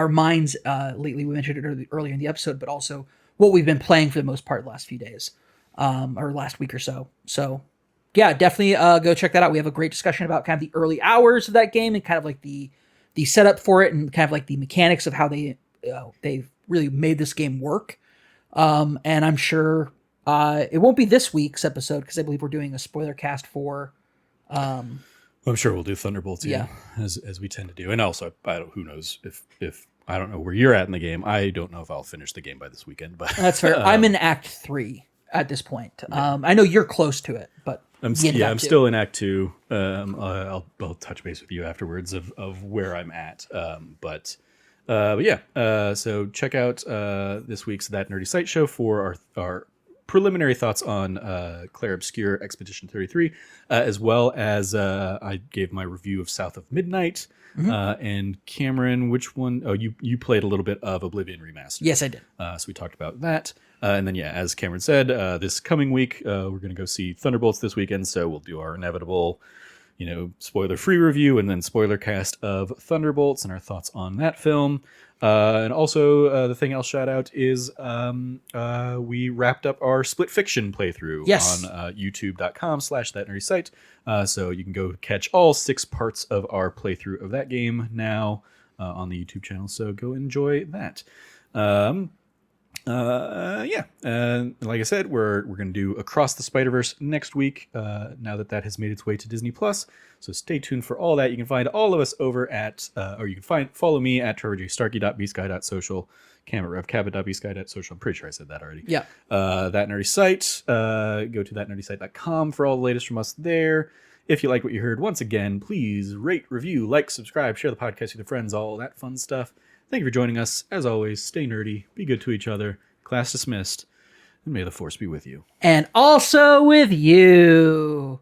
[SPEAKER 2] minds lately. We mentioned it earlier in the episode, but also what we've been playing for the most part the last few days, or last week or so. So yeah, definitely go check that out. We have a great discussion about kind of the early hours of that game and kind of like the setup for it and kind of like the mechanics of how they really made this game work. And I'm sure it won't be this week's episode because I believe we're doing a spoiler cast for.
[SPEAKER 1] I'm sure we'll do Thunderbolts,
[SPEAKER 2] yeah,
[SPEAKER 1] as we tend to do. And also, who knows if I don't know where you're at in the game. I don't know if I'll finish the game by this weekend, but
[SPEAKER 2] that's fair. I'm in Act 3 at this point. I know you're close to it, but
[SPEAKER 1] I'm still in Act 2. I'll touch base with you afterwards of where I'm at. But yeah. So check out this week's That Nerdy Site Show for our preliminary thoughts on Clair Obscure Expedition 33, as well as I gave my review of South of Midnight. And Cameron, which one? Oh, you played a little bit of Oblivion Remastered.
[SPEAKER 2] Yes, I did.
[SPEAKER 1] So we talked about that. And then, yeah, as Cameron said, this coming week, we're going to go see Thunderbolts this weekend. So we'll do our inevitable, spoiler-free review and then spoiler cast of Thunderbolts and our thoughts on that film. And also, the thing I'll shout out is we wrapped up our Split Fiction playthrough on youtube.com/thatnerdysite. So you can go catch all 6 parts of our playthrough of that game now on the YouTube channel. So go enjoy that. And like I said, we're going to do Across the Spider-Verse next week, now that has made its way to Disney Plus. So stay tuned for all that. You can find all of us over at, or you can follow me at trevorjstarkey.bsky.social, Cam at revcabot.bsky.social. I'm pretty sure I said that already.
[SPEAKER 2] Yeah.
[SPEAKER 1] That Nerdy Site, go to thatnerdysite.com for all the latest from us there. If you like what you heard, once again, please rate, review, like, subscribe, share the podcast with your friends, all that fun stuff. Thank you for joining us. As always, stay nerdy, be good to each other. Class dismissed, and may the Force be with you.
[SPEAKER 2] And also with you.